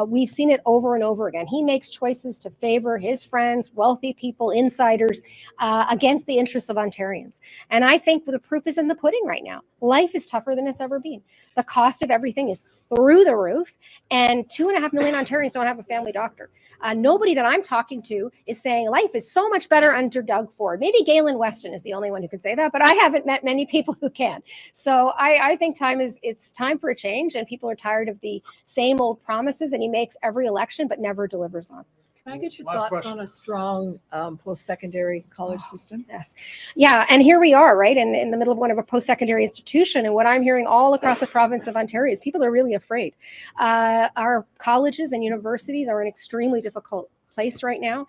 We've seen it over and over again. He makes choices to favor his friends, wealthy people, insiders, against the interests of Ontarians. And I think the proof is in the pudding right now. Life is tougher than it's ever been. The cost of everything is through the roof, and 2.5 million Ontarians don't have a family doctor. Nobody that I'm talking to is saying life is so much better under Doug Ford. Maybe Galen Weston is the only one who can say that, but I haven't met many people who can. So I think it's time for a change, and people are tired of the same old promises that he makes every election but never delivers on. Can I get your Last thoughts question. on a strong post-secondary college system? Yes. Yeah. And here we are, right, in the middle of one of a post-secondary institution. And what I'm hearing all across the province of Ontario is people are really afraid. Our colleges and universities are in extremely difficult place right now.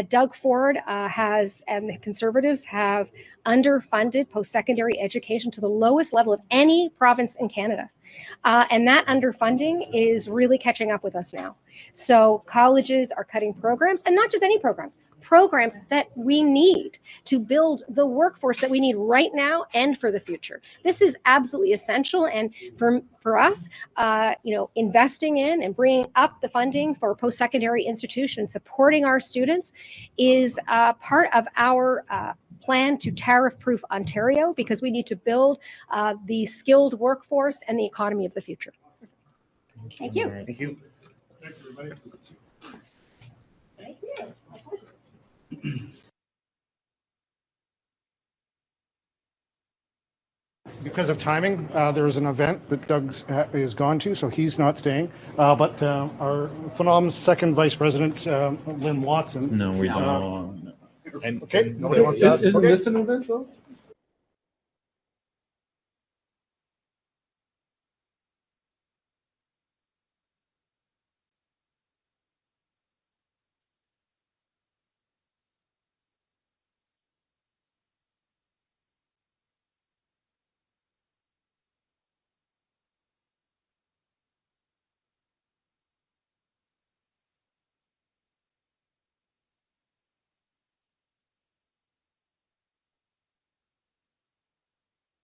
Doug Ford and the Conservatives have underfunded post-secondary education to the lowest level of any province in Canada. And that underfunding is really catching up with us now. So colleges are cutting programs, and not just any programs that we need to build the workforce that we need right now and for the future. This is absolutely essential. And for us, investing in and bringing up the funding for post-secondary institutions, supporting our students is part of our plan to tariff-proof Ontario, because we need to build the skilled workforce and the economy of the future. Thank you. Thank you. Thanks, everybody. Thank you. Because of timing, there is an event that Doug is gone to, so he's not staying. But our Phenom's second vice president, Lynn Watson. No, we don't. Okay. Nobody wants to ask. Isn't this an event, though?